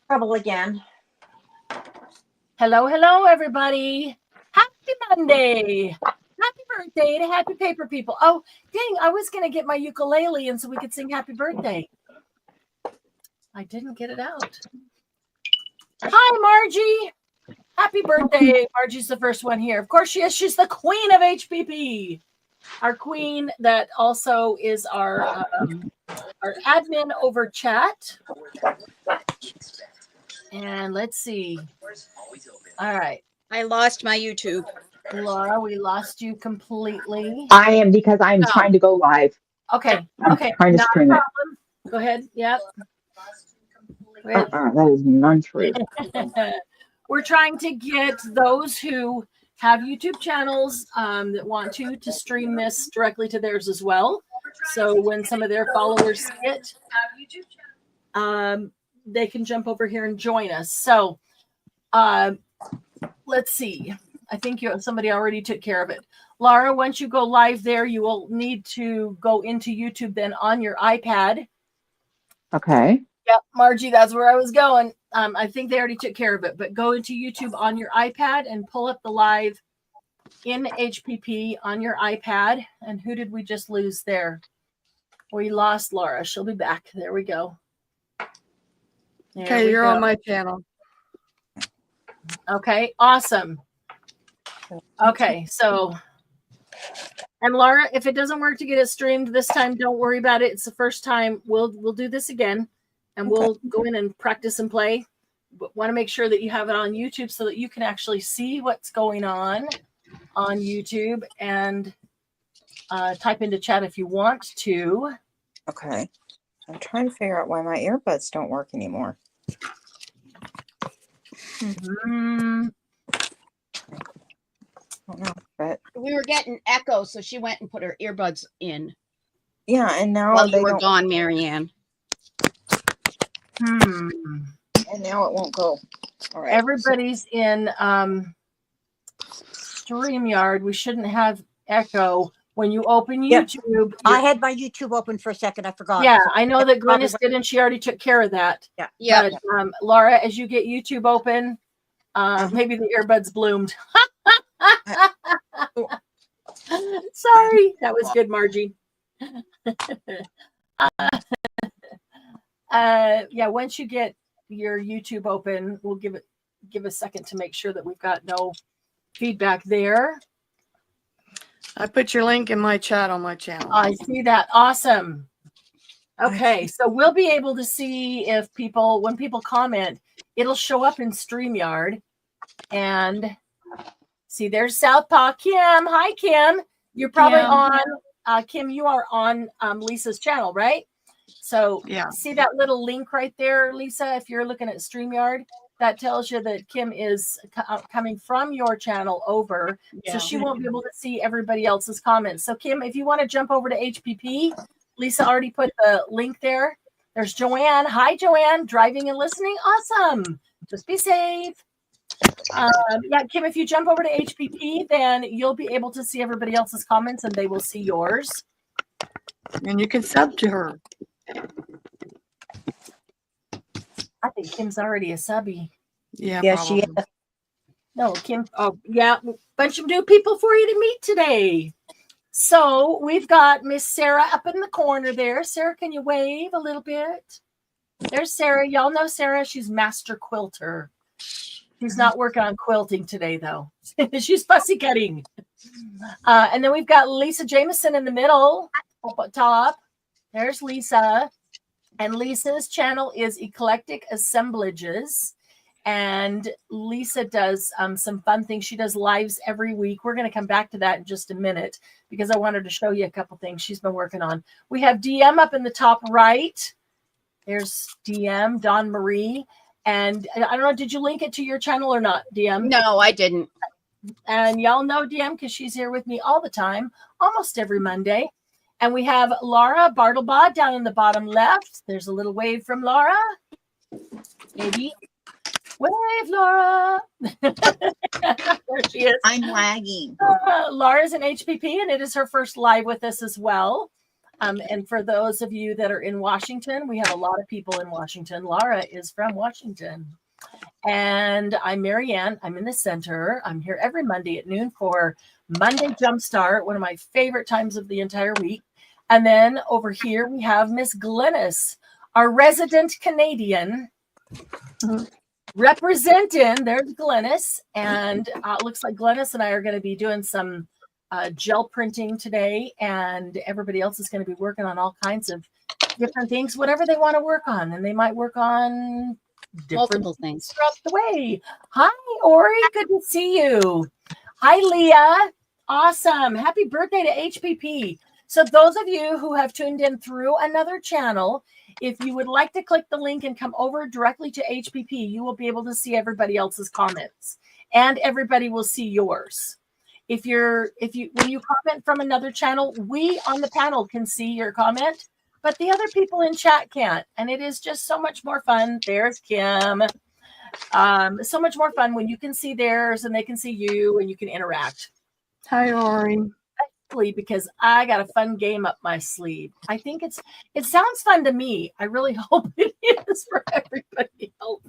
Trouble again. Hello, hello, everybody. Happy Monday. Happy birthday to Happy Paper People. Oh, dang, I was going to get my ukulele and so we could sing happy birthday. I didn't get it out. Hi, Margie. Happy birthday. Margie's the first one here. Of course she is. She's the queen of HPP. Our queen that also is our admin over chat. And let's see. All right. I lost my YouTube. Laura, we lost you completely. I am because I'm trying to go live. Okay. I'm trying to stream it. Go ahead. Yep. That is not true. We're trying to get those who have YouTube channels that want to stream this directly to theirs as well. So when some of their followers see it, they can jump over here and join us. So let's see. I think somebody already took care of it. Laura, once you go live there, you will need to go into YouTube then on your iPad. Okay. Yep, Margie, that's where I was going. I think they already took care of it, but go into YouTube on your iPad and pull up the live in HPP on your iPad. And who did we just lose there? We lost Laura. She'll be back. There we go. Okay, you're on my channel. Okay, awesome. Okay, so, and Laura, if it doesn't work to get it streamed this time, don't worry about it. It's the first time. We'll do this again, and we'll go in and practice and play. But want to make sure that you have it on YouTube so that you can actually see what's going on YouTube and type into chat if you want to. Okay. I'm trying to figure out why my earbuds don't work anymore. Mm-hmm. I don't know, but We were getting echo, so she went and put her earbuds in. yeah, and now While they you were don't. gone, Marianne. And now it won't go. All right. Everybody's in StreamYard. We shouldn't have echo when you open YouTube. I had my YouTube open for a second. I forgot. Yeah, I know that Glynis did, and she already took care of that. Yeah. But Laura, as you get YouTube open, maybe the earbuds bloomed. Sorry, that was good, Margie. Yeah, once you get your YouTube open, we'll give a second to make sure that we've got no feedback there. I put your link in my chat on my channel. I see that. Awesome. Okay, so we'll be able to see if when people comment, it'll show up in StreamYard. And see, there's Southpaw Kim. Hi, Kim. You're probably on, Kim, you are on Lisa's channel, right? So yeah. See that little link right there, Lisa? If you're looking at StreamYard, that tells you that Kim is coming from your channel over. Yeah. So she won't be able to see everybody else's comments. So Kim, if you want to jump over to HPP, Lisa already put the link there. There's Joanne. Hi, Joanne. Driving and listening. Awesome. Just be safe. Yeah, Kim, if you jump over to HPP, then you'll be able to see everybody else's comments and they will see yours. And you can sub to her. I think Kim's already a subby. Yeah, yes, she is. No, Kim. Oh, yeah. Bunch of new people for you to meet today. So we've got Miss Sarah up in the corner there. Sarah, can you wave a little bit? There's Sarah. Y'all know Sarah. She's master quilter. She's not working on quilting today, though. She's fussy cutting. And then we've got Lisa Jameson in the middle, up at top. There's Lisa. And Lisa's channel is Eclectic Assemblages. And Lisa does some fun things. She does lives every week. We're going to come back to that in just a minute because I wanted to show you a couple things she's been working on. We have DM up in the top right. There's DM, Dawn Marie. And I don't know, did you link it to your channel or not, DM? No, I didn't. And y'all know DM because she's here with me all the time, almost every Monday. And we have Laura Bartlebaugh down in the bottom left. There's a little wave from Laura. Maybe. Wave, Laura. There she is. I'm lagging. Laura's in HPP, and it is her first live with us as well. And for those of you that are in Washington, we have a lot of people in Washington. Laura is from Washington. And I'm Marianne. I'm in the center. I'm here every Monday at noon for Monday Jumpstart, one of my favorite times of the entire week. And then over here, we have Miss Glennis, our resident Canadian, representing. There's Glennis. And it looks like Glennis and I are going to be doing some gel printing today. And everybody else is going to be working on all kinds of different things, whatever they want to work on. And they might work on Multiple things throughout the way. Hi, Ori. Good to see you. Hi, Leah. Awesome. Happy birthday to HPP. So those of you who have tuned in through another channel, if you would like to click the link and come over directly to HPP, you will be able to see everybody else's comments and everybody will see yours. When you comment from another channel, we on the panel can see your comment, but the other people in chat can't. And it is just so much more fun. There's Kim. So much more fun when you can see theirs and they can see you and you can interact. Hi, Ori. Because I got a fun game up my sleeve. I think it sounds fun to me. I really hope it is for everybody else.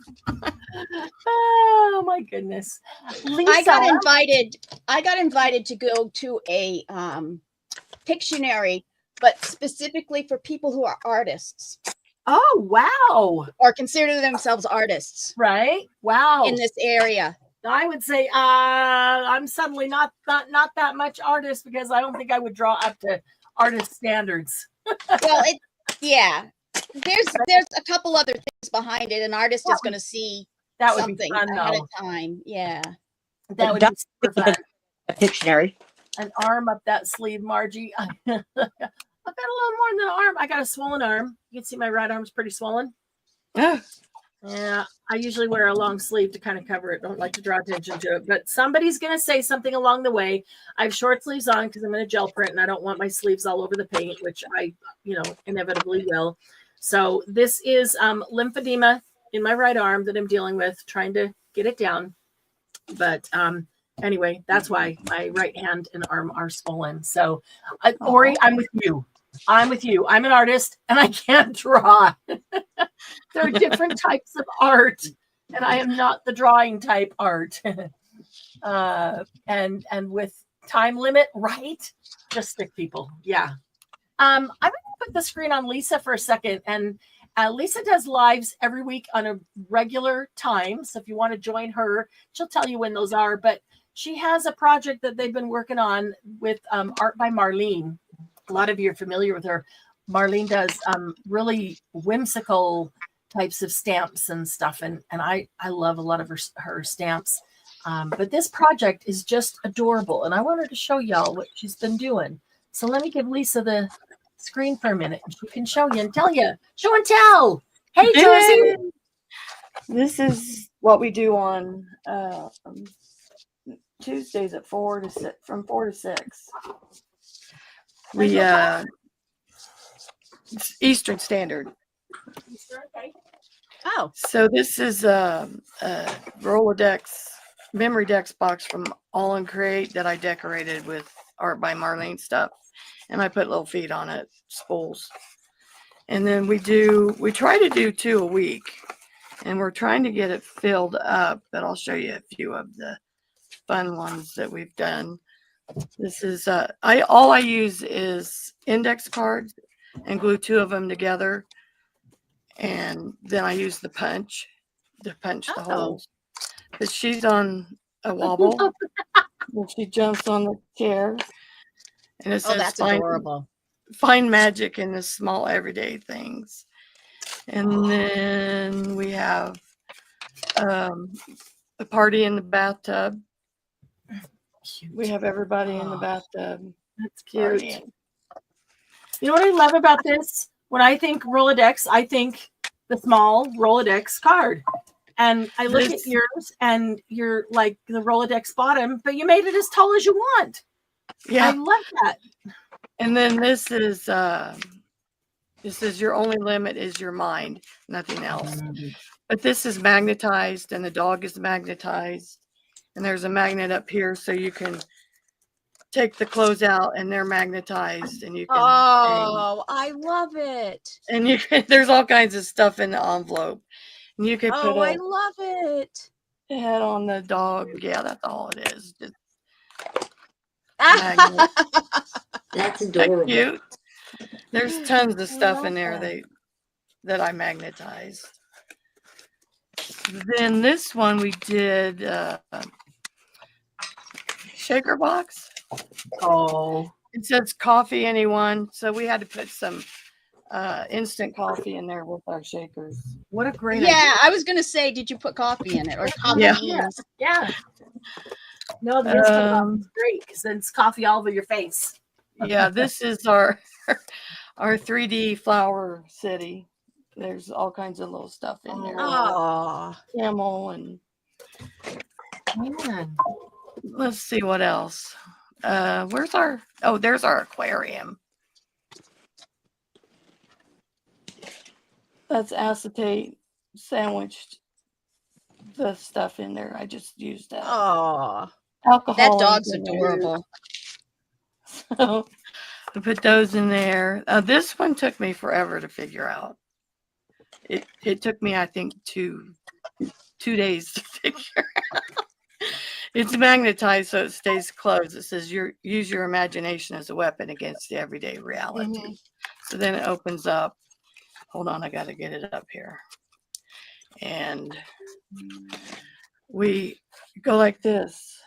Oh my goodness. Lisa. I got invited to go to a Pictionary, but specifically for people who are artists. Oh, wow. Or consider themselves artists. Right? Wow. In this area. I would say I'm suddenly not that much artist because I don't think I would draw up to artist standards. Well, there's a couple other things behind it. An artist is going to see that would something be fun, ahead though. of time. Yeah, that would be super fun. A Pictionary. An arm up that sleeve, Margie. I've got a little more than an arm. I got a swollen arm. You can see my right arm's pretty swollen. Yeah, I usually wear a long sleeve to kind of cover it. Don't like to draw attention to it, but somebody's going to say something along the way. I have short sleeves on because I'm going to gel print and I don't want my sleeves all over the paint, which I, inevitably will. So this is lymphedema in my right arm that I'm dealing with, trying to get it down. But anyway, that's why my right hand and arm are swollen. So Ori, I'm with you. I'm an artist and I can't draw. There are different types of art and I am not the drawing type art. And with time limit, right? Just stick people. Yeah. I'm going to put the screen on Lisa for a second. And Lisa does lives every week on a regular time. So if you want to join her, she'll tell you when those are. But she has a project that they've been working on with Art by Marlene. A lot of you are familiar with her. Marlene does really whimsical types of stamps and stuff. And I love a lot of her stamps. But this project is just adorable. And I wanted to show y'all what she's been doing. So let me give Lisa the screen for a minute. She can show you and tell you. Show and tell. Hey, Josie. This is what we do on Tuesdays at 4 to 6, from 4 to 6. We Eastern Standard. Okay. Oh, So this is a Rolodex memory dex box from All in Create that I decorated with Art by Marlene stuff, and I put little feet on it, spools. And then we try to do 2 a week, and we're trying to get it filled up. But I'll show you a few of the fun ones that we've done. This is all I use is index cards and glue 2 of them together, and then I use the punch to punch the holes. But she's on a wobble when she jumps on the chair, and it says that's adorable. Find magic in the small everyday things. And then we have a party in the bathtub. Cute. We have everybody in the bathtub. That's cute. Partying. You know what I love about this? When I think Rolodex, I think the small Rolodex card. And I look at yours and you're like the Rolodex bottom, but you made it as tall as you want. Yeah. I love that. And then this is your only limit is your mind, nothing else. But this is magnetized and the dog is magnetized. And there's a magnet up here so you can take the clothes out and they're magnetized, and you can Oh, I love it. and you can, there's all kinds of stuff in the envelope. And you can put Oh, I a love it. head on the dog. Yeah, that's all it is. Just magnet. That's Isn't that adorable. cute? There's tons of stuff in love there that. that I magnetized. Then this one we did shaker box. Oh, It says coffee anyone, so we had to put some instant coffee in there with our shakers. what a great Yeah, I was gonna say, did you put coffee in it or coffee Yeah. beans? idea. Yeah. No, the instant coffee Um, is great because then it's coffee all over your face. yeah, this is our our 3D flower city. There's all kinds of little stuff in there. Oh, Camel and Man. let's see what else. Where's our? Oh, there's our aquarium. That's acetate sandwiched the stuff in there. I just used that. oh, Alcohol. that dog's in there. adorable. So I put those in there. This one took me forever to figure out. It took me, I think, two days to figure out. It's magnetized so it stays closed. It says use your imagination as a weapon against the everyday reality. Mhm. So then it opens up. Hold on, I got to get it up here. And we go like this.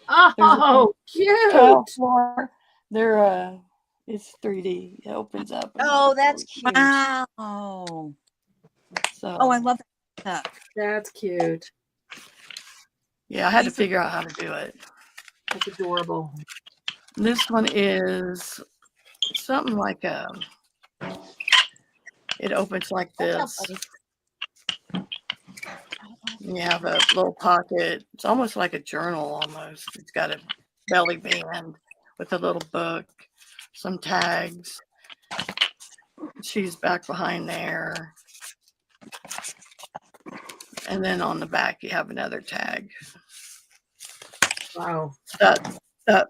Oh, cute. Tile floor. They're it's 3D. It opens up. and Oh, it that's closes. cute. Wow. So Oh, I love that. That's cute. yeah, I had to These are- figure out how to do it. That's adorable. This one is something like it opens like this. You have a little pocket. It's almost like a journal almost. It's got a belly band with a little book, some tags. She's back behind there. And then on the back you have another tag. Wow. That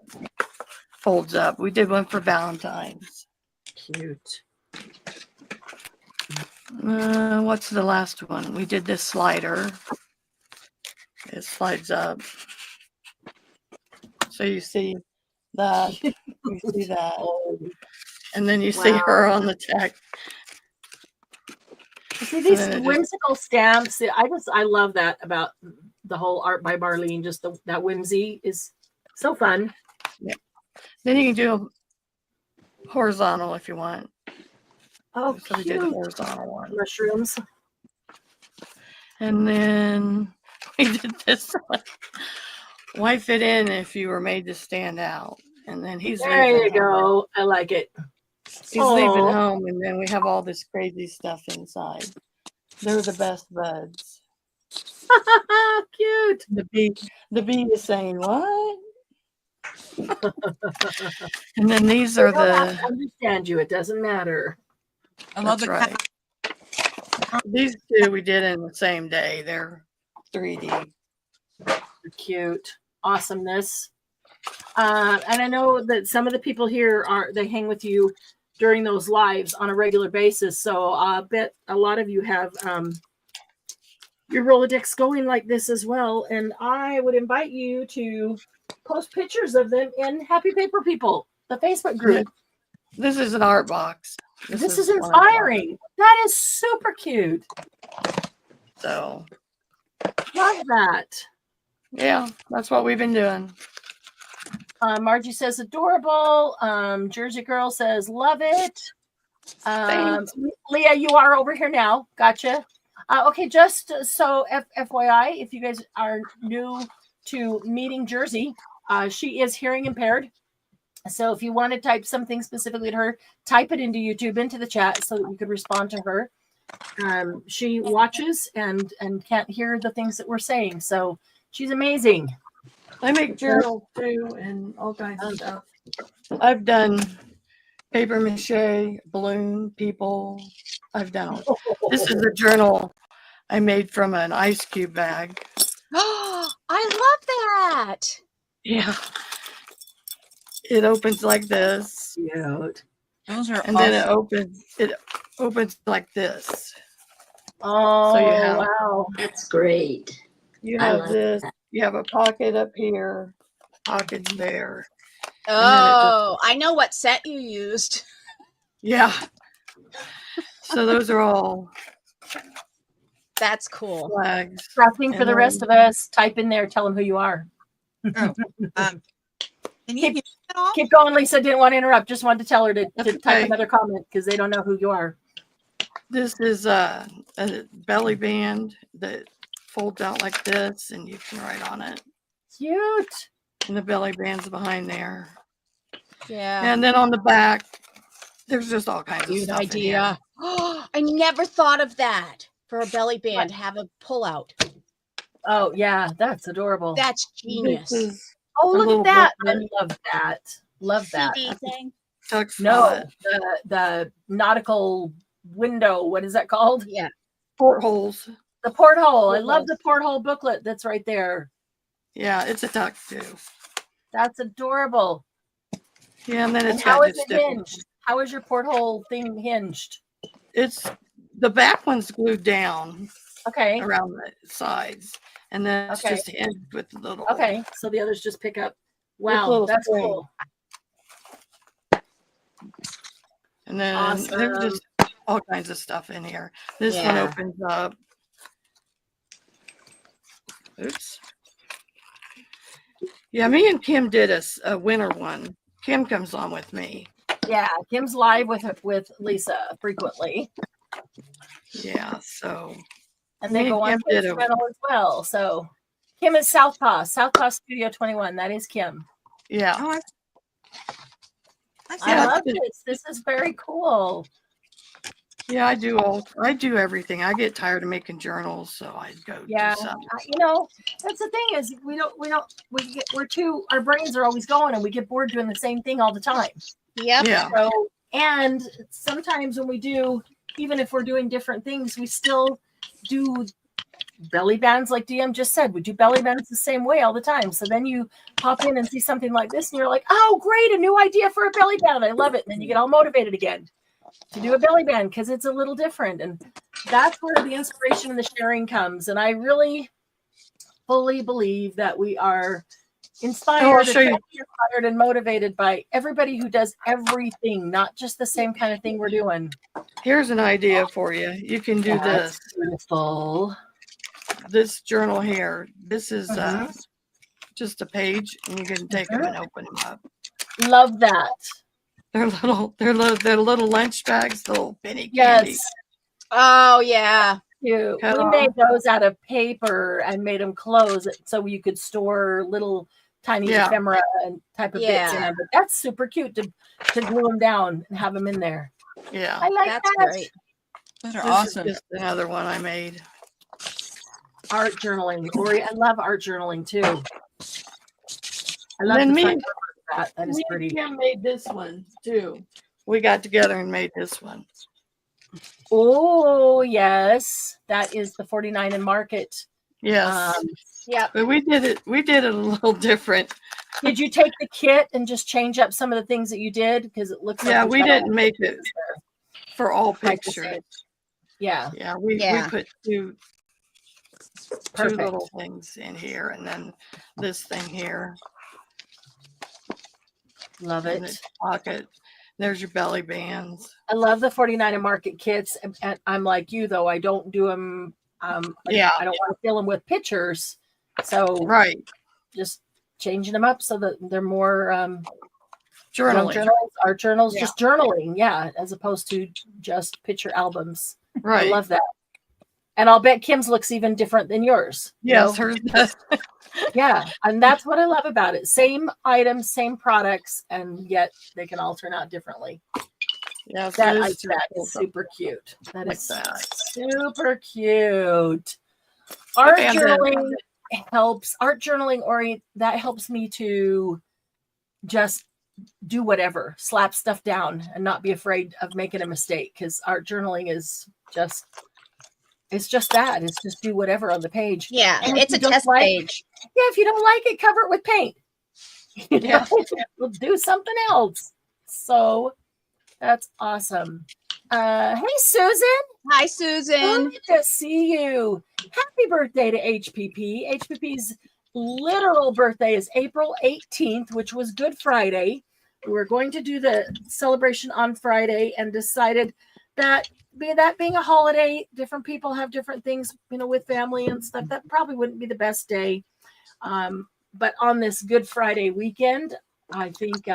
folds up. We did one for Valentine's. Cute. What's the last one? We did this slider. It slides up. So you see that, you see that, Oh, and then you see Wow. her on the tag. see these then it just- whimsical stamps. I love that about the whole art by Marlene. Just that whimsy is so fun. Then you can do a horizontal if you want. Oh, So we did a cute. horizontal one. Mushrooms. And then we did this one. Why fit in if you were made to stand out? And then he's There leaving you home. go. I like it. He's leaving Aw. home, and then we have all this crazy stuff inside. They're the best buds. Cute. The bee is saying what? And then these are I don't have the to understand you. It doesn't matter. I love that's the right. These two we did in the same day. They're 3D. They're cute. Awesomeness. And I know that some of the people here they hang with you during those lives on a regular basis. So I bet a lot of you have your Rolodex going like this as well. And I would invite you to post pictures of them in Happy Paper People, the Facebook group. This is an art box. This is one of the inspiring. That is super cute. boxes. So Love that. yeah, that's what we've been doing. Margie says adorable. Jersey Girl says love it. Thanks. Leah, you are over here now. Gotcha. Okay, just so FYI, if you guys are new to meeting Jersey, she is hearing impaired. So if you want to type something specifically to her, type it into YouTube, into the chat so that we could respond to her. She watches and can't hear the things that we're saying. So she's amazing. I make journals too and all kinds of stuff. I've done paper mache, balloon people. I've done all. This is a journal I made from an ice cube bag. I love that. Yeah. It opens like this. Cute. Those are And then awesome. it opens like this. Oh, you have- wow. That's great. You I have like this. that. You have a pocket up here, pockets there. then it Oh, I know what set you used. Yeah. So those are all That's cool. flags. Nothing for And the rest of us. Type in there. Tell them who you are. Can you Keep- mute it all? Keep going, Lisa. Didn't want to interrupt. Just wanted to tell her to That's type okay. another comment because they don't know who you are. This is a belly band that folds out like this, and you can write on it. Cute. And the belly band's behind there. Yeah. And then on the back, there's just all kinds of Cute stuff in here. idea. I never thought of that for a belly band to have a pullout. Oh, yeah. That's adorable. That's genius. This is Oh, a look little at that. I booklet. love that. Love that. CD thing. tuck No, spot, the nautical window. What is that called? Yeah. portholes. The porthole. I love Porthole. the porthole booklet that's right there. Yeah, it's a tuck too. That's adorable. Yeah, and then And it's how got is just it different. hinged? How is your porthole thing hinged? It's the back one's glued down Okay. around the sides, and then it's Okay. just hinged with the little. Okay. So the others just pick up. Wow, little that's spring. cool. And then Awesome. there's just all kinds of stuff in here. This one Yeah. opens up. Oops. Yeah, me and Kim did a winter one. Kim comes on with me. Yeah, Kim's live with Lisa frequently, Yeah, so and they Me go and on Kim did Kim's a- channel as well. So Kim is Southpaw Studio 21. That is Kim. yeah. Oh, I see I Yeah, that. love this. This is very cool. Yeah, I do everything. I get tired of making journals, so I go Yeah, do something. you know, that's the thing is our brains are always going, and we get bored doing the same thing all the time. Yep. Yeah. So, and sometimes when we do, even if we're doing different things, we still do belly bands, like DM just said. We do belly bands the same way all the time. So then you pop in and see something like this, and you're like, "Oh, great! A new idea for a belly band! I love it!" And then you get all motivated again to do a belly band because it's a little different, and that's where the inspiration and the sharing comes. And I really fully believe that we are inspired, show you. inspired and motivated by everybody who does everything, not just the same kind of thing we're doing. Here's an idea for you. You can do That's this journal here. This is just a page, and you can take them and open them up. Love that. They're little lunch bags, little penny Yes. candy. Oh yeah. We Cut made off. those out of paper and made them close so you could store little tiny Yeah. ephemera and type of bits in Yeah. them. But that's super cute to glue them down and have them in there. Yeah. I like That's that. great. Those are This awesome. is just another one I made. Art journaling. Ori, I love art journaling too. I love Then the me front and- cover of that. That is Me and pretty. Kim made this one too. We got together and made this one. Oh, yes. That is the 49 and Market. Yes. Yep. But we did it a little different. Did you take the kit and just change up some of the things that you did? Because it looks like Yeah, there's we not didn't all make pictures it there. for all Like the pictures. same. Yeah, Yeah, we Yeah. put two perfect. little things in here, and then this thing here Love in it. the pocket. There's your belly bands. I love the 49 and Market kits. And I'm like you, though. I don't do them. Yeah. I don't want to fill them with pictures. So Right. just changing them up so that they're more Journaling. journals, art journals, Yeah. just journaling. Yeah, as opposed to just picture albums. Right. I love that. And I'll bet Kim's looks even different than yours. you Yes, know? hers does. Yeah. And that's what I love about it. Same items, same products, and yet they can all turn out differently. Yeah, so That this I is bet cool is super cute. That like is that. super cute. Art And then- journaling helps. Art journaling, Ori, that helps me to just do whatever, slap stuff down, and not be afraid of making a mistake. Because art journaling is just. It's just that. It's just do whatever on the page. Yeah. And if It's you a don't test like- page. Yeah, if you don't like it, cover it with paint. Yeah. We'll do something else. So that's awesome. Hey, Susan. Hi, Susan. Good to see you. Happy birthday to HPP. HPP's literal birthday is April 18th, which was Good Friday. We were going to do the celebration on Friday and decided that being a holiday, different people have different things, with family and stuff. That probably wouldn't be the best day. But on this Good Friday weekend, I think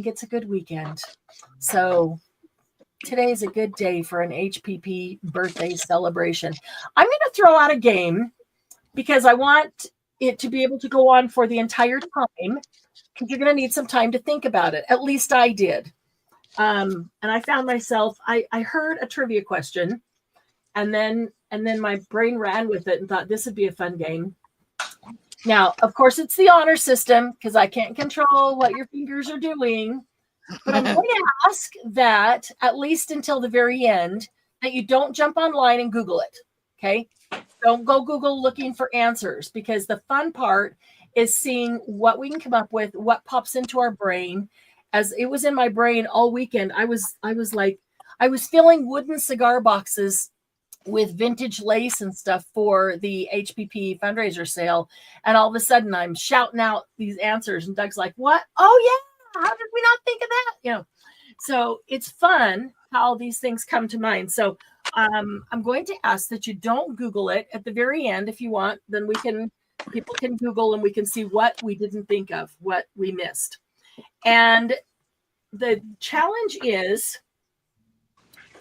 it's a good weekend. So today's a good day for an HPP birthday celebration. I'm going to throw out a game because I want it to be able to go on for the entire time, because you're going to need some time to think about it. At least I did. And I found myself, I heard a trivia question, and then my brain ran with it and thought this would be a fun game. Now, of course, it's the honor system because I can't control what your fingers are doing. But I'm going to ask that, at least until the very end, that you don't jump online and Google it. Okay? Don't go Google looking for answers, because the fun part is seeing what we can come up with, what pops into our brain. As it was in my brain all weekend, I was filling wooden cigar boxes with vintage lace and stuff for the HPP fundraiser sale. And all of a sudden I'm shouting out these answers, and Doug's like, what? Oh yeah. How did we not think of that? So it's fun how these things come to mind. So I'm going to ask that you don't Google it at the very end. If you want, then people can Google and we can see what we didn't think of, what we missed. And the challenge is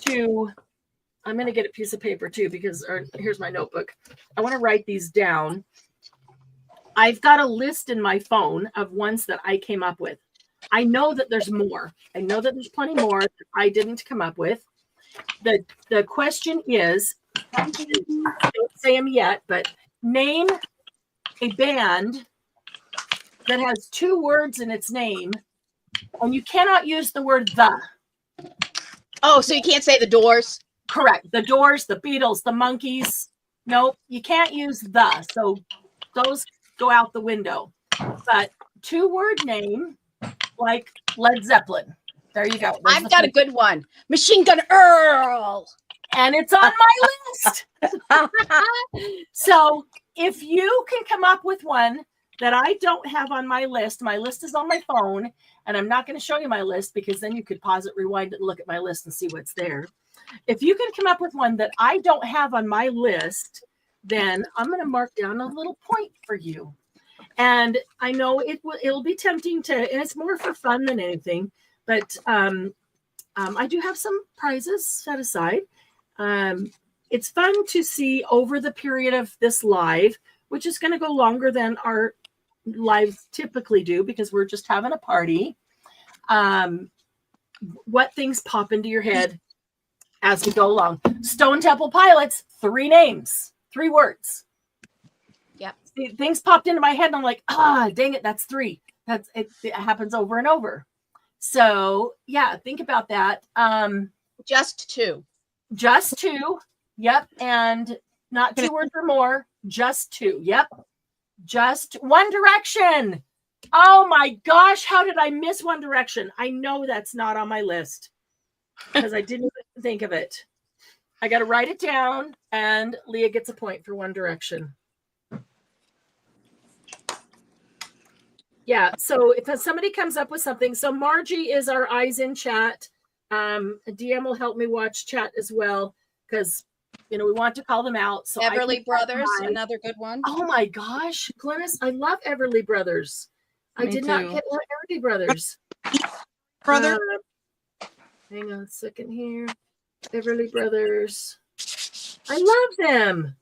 I'm going to get a piece of paper too, here's my notebook. I want to write these down. I've got a list in my phone of ones that I came up with. I know that there's more. I know that there's plenty more that I didn't come up with. The question is, don't say them yet, but name a band that has 2 words in its name, and you cannot use the word the. Oh, so you can't say the Doors? Correct. The Doors, the Beatles, the Monkees. Nope, you can't use the. So those go out the window. But 2-word name, like Led Zeppelin. There you go. I've got a good one. Machine Gun Earl. And it's on my list. So if you can come up with one that I don't have on my list is on my phone, and I'm not going to show you my list because then you could pause it, rewind it, and look at my list and see what's there. If you can come up with one that I don't have on my list, then I'm going to mark down a little point for you. And I know it'll be tempting and it's more for fun than anything, but I do have some prizes set aside. It's fun to see over the period of this live, which is going to go longer than our lives typically do because we're just having a party. What things pop into your head as we go along. Stone Temple Pilots, 3 names, 3 words. Yep. See, things popped into my head and I'm like, dang it, that's 3. It happens over and over. So yeah, think about that. Just 2. Just 2. Yep. And not 2 words or more. Just 2. Yep. Just One Direction. Oh my gosh, how did I miss One Direction? I know that's not on my list because I didn't even think of it. I got to write it down, and Leah gets a point for One Direction. Yeah, so if somebody comes up with something, so Margie is our eyes in chat. DM will help me watch chat as well because we want to call them out. So Everly Brothers, another good one. Oh my gosh, Glennis, I love Everly Brothers. I did not get Everly Brothers. Brother. Hang on a second here. Everly Brothers. I love them.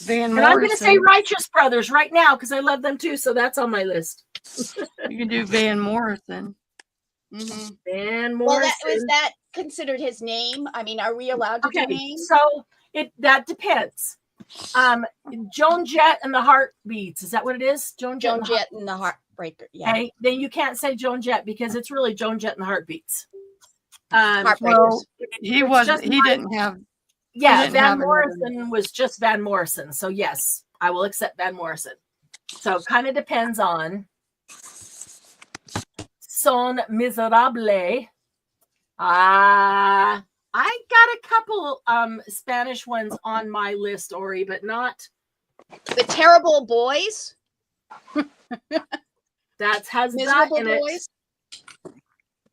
Van And Morrison. I'm going to say Righteous Brothers right now because I love them too. So that's on my list. You can do Van Morrison. Mm-hmm. Van Well, Morrison. was that considered his name? I mean, are we allowed to do names? So that depends. Joan Jett and the Heartbeats. Is that what it is? Joan Jett and the Heartbreaker. Yeah. Okay, then you can't say Joan Jett because it's really Joan Jett and the Heartbeats. Heartbreakers. He wasn't. He didn't have. Yeah, didn't Van have Morrison was just Van Morrison. So yes, I will accept Van Morrison. So it kind of depends on son miserable. I got a couple Spanish ones on my list, Ori, but not. The Terrible Boys. That has Miserable that in Boys.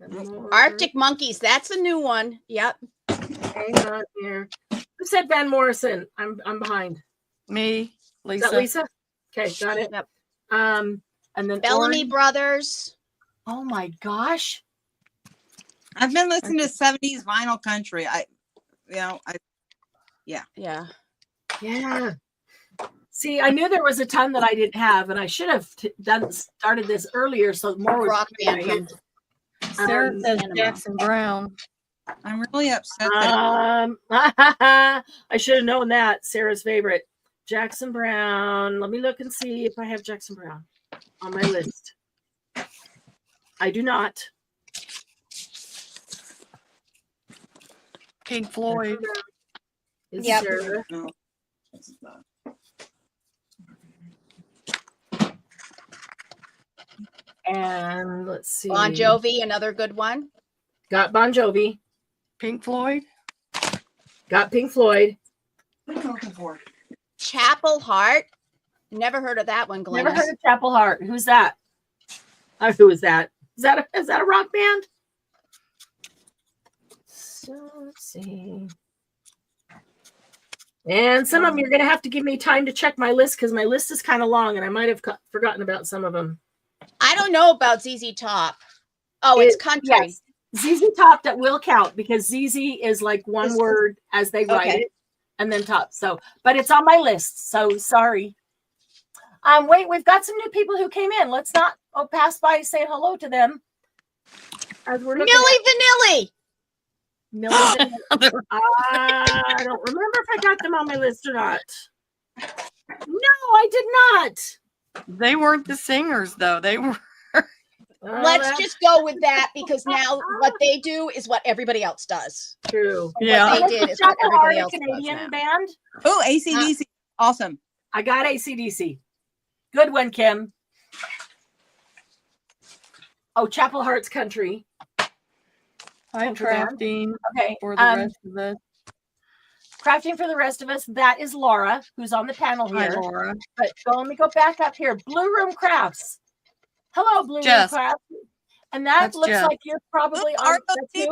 it. Arctic Monkeys. That's a new one. Yep. Hang on here. Who said Van Morrison? I'm behind. Me, Is that Lisa. Lisa? Okay, got it. Yep. And then Bellamy Ori. Brothers. Oh my gosh. I've been listening to 70s vinyl country. Yeah. Yeah. See, I knew there was a ton that I didn't have, and I should have started this earlier so more was Rock band from Sarah says Panama. Jackson Brown. I'm really upset that I should have known that. Sarah's favorite. Jackson Brown. Let me look and see if I have Jackson Brown on my list. I do not. Pink Floyd. Is Yep. Sarah. no. And let's see. Bon Jovi, another good one. Got Bon Jovi. Pink Floyd. Got Pink Floyd. What are you looking for? Chapel Heart. Never heard of that one, Glennis. Never heard of Chapel Heart. Who's that? Who is that? Is that a rock band? So let's see. And some of them you're going to have to give me time to check my list because my list is kind of long and I might have forgotten about some of them. I don't know about ZZ Top. Oh, it's country. Yes. ZZ Top, that will count because ZZ is like one word as they write Okay. it and then top. So, but it's on my list. So sorry. Wait, we've got some new people who came in. Let's not pass by saying hello to them. As we're looking Milli Vanilli. Millie Vanilli. I don't remember if I got them on my list or not. No, I did not. They weren't the singers though. They were. Let's just go with that because now what they do is what everybody else does. true. Yeah. What they did is what Chapel Heart, everybody a else does Canadian now. band. Oh, AC/DC. Awesome. I got AC/DC. Good one, Kim. Oh, Chapel Heart's country. I'm For them. crafting Okay. for the rest of us. Crafting for the rest of us. That is Laura, who's on the panel Hi, here. Laura. But let me go back up here. Blue Room Crafts. Hello, Blue Room Jess. Crafts. And that That's looks Jess. like you're probably on Argo that's you?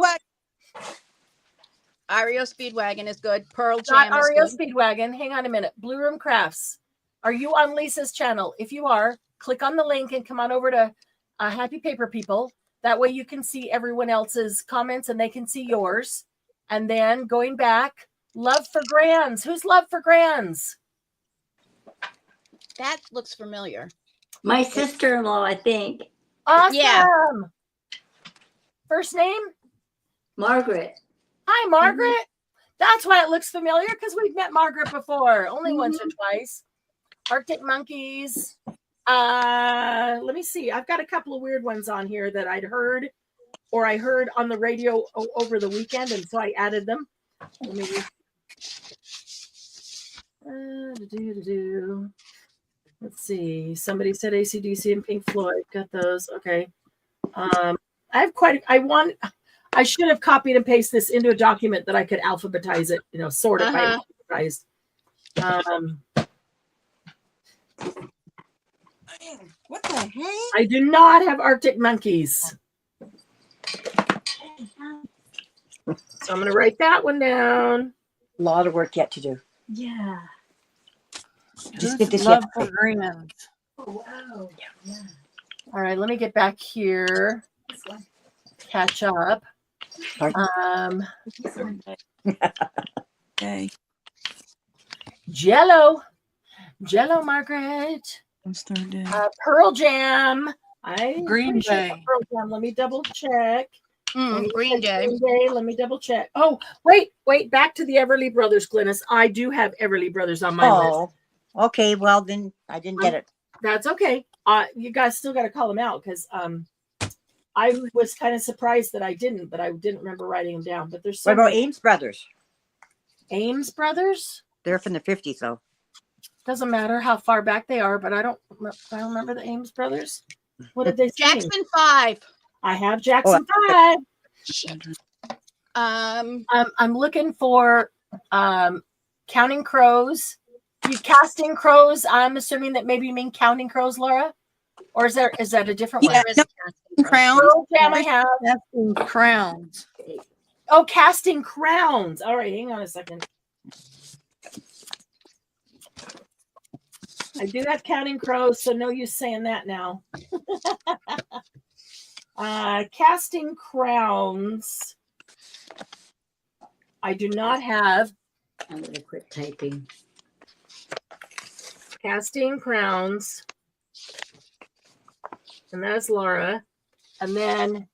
Speedwagon. REO Speedwagon is good. Pearl Not Jam is REO good. Speedwagon. Hang on a minute. Blue Room Crafts. Are you on Lisa's channel? If you are, click on the link and come on over to Happy Paper People. That way you can see everyone else's comments and they can see yours. And then going back, Love for Grands. Who's Love for Grands? That looks familiar. My sister-in-law, I think. Awesome. Yeah. First name? Margaret. Hi, Margaret. That's why it looks familiar because we've met Margaret before, only once or twice. Arctic Monkeys. Let me see. I've got a couple of weird ones on here that I'd heard or I heard on the radio over the weekend, and so I added them. Let me let's see. Somebody said AC/DC and Pink Floyd. Got those. Okay. I have I should have copied and pasted this into a document that I could alphabetize it, sort it by alphabetized. What the heck? I do not have Arctic Monkeys. So I'm going to write that one down. A lot of work yet to do. Yeah. Just get this Love yet. for Greenland. Oh, wow. Yeah. All right, let me get back here. Catch up. Okay. Jello, Margaret. Let's start doing. Pearl Jam. Green Day. Pearl Jam. Let me double check. Green Day. Green Day. Let me double check. Oh, wait. Back to the Everly Brothers, Glynis. I do have Everly Brothers on my list. Oh, okay. Well, then I didn't get it. That's okay. You guys still got to call them out because I was kind of surprised that I didn't, but I didn't remember writing them down. But there's so What about many. Ames Brothers? Ames Brothers. They're from the 50s, though. Doesn't matter how far back they are, but I don't remember the Ames Brothers. What did they sing? Jackson 5. I have Jackson 5. Um, I'm looking for Counting Crows. You casting crows. I'm assuming that maybe you mean Counting Crows, Laura, or is that a different Yeah, one? no, Crown. Pearl Jam I have. Casting crowns. Oh, Casting Crowns. All right, hang on a second. I do have Counting Crows, so no use saying that now. Casting Crowns. I do not have I'm gonna quit typing. Casting Crowns. And that's Laura. And then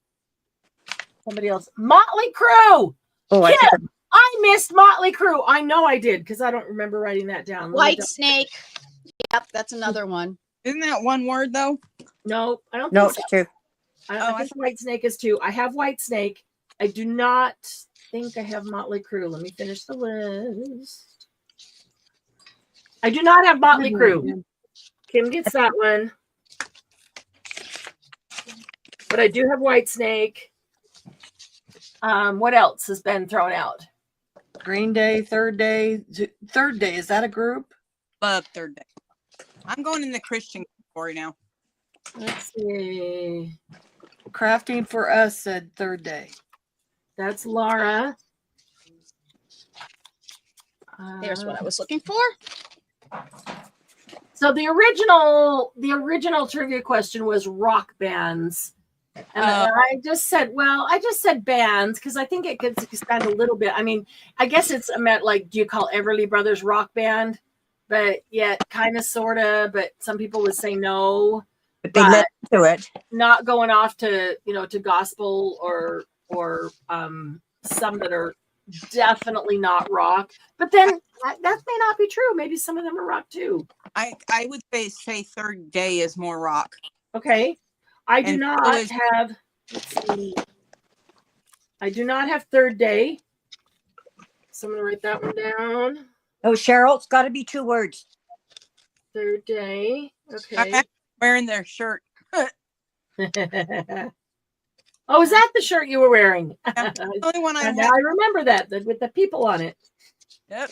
somebody else. Motley Crue. Oh, I Kim, think I missed Motley Crue. I know I did because I don't remember writing that down. Let me White double- Snake. Yep, that's another one. Isn't that one word though? No, I don't no, think so. it's true. I think White Snake is too. I have White Snake. I do not think I have Motley Crue. Let me finish the list. I do not have Motley Crue. Kim gets that one. But I do have White Snake. What else has been thrown out? Green Day, Third Day. Third Day, is that a group? Love Third Day. I'm going in the Christian category now. Let's see. Crafting for Us said Third Day. That's Laura. There's what I was looking for. So the original trivia question was rock bands. And I just said bands because I think it could expand a little bit. I mean, I guess it's meant like, do you call Everly Brothers rock band? But yet kind of sort of, but some people would say no. But they led to it. Not going off to, to gospel or some that are definitely not rock. But then that may not be true. Maybe some of them are rock too. I would say Third Day is more rock. Okay. I do And not so is- have, let's see. I do not have Third Day. So I'm going to write that one down. Oh, Cheryl, it's got to be 2 words. Third Day. I'm Okay. actually wearing their shirt. Oh, is that the shirt you were wearing? That's the only one I And wear. I remember that with the people on it. Yep.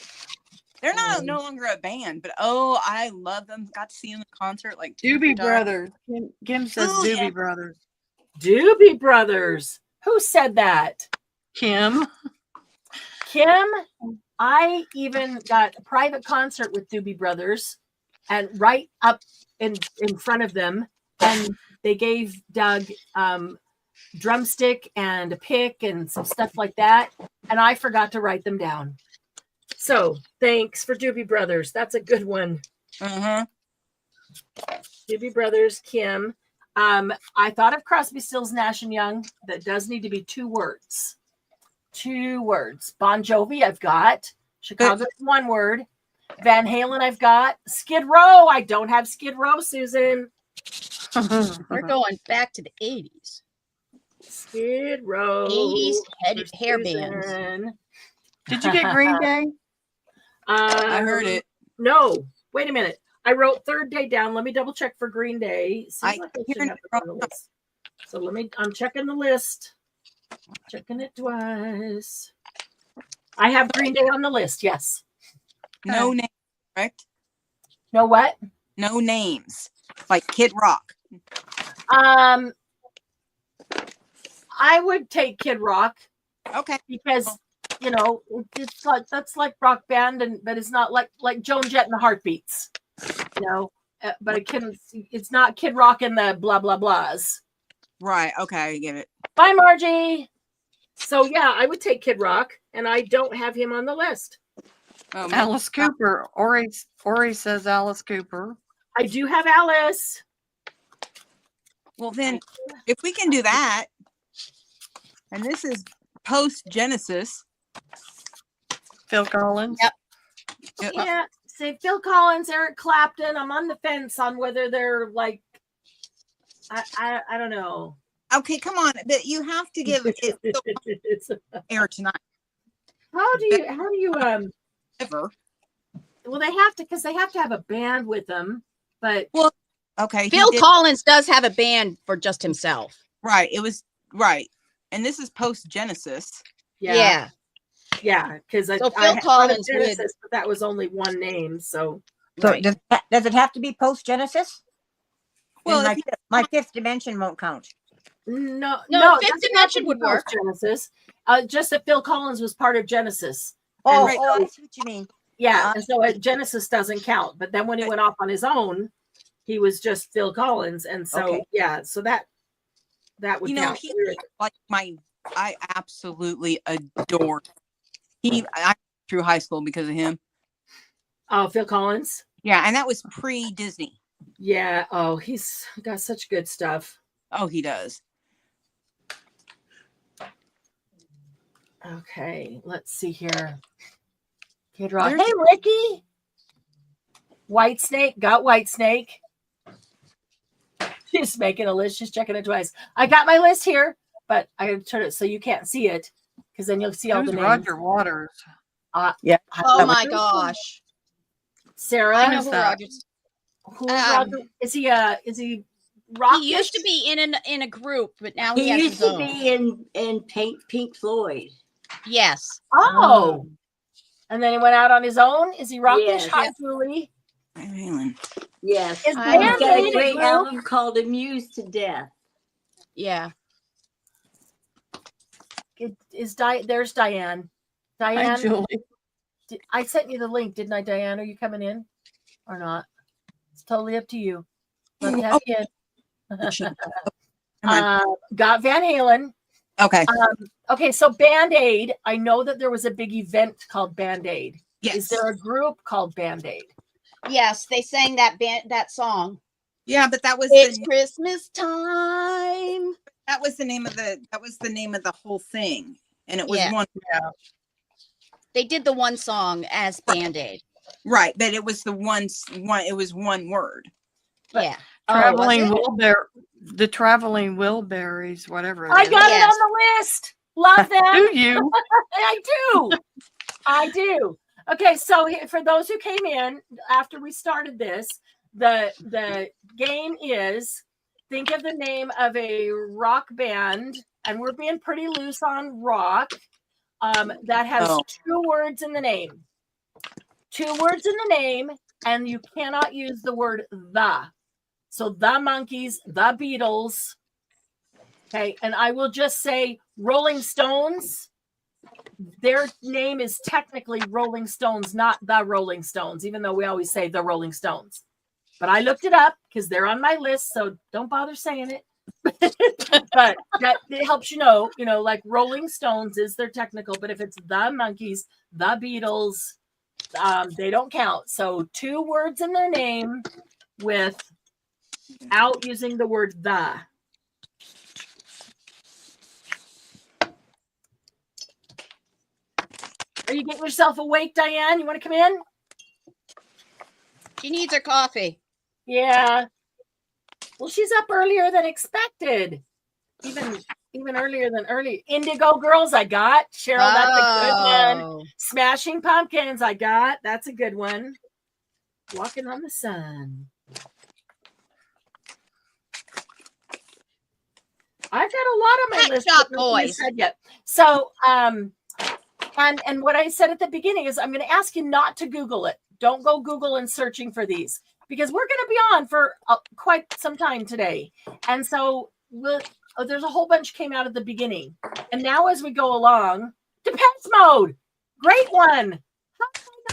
They're no longer a band, but I love them. Got to see them in concert like 2 Doobie times. Brothers. Kim says Oh, Doobie yeah. Brothers. Doobie Brothers. Who said that? Kim. Kim. I even got a private concert with Doobie Brothers and right up in front of them. And they gave Doug drumstick and a pick and some stuff like that. And I forgot to write them down. So thanks for Doobie Brothers. That's a good one. Uh-huh. Doobie Brothers, Kim. I thought of Crosby, Stills, Nash and Young. That does need to be 2 words. 2 words. Bon Jovi, I've got. Chicago, 1 word. Van Halen, I've got. Skid Row, I don't have Skid Row, Susan. We're going back to the 80s. Skid Row. 80s for hair Susan. bands. Did you get Green Day? I heard it. No, wait a minute. I wrote Third Day down. Let me double check for Green Day. Seems I like I should hear have it on the list. So I'm checking the list. Checking it twice. I have Green Day on the list. Yes. No names, correct? No what? No names. Like Kid Rock. I would take Kid Rock Okay. because it's like that's like rock band, but it's not like Joan Jett and the Heartbeats. But it's not Kid Rock and the blah blah blahs. Right. Okay. I get it. Bye, Margie. So yeah, I would take Kid Rock, and I don't have him on the list. Alice Cooper. Ori says Alice Cooper. I do have Alice. Well, then, if we can do that, and this is post Genesis. Phil Collins. Yep. Yeah, say Phil Collins, Eric Clapton. I'm on the fence on whether they're like, I don't know. Okay, come on, but you have to give it air tonight. How do you Ever. well, they have to, because they have to have a band with them, but Okay. Phil Collins does have a band for just himself. Right. It was right. And this is post Genesis. Yeah. Because So I Phil had Collins would- Genesis, but that was only one name. So So Right. does it have to be post Genesis? Well, Well, if you- my fifth dimension won't count. no, No, it Fifth doesn't have to Dimension be would work. Genesis. Just that Phil Collins was part of Genesis. Oh, And I so- see what you mean. Yeah, and so Genesis doesn't count. But then when he went off on his own, he was just Phil Collins, and so Okay. yeah, so that would you know, count. he like I absolutely adore. I went through high school because of him. Oh, Phil Collins. Yeah, and that was pre-Disney. Yeah. Oh, he's got such good stuff. Oh, he does. Okay, let's see here. Kid Rock. There's- Hey, Ricky. White Snake. Got White Snake. She's making a list. She's checking it twice. I got my list here, but I gotta turn it so you can't see it, because then you'll see all Who's the names. Roger Waters? Oh my gosh. Sarah. I know Who's who that? Rogers. Who's Roger? Is he rock? He used to be in a group, but now he He has used his to own. be in Pink Floyd. Yes. Oh. And then he went out on his own. Is he rockish? Yes. Hi, Julie. Van Halen. Yes. Is I He's know. got Van a Halen great group? album called Amused to Death. Yeah. There's Diane. Hi, Diane, Julie. I sent you the link, didn't I, Diane? Are you coming in or not? It's totally up to you. Love to have you in. Come on. Got Van Halen. Okay. Okay, so Band-Aid. I know that there was a big event called Band-Aid. Yes. Is there a group called Band-Aid? Yes, they sang that song. Yeah, but that was It's the Christmas time. name of the whole thing, and it was Yeah. one They did the one song as Band-Aid. right, but it was the one. It was one word. Yeah. Traveling was it? Wilbur, the Traveling Wilburys, whatever. It I is. got it Yes. on the list. Love them. Do you? I do. I do. Okay, so for those who came in after we started this, the game is think of the name of a rock band, and we're being pretty loose on rock. That has two words in the name. 2 words in the name, and you cannot use the word the. So the Monkees, the Beatles. Okay, and I will just say Rolling Stones. Their name is technically Rolling Stones, not the Rolling Stones, even though we always say the Rolling Stones. But I looked it up because they're on my list, so don't bother saying it. But that it helps you know, like Rolling Stones is their technical, but if it's the Monkees, the Beatles, they don't count. So 2 words in their name without using the word the. Are you getting yourself awake, Diane? You want to come in? She needs her coffee. Yeah. Well, she's up earlier than expected. Even earlier than early. Indigo Girls, I got. Cheryl, that's a good one. Oh. Smashing Pumpkins, I got. That's a good one. Walking on the Sun. I've got a lot on my Pet list. Shop but nothing Boys. said yet. So, and what I said at the beginning is I'm going to ask you not to Google it. Don't go Google and searching for these because we're going to be on for quite some time today. And so there's a whole bunch came out at the beginning. And now as we go along, Depeche Mode. Great one.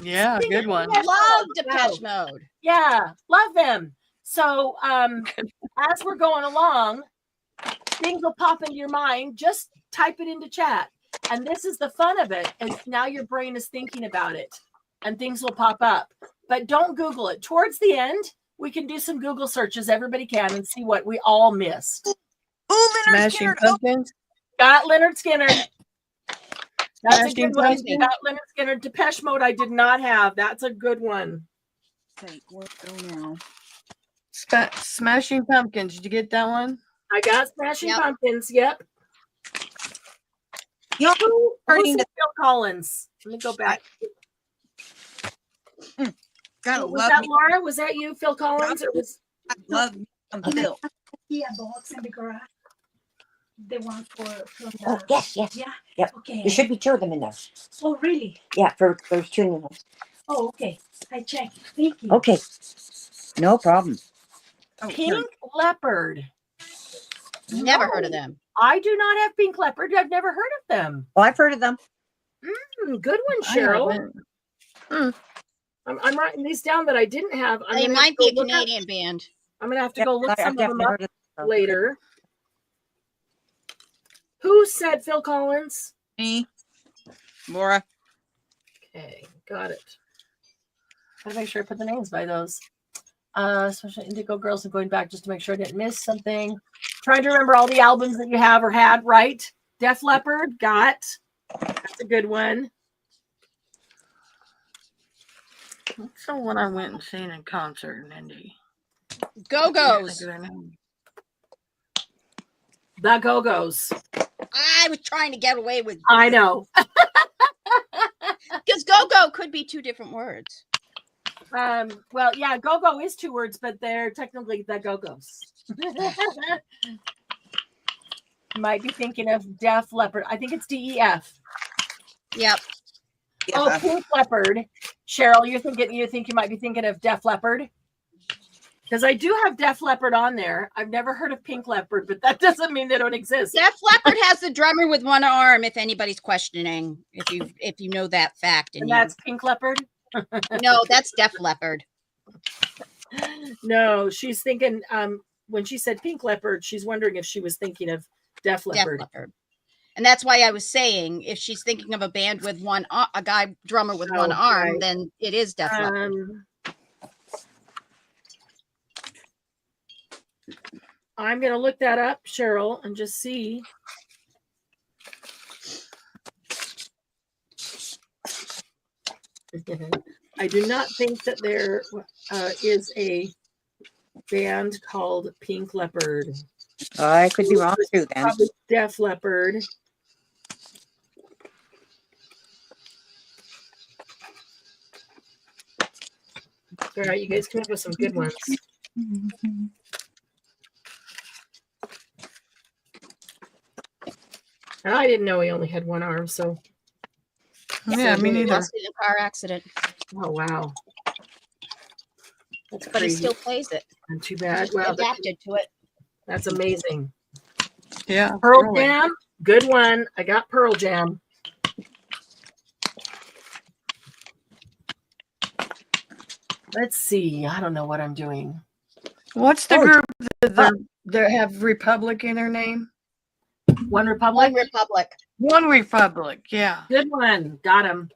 Yeah, good one. Love Depeche Mode. Yeah, love them. So as we're going along, things will pop into your mind. Just type it into chat. And this is the fun of it. And now your brain is thinking about it and things will pop up. But don't Google it. Towards the end, we can do some Google searches. Everybody can and see what we all missed. Oh, Leonard Smashing Skinner. Pumpkins. Got Leonard Skinner. That's a Smashing good one. Pumpkins. Got Leonard Skinner. Depeche Mode I did not have. That's a good one. Wait, where go now? Smashing Pumpkins. Did you get that one? I got Smashing Yep. Pumpkins. Yep. You know, Who turning said to Phil Collins? Let me go back. gotta Was love that me. Laura? Was that you, Phil Collins? Or was I love me some Bill. Yeah, box in the garage. the one from Oh, the, yes, yes. yeah. Yep. Okay. There should be two of them in there. Oh, really? Yeah, for there's two new ones. Oh, okay. I checked. Thank you. Okay. No problem. Oh, here. Pink leopard. Never heard of No, them. I do not have pink leopard. I've never heard of them. Oh, I've heard of them. Good one, I Cheryl. haven't. I'm writing these down that I didn't have. They gonna have might to be a go look up- Canadian band. I'm gonna have to Yep, go look I've some of them definitely up heard of them. later. Who said Phil Collins? Me. Laura. Okay, got it. Gotta make sure I put the names by those. Especially Indigo Girls. I'm going back just to make sure I didn't miss something. Trying to remember all the albums that you have or had, right? Def Leppard, got. That's a good one. What's the one I went and seen in concert in Indy? Go-Go's. The Go-Go's. I was trying to get away with I know. because go-go could be two different words. Well, yeah, Go-Go is two words, but they're technically the Go-Go's. Might be thinking of Def Leppard. I think it's DEF. Yep. Oh, Yeah. Pink Leopard. Cheryl, you think you might be thinking of Def Leppard? Because I do have Def Leppard on there. I've never heard of Pink Leopard, but that doesn't mean they don't exist. Def Leppard has the drummer with one arm. If anybody's questioning, if you know that fact, And you- that's Pink Leopard? no, that's Def Leppard. No, she's thinking when she said Pink Leopard, she's wondering if she was thinking of Def Def Leppard. Leppard. And that's why I was saying if she's thinking of a band with a guy drummer with one arm, right. then it is Def Leppard. I'm gonna look that up, Cheryl, and just see. I do not think that there is a band called Pink Leopard. I could be wrong too then. Probably Def Leppard. All right, you guys come up with some good ones. And I didn't know he only had one arm, so Yeah, me He neither. lost it in a car accident, oh wow. That's but he crazy. still plays it. Not too bad. Wow, Adapted to it. that's amazing. Yeah. Pearl really. Jam, good one. I got Pearl Jam. Let's see. I don't know what I'm doing. What's the Oh, group that have Republic in their name? One Republic. One Republic. One Republic. Yeah. Good one. Got him.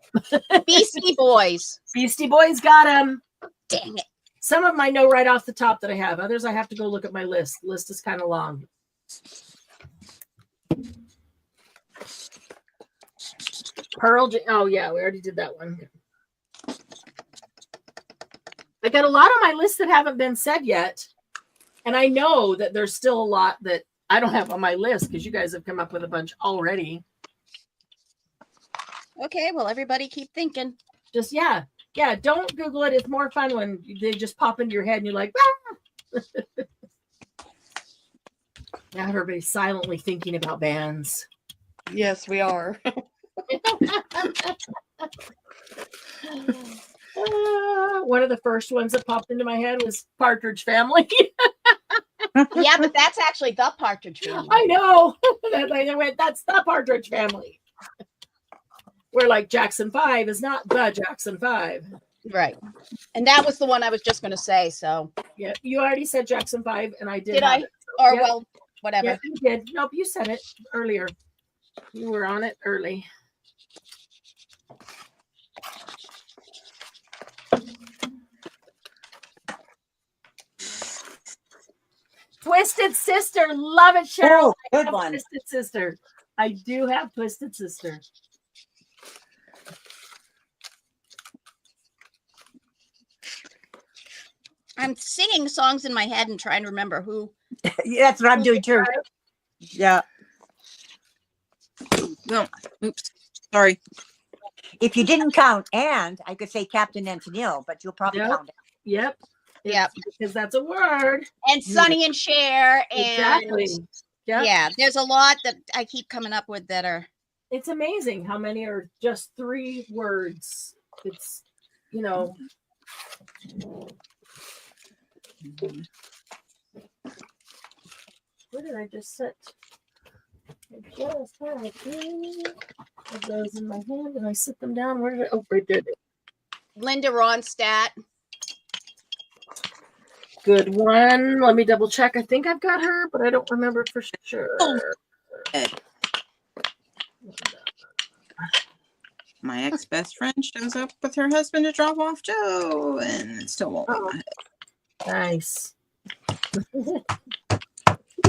Beastie Boys. Beastie Boys got him. Dang it. Some of them I know right off the top that I have. Others I have to go look at my list. The list is kind of long. Pearl Jam. Oh yeah, we already did that one. I got a lot on my list that haven't been said yet. And I know that there's still a lot that I don't have on my list because you guys have come up with a bunch already. Okay, well, everybody keep thinking. Just yeah. Don't Google it. It's more fun when they just pop into your head and you're like, ah! Now everybody's silently thinking about bands. Yes, we are. One of the first ones that popped into my head was Partridge Family. Yeah, but that's actually the Partridge Family. I know. I went, that's the Partridge Family. Where like Jackson 5 is not the Jackson 5. Right. And that was the one I was just going to say. So, Yeah, you already said Jackson 5, and I did. did have I? it. Or, Yep. well, whatever. Yeah, you did. Nope, you said it earlier. You were on it early. Twisted Sister, love it, Cheryl. Oh, I good have one. Twisted Sister. I do have Twisted Sister. I'm singing songs in my head and trying to remember who. Yeah, that's what I'm doing too. Yeah. No. Oops. Sorry. If you didn't count, and I could say Captain Antonil, but you'll probably Yep. count it. Yep. Yep. Because that's a word. And Sonny and Cher and Exactly. Yeah, there's a lot that I keep coming up with that are. It's amazing how many are just 3 words. It's, you know, where did I just sit? I just had 3 of those in my hand and I sit them down. Where did I? Oh, right there. Linda Ronstadt. Good one. Let me double check. I think I've got her, but I don't remember for sure. My ex-best friend shows up with her husband to drop off Joe, and it still won't leave my head. Nice.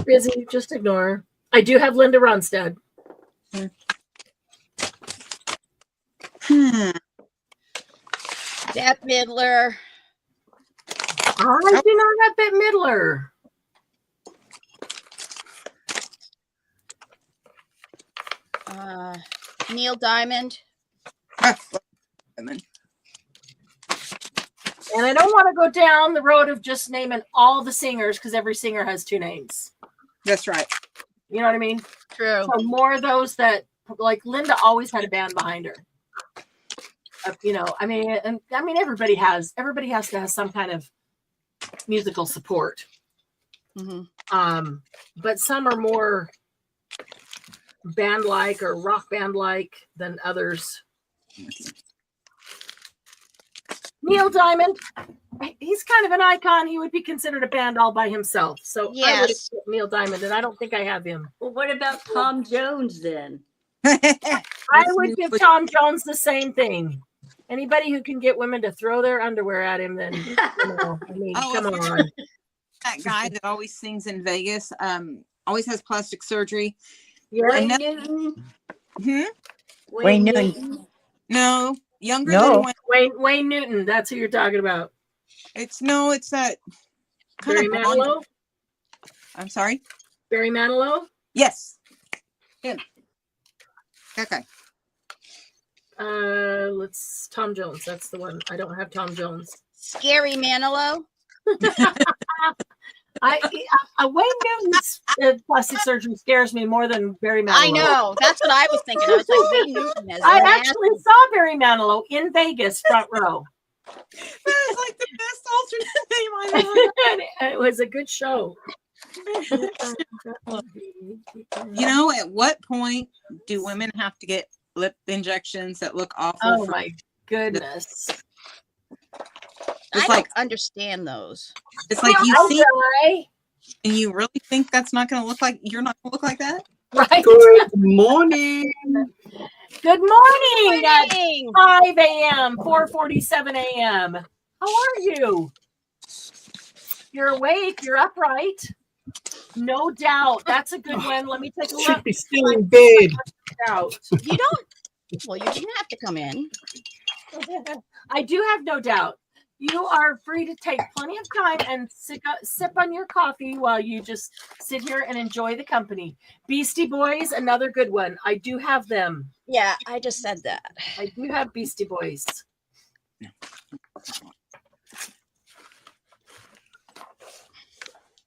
Busy, just ignore. I do have Linda Ronstadt. Bette Midler. I do not have Bette Midler. Neil Diamond. And I don't want to go down the road of just naming all the singers because every singer has 2 names. That's right. You know what I mean? True. So more of those that, like Linda always had a band behind her. You know, I mean, everybody has to have some kind of musical support. Mm-hmm. But some are more band-like or rock band-like than others. Neil Diamond, he's kind of an icon. He would be considered a band all by himself. So I would Yes. accept Neil Diamond, and I don't think I have him. Well, what about Tom Jones then? I would give Tom Jones the same thing. Anybody who can get women to throw their underwear at him, then you know, I mean, come on. That guy that always sings in Vegas, always has plastic surgery. Wayne no- Newton? Wayne Newton. No, younger No. than Wayne. Wayne Newton, that's who you're talking about. It's that kind Barry of blonde. Manilow? I'm sorry. Barry Manilow? Yes, him. Okay. Let's Tom Jones. That's the one. I don't have Tom Jones. Scary Manilow. Wayne Newton's plastic surgery scares me more than Barry Manilow. I know. That's what I was thinking. I was like, Wayne Newton is I nasty. actually saw Barry Manilow in Vegas, front row. That is like the best alternate name I've ever heard. It was a good show. You know, at what point do women have to get lip injections that look awful? Oh my goodness. It's I like don't understand those. it's like you I'll see try. and you really think that's not going to look like you're not going to look like that? Right. Good morning. Good morning at Morning. 5 a.m., 4:47 a.m. How are you? You're awake. You're upright. No doubt. That's a good one. Let me take a Should look. be still in bed. Out. You don't. Well, you didn't have to come in. I do have no doubt. You are free to take plenty of time and sip on your coffee while you just sit here and enjoy the company. Beastie Boys, another good one. I do have them. Yeah, I just said that. I do have Beastie Boys.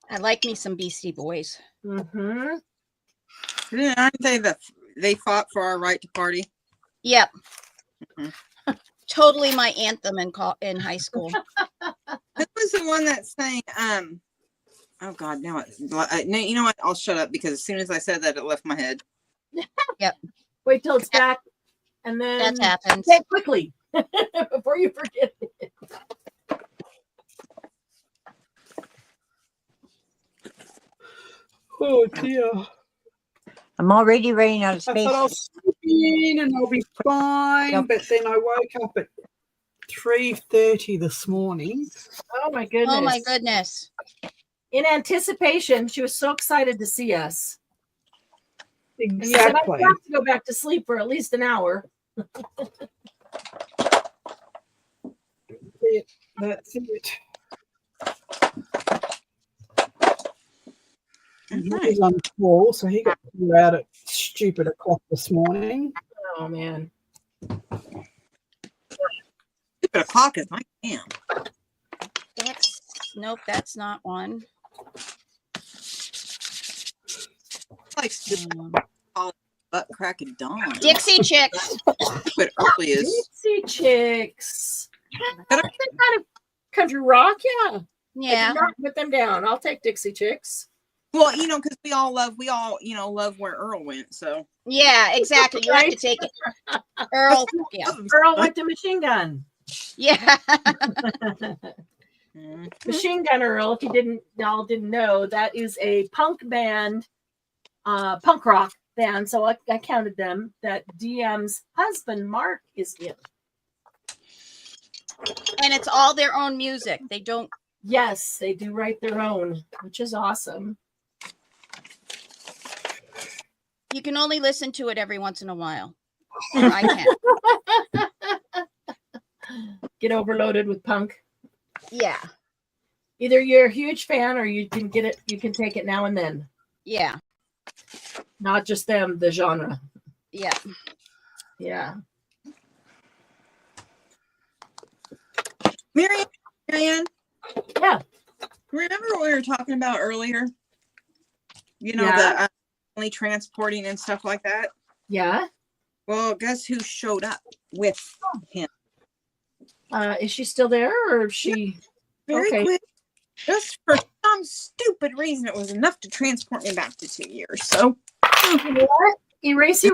I like me some Beastie Boys. Mm-hmm. Aren't they they fought for our right to party? Yep. Mhm. Totally my anthem in high school. Who was the one that sang? Oh God, no, no. You know what? I'll shut up because as soon as I said that, it left my head. Wait till it's back, and then That happens. say it quickly before you forget it. Oh dear. I'm already running out of I space. thought I'll sleep in and I'll be fine, Yep. but then I woke up at 3:30 this morning. Oh my goodness! Oh my goodness. In anticipation, she was so excited to see us. And she said, Exactly. I have to go back to sleep for at least an hour. That's it. And Okay. he's on call, so he got called out at stupid o'clock this morning. Oh man! The clock is my damn. Nope, that's not one. like butt crack of dawn. Dixie Chicks. But early is. Dixie Chicks. Gotta- That's kind of country rock, yeah. I Yeah. did not put them down. I'll take Dixie Chicks. Well, because we all love where Earl went. So Yeah, exactly. You have to take it. Earl. Yeah. Earl went to Machine Gun. Yeah. Machine Gun Earl, if y'all didn't know, that is a punk band, punk rock band. So I counted them that DM's husband, Mark, is in. And it's all their own music. They don't. Yes, they do write their own, which is awesome. You can only listen to it every once in a while. Or I can. Get overloaded with punk. Yeah. Either you're a huge fan or you can get it, you can take it now and then. Yeah. Not just them, the genre. Yeah. Yeah. Marianne, Yeah. remember what we were talking about earlier? The only transporting and stuff like that. Yeah. Well, guess who showed up with him? Is she still there or is she Very okay? quick. Just for some stupid reason, it was enough to transport me back to 2 years. So, You know what? Erase.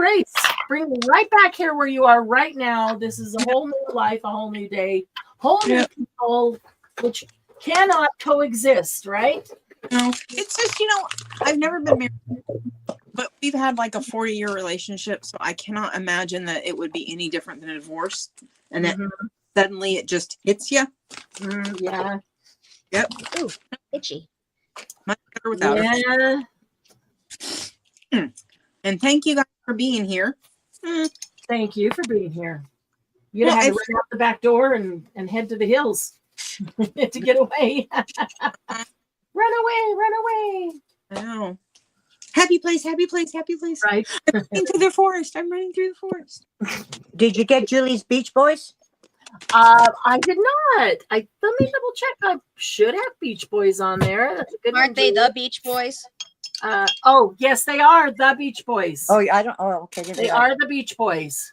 Bring me right back here where you are right now. This is a whole new life, a whole new day, whole new people, which cannot coexist, right? it's just, I've never been married, but we've had like a 40-year relationship. So I cannot imagine that it would be any different than a divorce. And that suddenly it just hits you. Yeah. Yep. Ooh, itchy. Much better without her. Yeah. And thank you guys for being here. Thank you for being here. You'd have had to run out the back door and head to the hills to get away. Run away. I know. Happy place. Right. I'm running through the forest. Did you get Julie's Beach Boys? I did not. Let me double check. I should have Beach Boys on there. That's a good Aren't one, they Julie. the Beach Boys? Oh, yes, they are the Beach Boys. Oh, I don't. Oh, okay. They are the Beach Boys.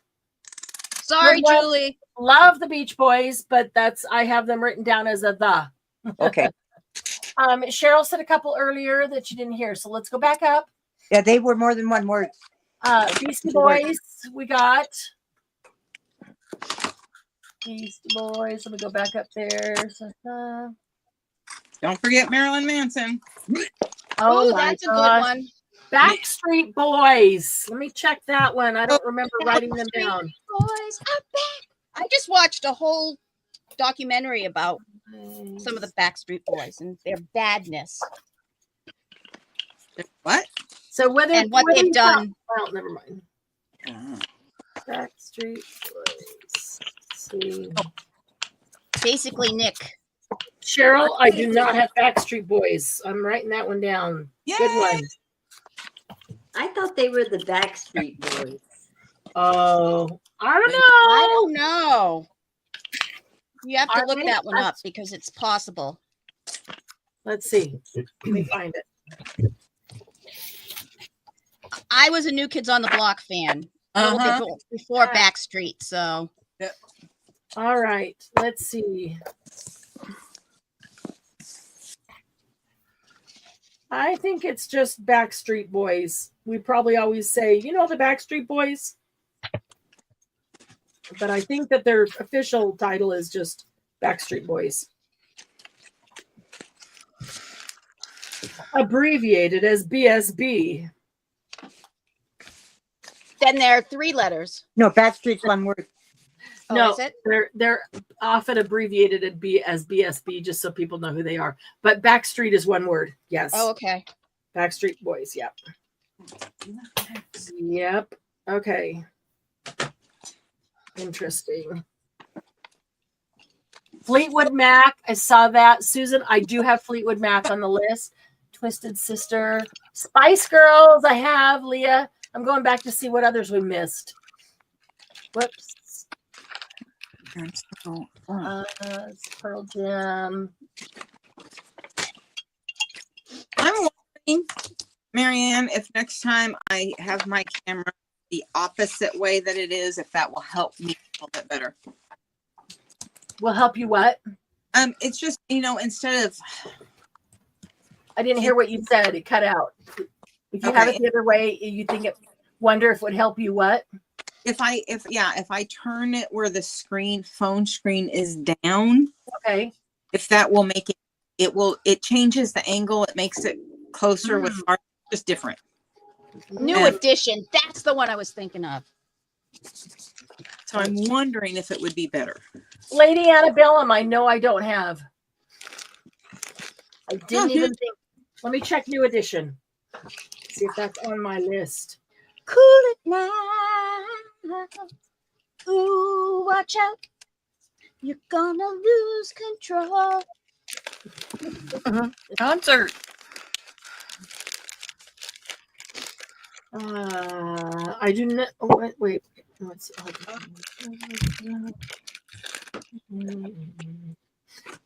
Sorry, Well, Julie. Love the Beach Boys, but I have them written down as a the. Okay. Cheryl said a couple earlier that you didn't hear, so let's go back up. Yeah, they were more than one word. Beastie Boys, we got. Beastie Boys. Let me go back up there. Don't forget Marilyn Manson. Oh, my that's a good gosh. one. Backstreet Boys. Let me check that one. I don't remember writing them down. Boys are back. I just watched a whole documentary about some of the Backstreet Boys and their badness What? So whether and what they've done. Well, never mind. Backstreet Boys. Let's see. Basically, Nick. Cheryl, I do not have Backstreet Boys. I'm writing that one down. Yay! Good one. I thought they were the Backstreet Boys. Oh, I don't know. I don't know. You have to Are look they? that one up because it's possible. Let's see. Let me find it. I was a New Kids on the Block fan a little bit before Backstreet, so. All right. Let's see. I think it's just Backstreet Boys. We probably always say, the Backstreet Boys. But I think that their official title is just Backstreet Boys. Abbreviated as BSB. Then there are 3 letters. No, Backstreet's one word. Oh, No, is it? they're often abbreviated as BSB just so people know who they are. But Backstreet is one word. Yes. Oh, okay. Backstreet Boys. Yep. Yep. Okay. Interesting. Fleetwood Mac. I saw that. Susan, I do have Fleetwood Mac on the list. Twisted Sister. Spice Girls. I have. Leah. I'm going back to see what others we missed. Whoops. Pearl Jam. I'm wondering Marianne, if next time I have my camera the opposite way that it is, if that will help me a little bit better. Will help you what? It's just, instead of, I didn't hear what you said. It cut out. If you have Okay. it the other way, you think it. Wonder if it would help you what? if I turn it where the phone screen is down, Okay. if that will make it changes the angle. It makes it closer with just different. New And- edition. That's the one I was thinking of. So I'm wondering if it would be better. Lady Antebellum, I know I don't have. I didn't even think. Let me check new edition. See if that's on my list. Cool it now. Ooh, watch out. You're gonna lose control. Concert. I do not. Oh, wait. Let's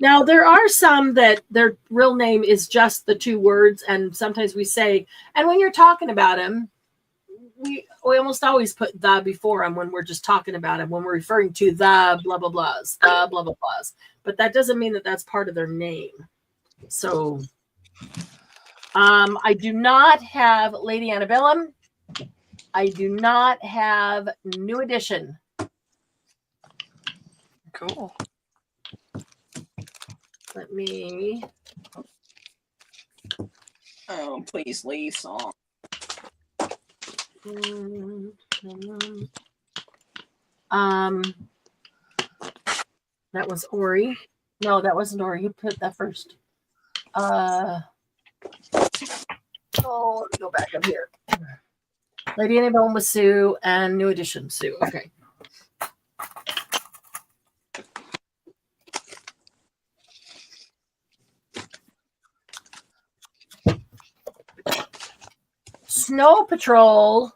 Now there are some that their real name is just the two words, and sometimes we say, and when you're talking about them, we almost always put the before them when we're just talking about them, when we're referring to the blah blah blahs, the blah blah blahs. But that doesn't mean that that's part of their name. So, I do not have Lady Antebellum. I do not have New Edition. Cool. Let me. Oh, please leave song. That was Ori. No, that wasn't Ori. You put that first. Oh, let me go back up here. Lady Annabelle was Sue and New Edition Sue. Okay. Snow Patrol.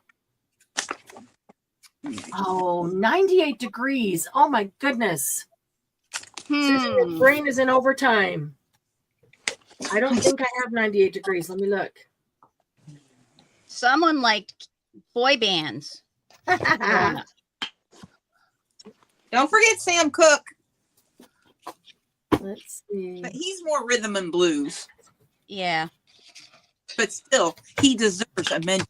Oh, 98 degrees. Oh my goodness. Susan, your brain is in overtime. I don't think I have 98 degrees. Let me look. Someone liked boy bands. Don't forget Sam Cooke. Let's see. But he's more rhythm and blues. Yeah. But still, he deserves a mention.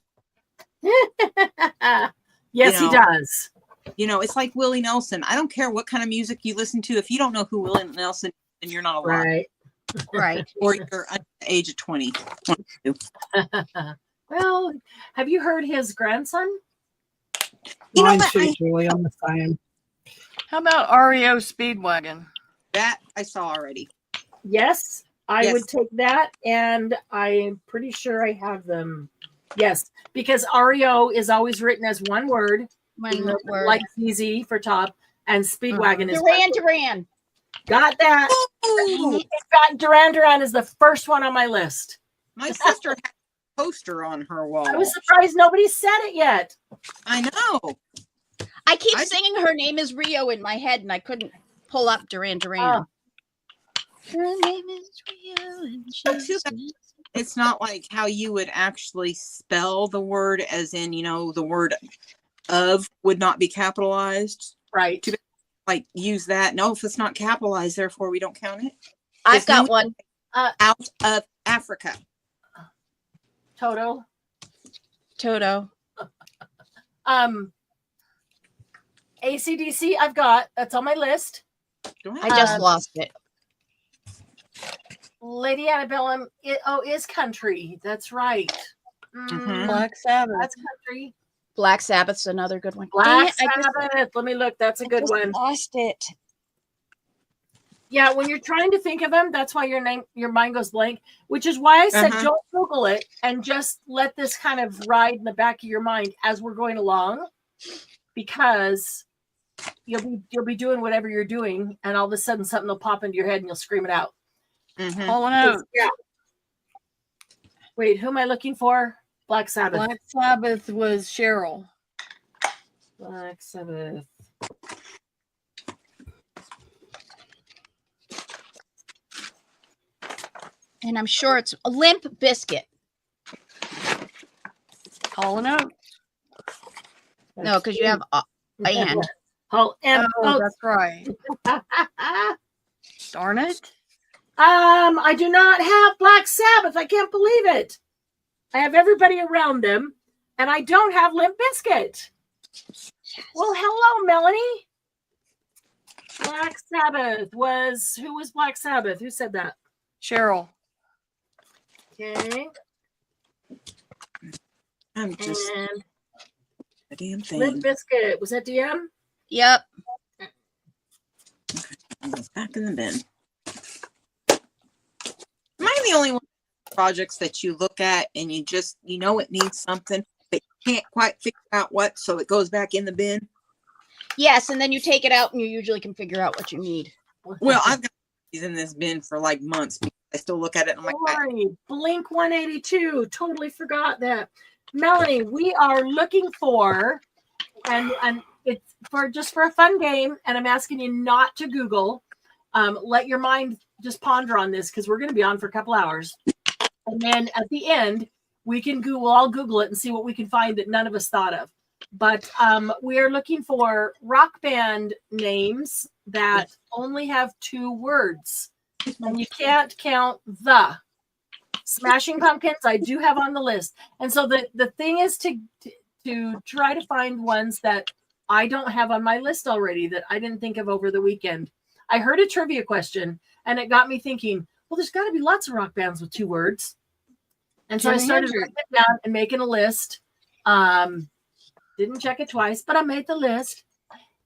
Yes, he does. It's like Willie Nelson. I don't care what kind of music you listen to. If you don't know who Willie Nelson is, then you're not alive. Right. Right. Or you're under the age of 20. 22. Well, have you heard his grandson? Mine what? too, Julie. I'm the same. How about REO Speedwagon? That I saw already. Yes, I Yes. would take that, and I'm pretty sure I have them. Yes, because REO is always written as one word, One word. like easy for top, and Speedwagon is Duran Duran. got that. Ooh, In fact, Duran Duran is the first one on my list. my sister had a poster on her wall. I was surprised nobody said it yet. I know. I keep singing her name is Rio in my head, and I couldn't pull up Duran Duran. Her name is Rio, and she's It's not like how you would actually spell the word, as in, the word of would not be capitalized. Right. Like use that. No, if it's not capitalized, therefore we don't count it. I've got one. Out of Africa. Toto. Toto. AC/DC, I've got. That's on my list. I just lost it. Lady Antebellum is country. That's right. Black Sabbath. That's country. Black Sabbath's another good one. Black Dang it, Sabbath. Let me look. That's a good one. Lost it. Yeah, when you're trying to think of them, that's why your mind goes blank, which is why I said don't Google it and just let this kind of ride in the back of your mind as we're going along, because you'll be doing whatever you're doing, and all of a sudden something will pop into your head and you'll scream it out. All out. Yeah. Wait, who am I looking for? Black Sabbath. Black Sabbath was Cheryl. Black Sabbath. And I'm sure it's a Limp Biscuit. Hall and Oates. No, because you have and. Hall and Oh, Oates. that's right. Darn it. I do not have Black Sabbath. I can't believe it. I have everybody around them, and I don't have Limp Bizkit. Well, hello, Melanie. Black Sabbath was who was Black Sabbath? Who said that? Cheryl. Okay. I'm just And a damn thing. Limp Bizkit. Was that DM? Yep. It's back in the bin. Am I the only one projects that you look at and you just it needs something, but you can't quite figure out what, so it goes back in the bin? Yes, and then you take it out and you usually can figure out what you need. Well, I've got these in this bin for like months. I still look at it and I'm like, Sorry, Blink 182. Totally forgot that. Melanie, we are looking for, and it's for a fun game, and I'm asking you not to Google. Let your mind just ponder on this because we're going to be on for a couple hours, and then at the end we can I'll Google it and see what we can find that none of us thought of. But we are looking for rock band names that only have 2 words. And you can't count the. Smashing Pumpkins, I do have on the list. And so the thing is to try to find ones that I don't have on my list already that I didn't think of over the weekend. I heard a trivia question, and it got me thinking, well, there's got to be lots of rock bands with 2 words. And so I started writing it down and making a list. Didn't check it twice, but I made the list.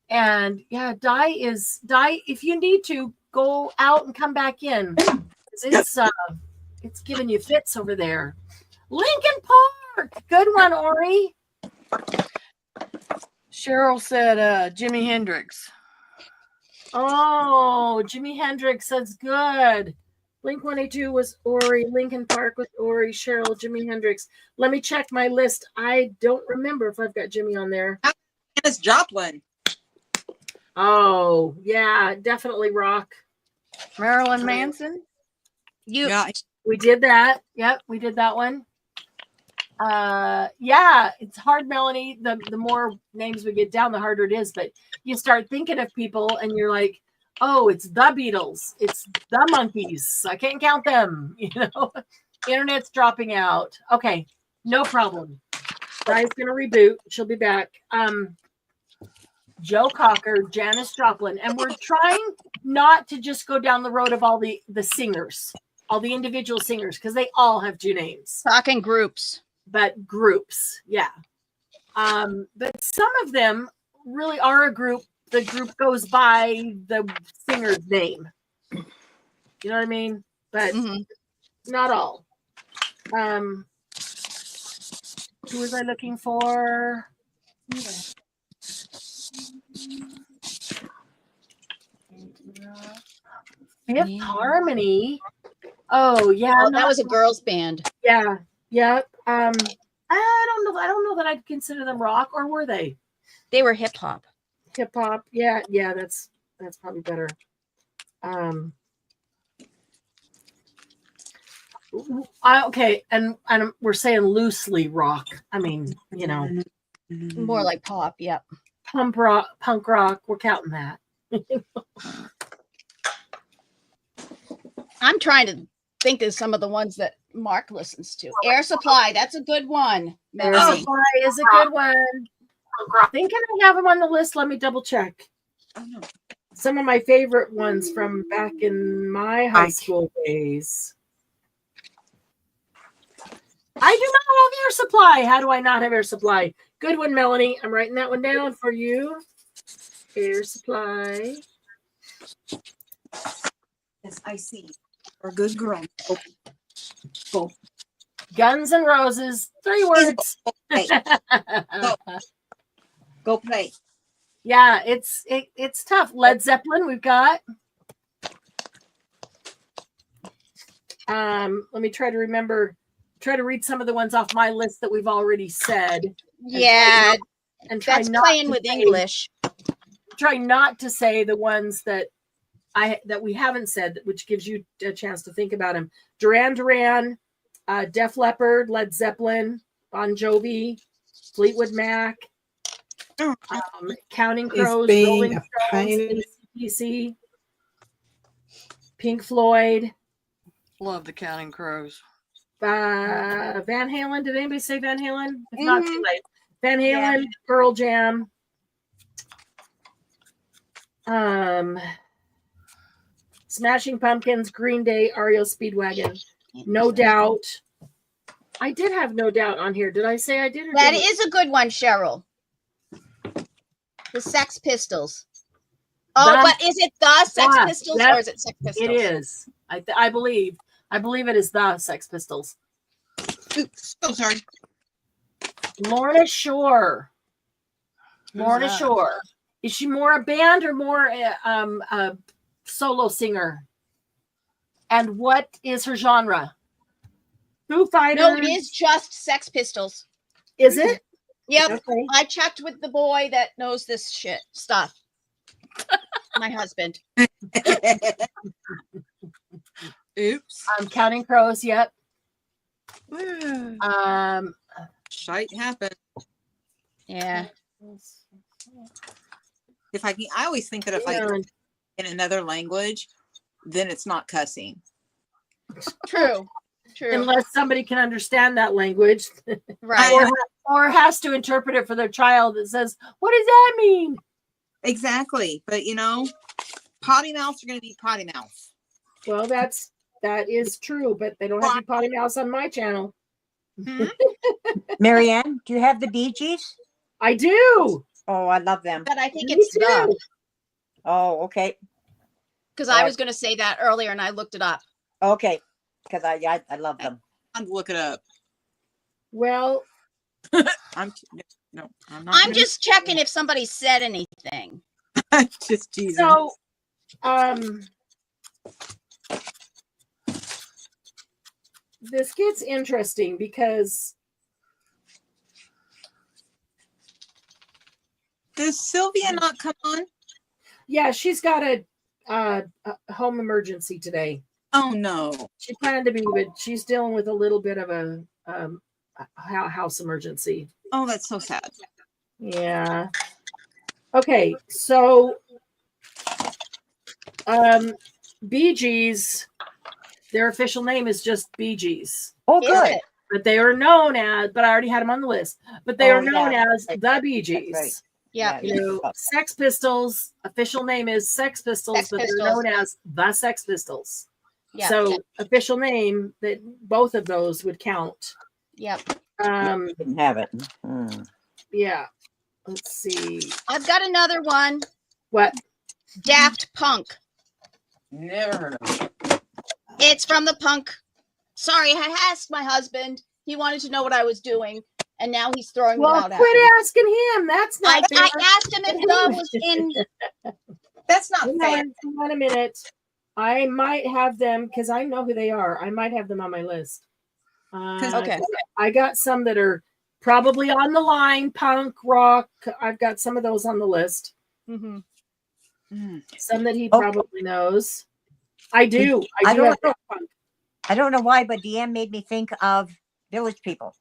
And yeah, Die, if you need to, go out and come back in. It's giving you fits over there. Lincoln Park. Good one, Ori. Cheryl said Jimi Hendrix. Oh, Jimi Hendrix. That's good. Blink 182 was Ori. Lincoln Park was Ori. Cheryl, Jimi Hendrix. Let me check my list. I don't remember if I've got Jimmy on there. Janis Joplin. Oh, yeah, definitely rock. Marilyn Manson. Yeah. We did that. Yep, we did that one. Yeah, it's hard, Melanie. The more names we get down, the harder it is. But you start thinking of people and you're like, oh, it's the Beatles. It's the Monkees. I can't count them. Internet's dropping out. Okay, no problem. Di's going to reboot. She'll be back. Joe Cocker, Janis Joplin. And we're trying not to just go down the road of all the singers, all the individual singers, because they all have 2 names. Talking groups. But groups, yeah. But some of them really are a group. The group goes by the singer's name. You know what I mean? But not all. Who was I looking for? Fifth Harmony. Oh yeah, Oh, that was a girls' band. Yeah, yeah. I don't know. I don't know that I'd consider them rock, or were they? They were hip hop. Hip hop. Yeah, yeah. That's probably better. Okay, and we're saying loosely rock. I mean, More like pop. Yep. punk rock. We're counting that. I'm trying to think of some of the ones that Mark listens to. Air Supply, that's a good one. Air Melanie. Supply is a good one. Thinking I have them on the list. Let me double check. Some of my favorite ones from back in my high school days. I do not have Air Supply. How do I not have Air Supply? Good one, Melanie. I'm writing that one down for you. Air Supply. Yes, I see. Or good girl. Go. Guns N' Roses. 3 words. Go play. Yeah, it's tough. Led Zeppelin, we've got. Let me try to read some of the ones off my list that we've already said. Yeah, and try that's not playing to with say- English. Try not to say the ones that we haven't said, which gives you a chance to think about them. Duran Duran, Def Leppard, Led Zeppelin, Bon Jovi, Fleetwood Mac, Oh, Counting Is Crows, being Rolling a Stones, pain in AC/DC, Pink Floyd, Love the Counting Crows. Van Halen. Did anybody say Van Halen? If not, too Mhm. late. Van Yeah. Halen, Pearl Jam. Smashing Pumpkins, Green Day, REO Speedwagon, No Doubt. I did have No Doubt on here. Did I say I did? Or That didn't? is a good one, Cheryl. The Sex Pistols. Oh, The- but is it the Sex the- Pistols that- or is it Sex Pistols? It is. I believe. I believe it is the Sex Pistols. oops, so sorry. Lorna Shore. Who's Lorna that? Shore. Is she more a band or more a solo singer? And what is her genre? Foo Fighters. No, it is just Sex Pistols. Is it? Yep. Okay. I checked with the boy that knows this shit stuff. My husband. Oops. Counting Crows. Yep. Shite happened. Yeah. If I can, I always think that if I in another language, then it's not cussing. True. True. Unless somebody can understand that language, Right. or has to interpret it for their child that says, "What does that mean?" Exactly. But potty mouths are going to be potty mouths. Well, that is true, but they don't have to potty mouse on my channel. Mhm. Marianne, do you have the Bee Gees? I do. Oh, I love them. But I think Me it's too. the Oh, okay. because I was going to say that earlier and I looked it up. Okay. Because I love them. I'd look it up. Well, I'm no, I'm not. I'm gonna- just checking if somebody said anything. just teasing. so this gets interesting because Does Sylvia not come on? yeah, she's got a home emergency today. Oh no. She planned to be, but she's dealing with a little bit of a house emergency. Oh, that's so sad. Yeah. Okay, so Bee Gees, their official name is just Bee Gees. Oh, Is good. it? But they are known as, but I already had them on the list. But they Oh, are known yeah. as the Bee Gees. right. Yeah. You know, Sex Pistols, official name is Sex Pistols, Sex but Pistols. they're known as the Sex Pistols. Yeah. So official name that both of those would count. Yep. Didn't have it. Hmm. Yeah. Let's see. I've got another one. What? Daft Punk. Never heard of it. It's from the punk. Sorry, I asked my husband. He wanted to know what I was doing, and now he's throwing me Well, out. quit at me. asking him. That's not fair. I asked him if Doug was in. That's not Hang fair. on, hang on a minute. I might have them because I know who they are. I might have them on my list. Okay. I got some that are probably on the line, punk, rock. I've got some of those on the list. Mm-hmm. Some that he Oh. probably knows. I do. I I do don't have know. punk. I don't know why, but Deanne made me think of Village People.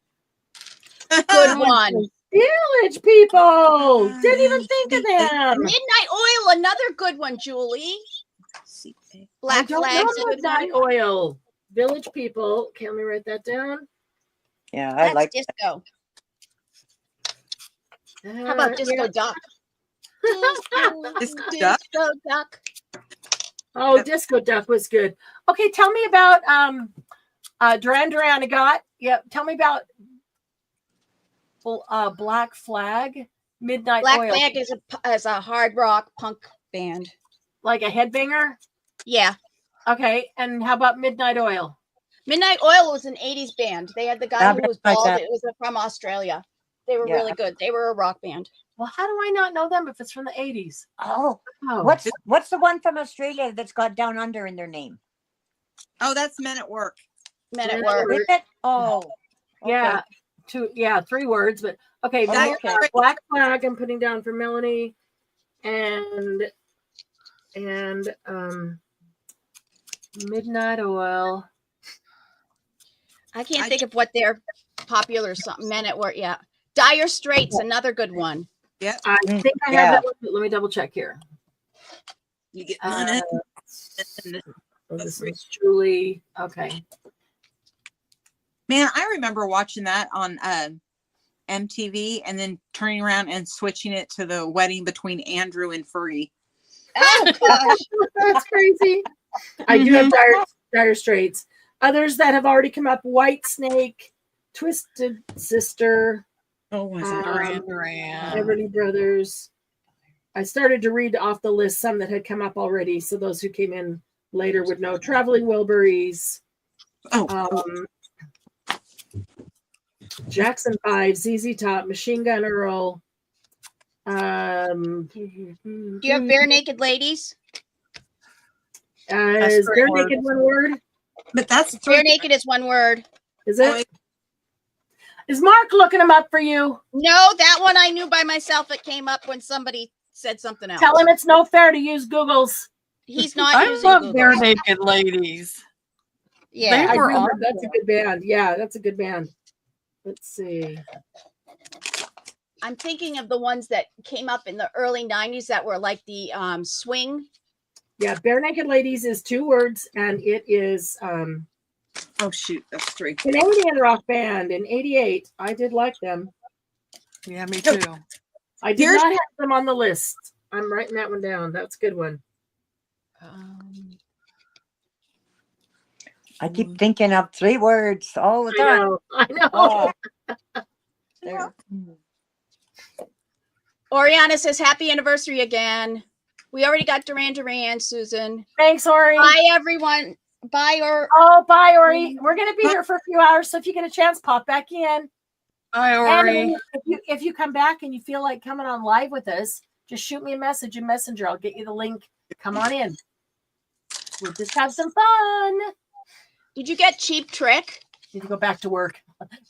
Good one. Village People. Didn't even think of them. Midnight Oil, another good one, Julie. I Black don't Flag's a know good one. Midnight Oil. Village People. Okay, let me write that down. Yeah, I That's like disco. How about Disco yeah. Duck? Disco Duck? Disco Duck. Oh, Disco Duck was good. Okay, tell me about Duran Duran. I got. Yep. Tell me about Black Flag, Midnight Black Oil, Flag is a hard rock punk band. like a headbanger. Yeah. Okay, and how about Midnight Oil? Midnight Oil was an 80s band. They had the guy Yeah, who was like bald. that. It was from Australia. They were Yeah. really good. They were a rock band. Well, how do I not know them if it's from the 80s? Oh, Oh, what's the one from Australia that's got Down Under in their name? Oh, that's Men at Work. Men at Men at Work. Work. Is it? Oh, yeah, three words, but okay. Oh, okay. Black Flag. I'm putting down for Melanie, and Midnight Oil. I can't think of what their popular Men at Work. Yeah. Dire Straits, another good one. Yeah. I think I have Yeah. that one. But let me double check here. You get money. This is Julie. Okay. Man, I remember watching that on MTV and then turning around and switching it to the wedding between Andrew and Free. Oh gosh. That's crazy. I do have dire Straits. Others that have already come up: White Snake, Twisted Sister, Oh, was it? Duran. Everly Brothers. I started to read off the list some that had come up already, so those who came in later would know. Traveling Wilburys, Jackson 5, ZZ Top, Machine Gun Earl. Do you have Bare Naked Ladies? Is Bare Naked one word? But that's Bare Naked is one word. Is it? Is Mark looking them up for you? No, that one I knew by myself. It came up when somebody said something else. Tell him it's no fair to use Google's. He's not I using love Google. Bare Naked Ladies. Yeah. They were awesome. That's a good band. Yeah, that's a good band. Let's see. I'm thinking of the ones that came up in the early 90s that were like the swing. Yeah, Bare Naked Ladies is 2 words, and it is Oh shoot, that's 3. Canadian rock band in '88. I did like them. Yeah, me too. I did not have them on the list. I'm writing that one down. That's a good one. I keep thinking of 3 words all the time. I know. Oh, there. Oriana says happy anniversary again. We already got Duran, Susan. Thanks, Ori. Bye, everyone. Bye, Oh, bye, Ori. We're going to be here for a few hours, so if you get a chance, pop back in. Hi, Ori. And if you come back and you feel like coming on live with us, just shoot me a message in Messenger. I'll get you the link. Come on in. We'll just have some fun. Did you get Cheap Trick? Need to go back to work.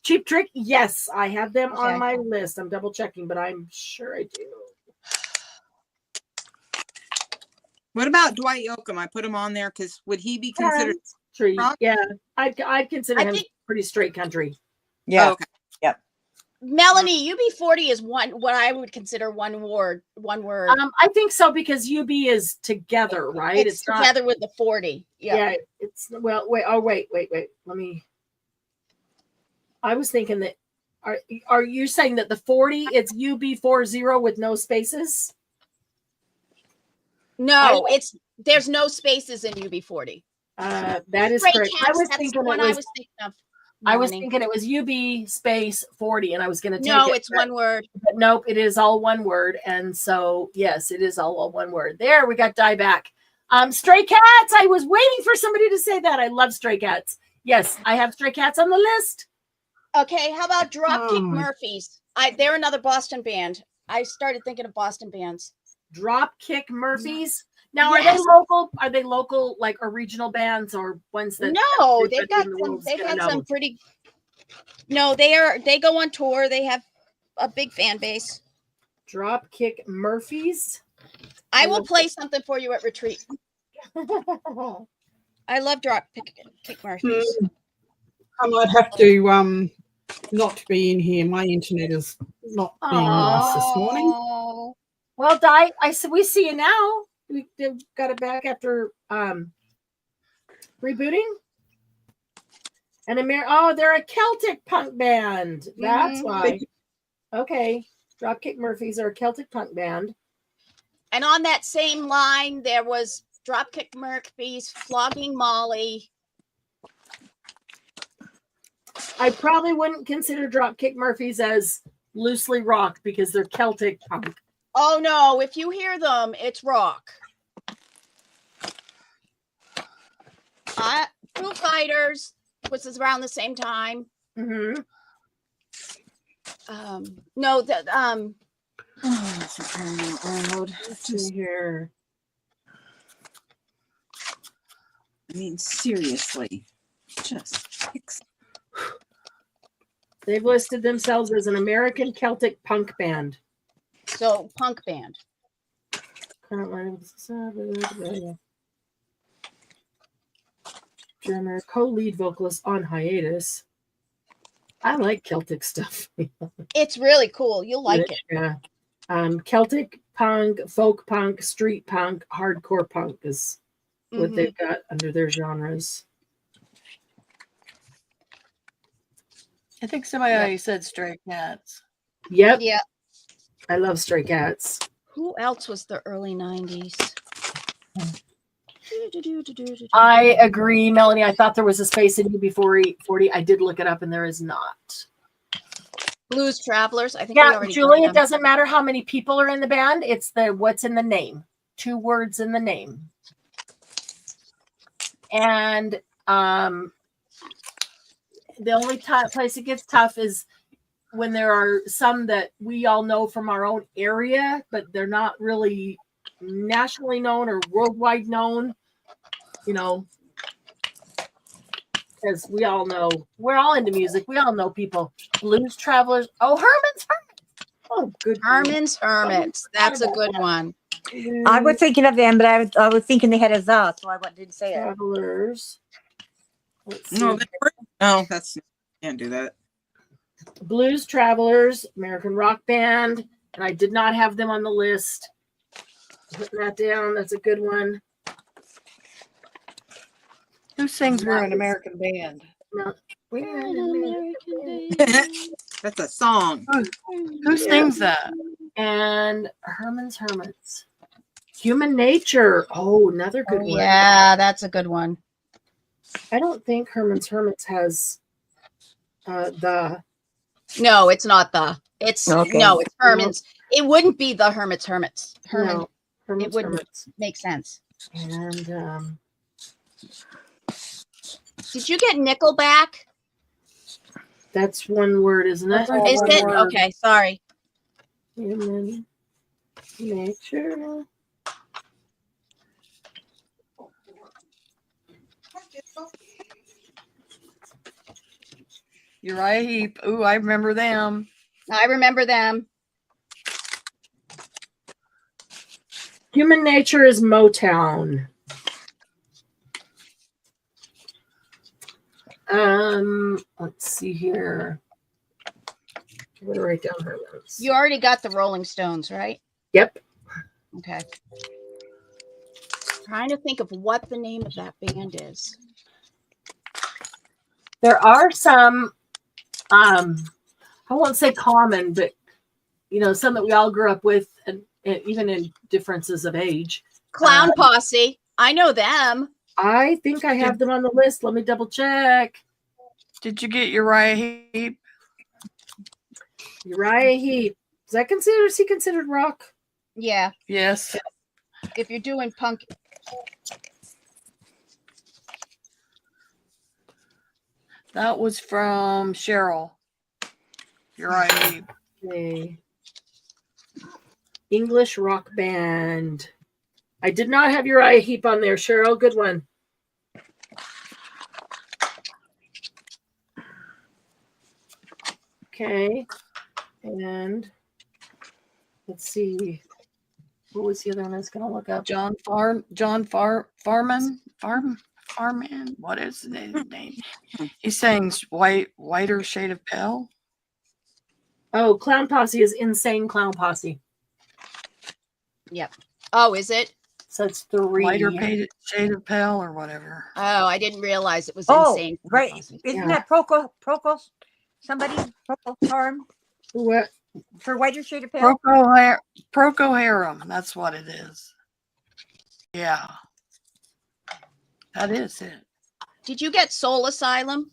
Cheap Trick? Yes, I have them on my list. I'm double checking, but I'm sure I do. What about Dwight Yoakam? I put him on there because would he be considered tree? rock? Yeah, I'd consider him pretty straight country. Yeah. Oh, okay. Yep. Melanie, UB40 is what I would consider one word. I think so because UB is together, right? It's together with the 40. Yeah. It's wait. Let me. I was thinking that. Are you saying that the 40 it's UB40 with no spaces? No, there's no spaces in UB40. That is Straight correct. Cats, that's the one I was thinking of. I was thinking it was UB space 40, and I was going to take it. No, it's one word. But nope, it is all one word. And so, yes, it is all one word. There, we got Die Back. Stray Cats. I was waiting for somebody to say that. I love Stray Cats. Yes, I have Stray Cats on the list. Okay, how about Dropkick Murphys? They're another Boston band. I started thinking of Boston bands. Dropkick Murphys. Now, are they local? Are they local, like, or regional bands, or ones that? No, they've got some. They've had some pretty. No, they go on tour. They have a big fan base. Dropkick Murphys. I will play something for you at retreat. I love Dropkick Murphys. I might have to not be in here. My internet is not being nice this morning. Well, Di, we see you now. We got it back after rebooting. And they're a Celtic punk band. That's why. Okay. Dropkick Murphys are a Celtic punk band. And on that same line, there was Dropkick Murphys, Flogging Molly. I probably wouldn't consider Dropkick Murphys as loosely rock because they're Celtic punk. Oh no, if you hear them, it's rock. Foo Fighters, which is around the same time. Mm-hmm. Let's see here. I mean, seriously, They've listed themselves as an American Celtic punk band. So, punk band. Drummer, co-lead vocalist on hiatus. I like Celtic stuff. It's really cool. You'll like it. Yeah. Celtic punk, folk punk, street punk, hardcore punk is what they've got under their genres. I think somebody already said Stray Cats. Yep. Yeah. I love Stray Cats. Who else was the early 90s? I agree, Melanie. I thought there was a space in UB40. I did look it up and there is not. Blues Travelers. I think we Yeah, already Julie, got it them. doesn't matter how many people are in the band. It's the what's in the name. 2 words in the name. And the only place it gets tough is when there are some that we all know from our own area, but they're not really nationally known or worldwide known, you know, because we all know, we're all into music. We all know people. Blues Travelers. Oh, Herman's Hermits. Oh, good. Herman's Hermits. That's a good one. I was thinking of them, but I was thinking they had a za, so I didn't say it. Travelers. No, no, that's can't do that. Blues Travelers, American Rock Band, and I did not have them on the list. Putting that down. That's a good one. Who sings "We're an American Band"? No, We're an American band. That's a song. Who sings that? And Herman's Hermits. Human Nature. Oh, another good one. Yeah, that's a good one. I don't think Herman's Hermits has the. No, it's not the. It's Okay. no, it's Herman's. It wouldn't be the Hermits. Herman. No, Herman's it wouldn't Hermits. make sense. And Did you get Nickelback? that's one word, isn't it? Is One it? word. Okay, sorry. Human Nature. Uriah Heep. Ooh, I remember them. I remember them. Human Nature is Motown. Let's see here. I'm gonna write down her notes. You already got the Rolling Stones, right? Yep. Okay. Trying to think of what the name of that band is. There are some, I won't say common, but you know, some that we all grew up with, and even in differences of age. Clown Posse. I know them. I think I have them on the list. Let me double check. Did you get Uriah Heep? Uriah Heep. Is he considered rock? Yeah. Yes. If you're doing punk. That was from Cheryl. Uriah Heep. Okay. English rock band. I did not have Uriah Heep on there, Cheryl. Good one. Okay. And let's see. What was the other one I was going to look up? Farman. What is his name? He sings Whiter Shade of Pale. Oh, Clown Posse is Insane Clown Posse. Yep. Oh, is it? So it's 3. Whiter Shade of Pale or whatever. Oh, I didn't realize it was Oh, Insane. right. Posse. Isn't Yeah. that Procol? Somebody? Procol Harum What? for Whiter Shade of Pale? Procol Harum. That's what it is. Yeah. That is it. Did you get Soul Asylum?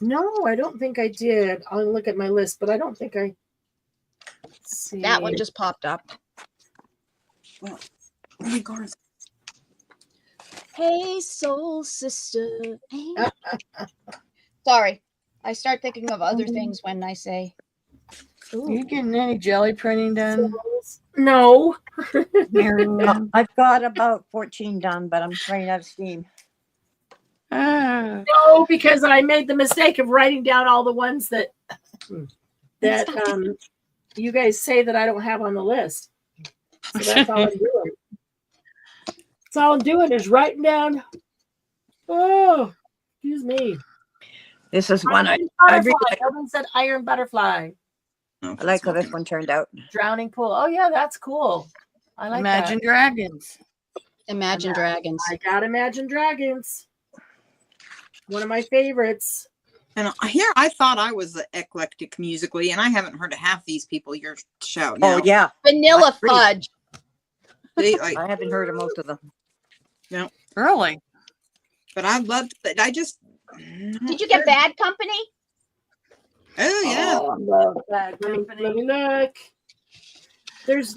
No, I don't think I did. I'll look at my list, but I don't think I. Let's see. That one just popped up. Well, regardless. Hey, soul sister. Hey. Sorry. I start thinking of other things when I say. Are you getting any jelly printing done, No. Marianne? I've got about 14 done, but I'm running out of steam. Ah, No, because I made the mistake of writing down all the ones that you guys say that I don't have on the list. So that's all I'm doing. That's all I'm doing is writing down. Oh, excuse me. This is one I Iron really Butterfly. like. Evan said Iron Butterfly. I like how this one turned out. Drowning Pool. Oh yeah, that's cool. I like Imagine that. Dragons. Imagine Dragons. I got Imagine Dragons. One of my favorites. And here I thought I was eclectic musically, and I haven't heard of half these people your show. Oh, Now. yeah. Vanilla I agree. Fudge. They, like, I haven't heard of most of them. Really? but I loved that. I just. Did you get Bad Company? Oh yeah. Oh, I love that. Let me look. There's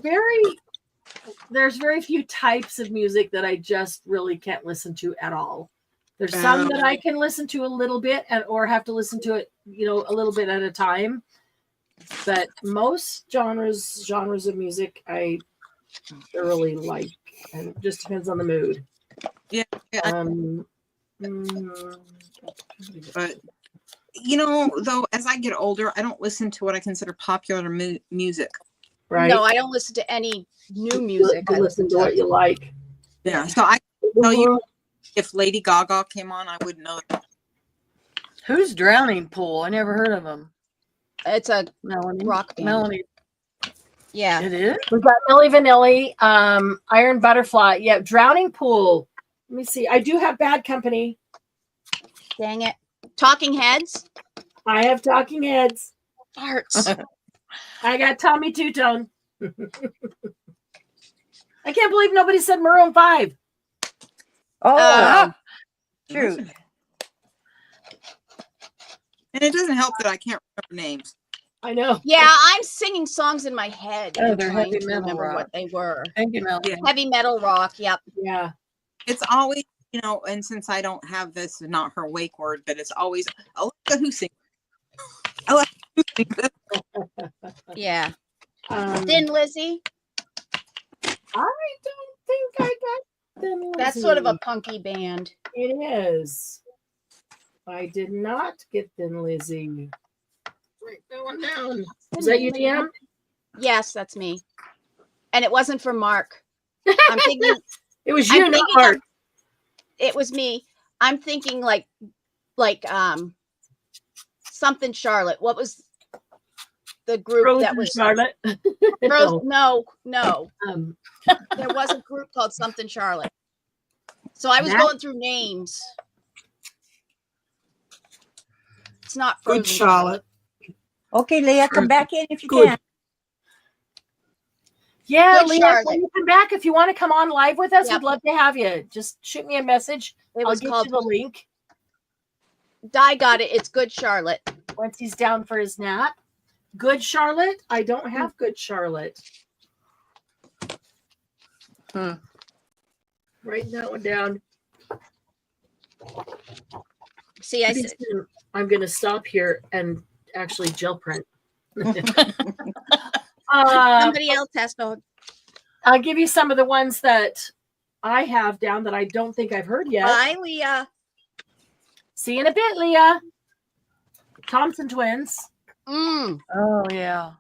very few types of music that I just really can't listen to at all. There's some that I can listen to a little bit or have to listen to it, a little bit at a time. But most genres of music I thoroughly like, and it just depends on the mood. Yeah. But though, as I get older, I don't listen to what I consider popular music. Right? No, I don't listen to any new music. I listen to what you like. Yeah. So I tell you, if Lady Gaga came on, I wouldn't know. Who's Drowning Pool? I never heard of them. It's a Melanie. rock band. Melanie. Yeah. It is? We've got Milli Vanilli, Iron Butterfly. Yeah, Drowning Pool. Let me see. I do have Bad Company. Dang it. Talking Heads. I have Talking Heads. Arts. I got Tommy Two-Tone. I can't believe nobody said Maroon 5. Oh, shoot. And it doesn't help that I can't remember names. I know. Yeah, I'm singing songs in my head. Oh, and they're trying heavy to metal remember rock. what they were. Thank you, Mel. Yeah. Heavy metal rock. Yep. Yeah. It's always, and since I don't have this, not her wake word, but it's always Alexa who sings. Alexa who sings. Yeah. Um, Thin Lizzy. I don't think I got them. That's sort of a punky band. It is. I did not get Thin Lizzy. Write that one down. Is that you, DM? Yes, that's me. And it wasn't for Mark. I'm thinking It was I'm you, not thinking Mark. it was me. I'm thinking like something Charlotte. What was the group Rose that and was Charlotte. Rose? No. Um, There was a group called something Charlotte. So I was That- going through names. It's not Frozen Good Charlotte. Okay, Leah, come back in if you Good. can. yeah, Good Leah, Charlotte. when you come back, if you want to come on live with us, Yep. we'd love to have you. Just shoot me a message. It I'll was get called you the link Di got it. It's Good Charlotte. once he's down for his nap. Good Charlotte? I don't have Good Charlotte. Write that one down. See, I said I'm going to stop here and actually gel print. somebody else has to. I'll give you some of the ones that I have down that I don't think I've heard yet. Bye, Leah. See you in a bit, Leah. Thompson Twins. Mm. Oh, yeah.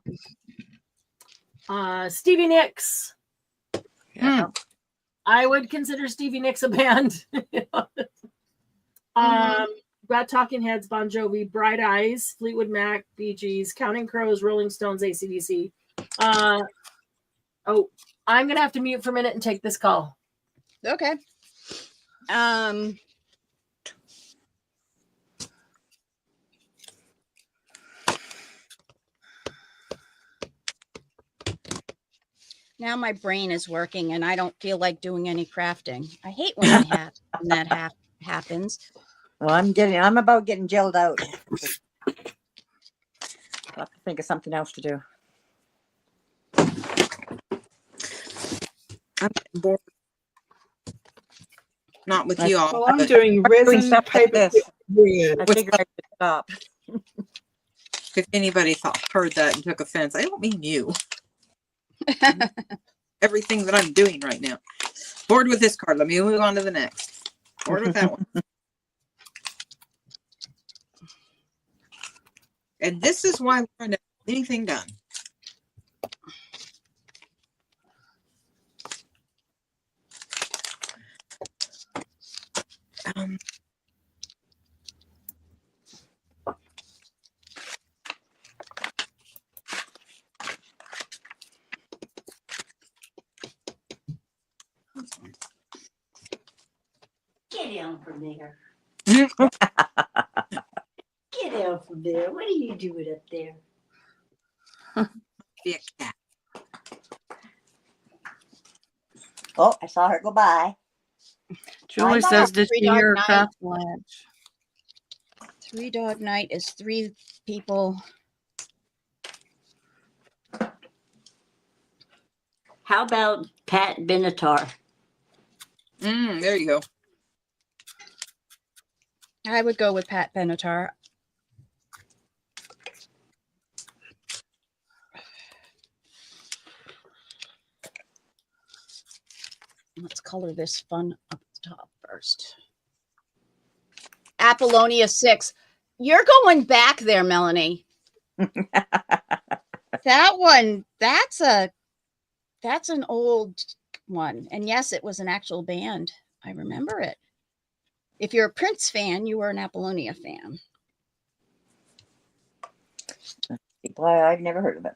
Stevie Nicks. Yeah. I would consider Stevie Nicks a band. Got Talking Heads, Bon Jovi, Bright Eyes, Fleetwood Mac, Bee Gees, Counting Crows, Rolling Stones, AC/DC. I'm gonna have to mute for a minute and take this call. Okay. Now my brain is working and I don't feel like doing any crafting. I hate when that happens. Well, I'm about getting gelled out. I'll have to think of something else to do. I'm bored. Not with That's- you all. Well, I'm but doing resin, stuff like paper, this. wood. I figured I should stop. if anybody heard that and took offense, I don't mean you. Everything that I'm doing right now. Bored with this card. Let me move on to the next. Bored with that one. And this is why we're trying to get anything done. from there. Get out from there. What are you doing up there? Be a cat. Oh, I saw her go by. Julie thought says, it did was you hear 3 Dog Craft Lunch? 3 Dog Night is 3 people. How about Pat Benatar? There you go. I would go with Pat Benatar. Let's color this fun up the top first. Apollonia 6. You're going back there, Melanie. That one, that's an old one. And yes, it was an actual band. I remember it. If you're a Prince fan, you were an Apollonia fan. People I've never heard of it.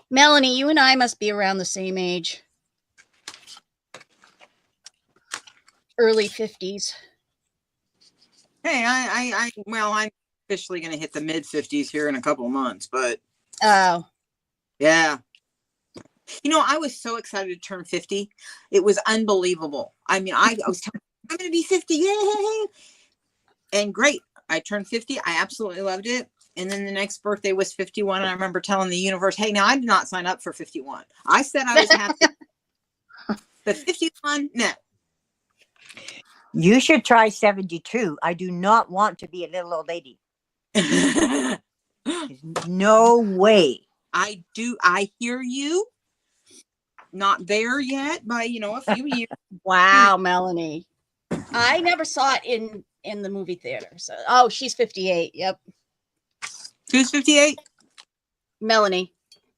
Melanie, you and I must be around the same age. Early 50s. Hey, well, I'm officially going to hit the mid 50s here in a couple of months, but Oh, yeah. You know, I was so excited to turn 50. It was unbelievable. I mean, I was telling I'm going to be 50. Yay! And great. I turned 50. I absolutely loved it. And then the next birthday was 51. And I remember telling the universe, hey, now I did not sign up for 51. I said I was happy. But 51, no. You should try 72. I do not want to be a little old lady. No way. I hear you. Not there yet by, a few years. wow, Melanie. I never saw it in the movie theater. So, oh, she's 58. Yep. Who's 58? Melanie.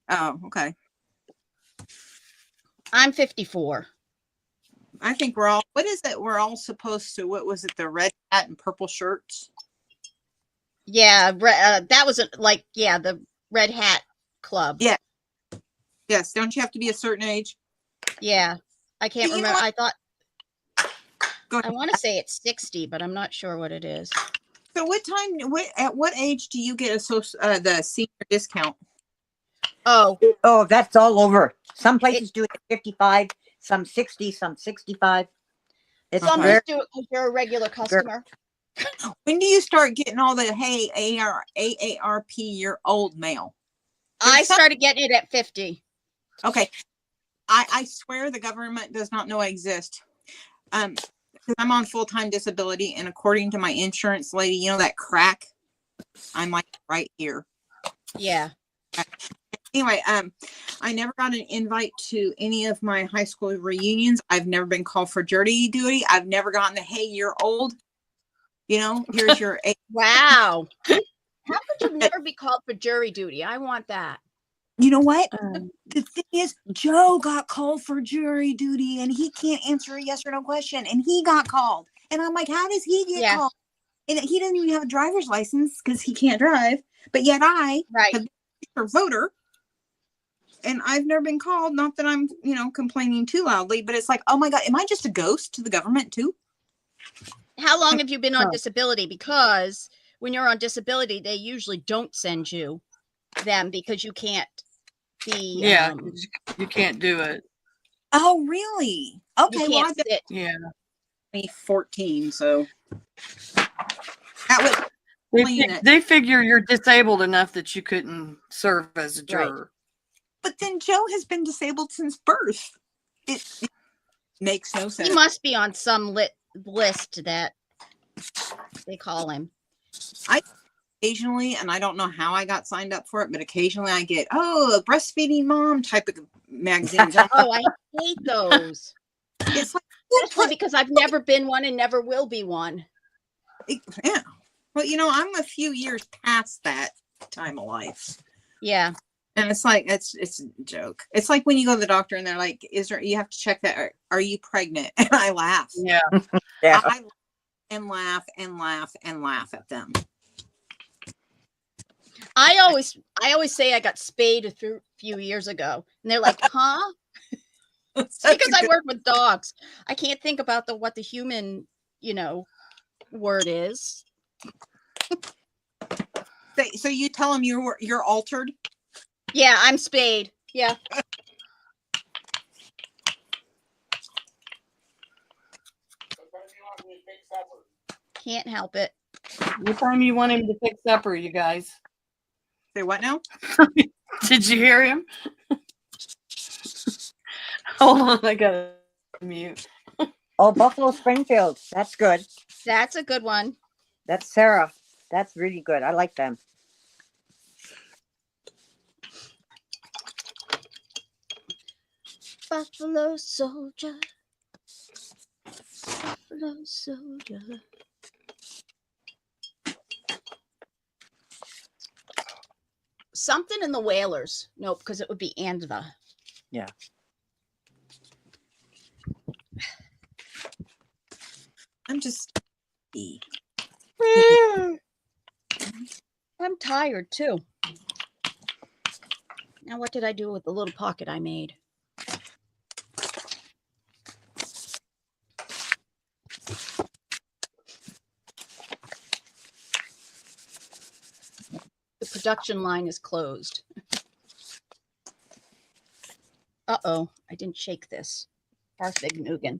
Oh, okay. I'm 54. I think we're all, what is it? We're all supposed to, what was it? The red hat and purple shirts? Yeah, that was the Red Hat Club. Yeah. Yes. Don't you have to be a certain age? Yeah. I can't You know remember. what? I thought, Go ahead. I want to say it's 60, but I'm not sure what it is. So at what age do you get the senior discount? Oh, That's all over. Some places do it at 55, some 60, some 65. It's some Okay. just do it because you're a regular customer. When do you start getting all the, hey, AARP, you're old mail? I started getting it at 50. Okay. I swear the government does not know I exist. Because I'm on full-time disability, and according to my insurance lady, that crack, I'm like right here. Yeah. Anyway, I never got an invite to any of my high school reunions. I've never been called for jury duty. I've never gotten the, hey, you're old. Here's your age. Wow. How could you never be called for jury duty? I want that. You know what? The thing is, Joe got called for jury duty, and he can't answer a yes or no question, and he got called. And I'm like, how does he get called? And he doesn't even have a driver's license because he can't drive. But yet I have been a voter, and I've never been called. Not that I'm, complaining too loudly, but it's like, oh my God, am I just a ghost to the government too? How long have you been on disability? Because when you're on disability, they usually don't send you them because you can't be. Yeah, you can't do it. Oh, really? Okay, well, I've been 14, so that was they figure you're disabled enough that you couldn't serve as a juror. Right. But then Joe has been disabled since birth. It makes no sense. He must be on some list that they call him. I occasionally, and I don't know how I got signed up for it, but occasionally I get, a breastfeeding mom type of magazines. Oh, I hate those. It's like, especially because I've never been one and never will be one. Yeah. Well, I'm a few years past that time of life. Yeah. And it's like, it's a joke. It's like when you go to the doctor and they're like, you have to check that. Are you pregnant? And I laugh. Yeah. I and laugh and laugh and laugh at them. I always say I got spayed a few years ago, and they're like, "Huh?" It's because I work with dogs. I can't think about what the human, word is. So you tell them you're altered. Yeah, I'm spayed. Yeah. Can't help it. What time you want him to fix supper, you guys? Say what now? Did you hear him? Hold on, I gotta mute. Oh, Buffalo Springfield. That's good. That's a good one. That's Sarah. That's really good. I like them. Buffalo soldier. Buffalo soldier. Something in the Whalers. Nope, because it would be andDoug. Yeah. I'm just. I'm tired too. Now, what did I do with the little pocket I made? The production line is closed. Uh-oh, I didn't shake this. Parfignugan.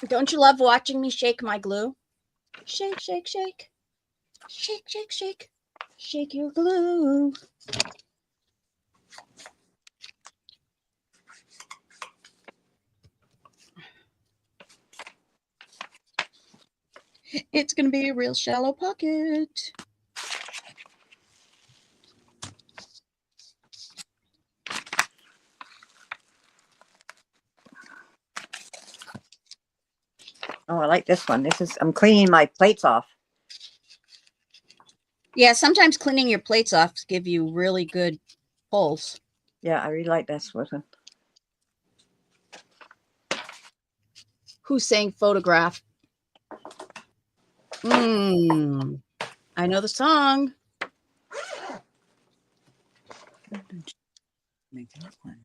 Don't you love watching me shake my glue? Shake, shake, shake. Shake, shake, shake. Shake your glue. It's going to be a real shallow pocket. Oh, I like this one. I'm cleaning my plates off. Yeah, sometimes cleaning your plates off give you really good pulls. Yeah, I really like this one. Who's saying photograph? I know the song. Make that one.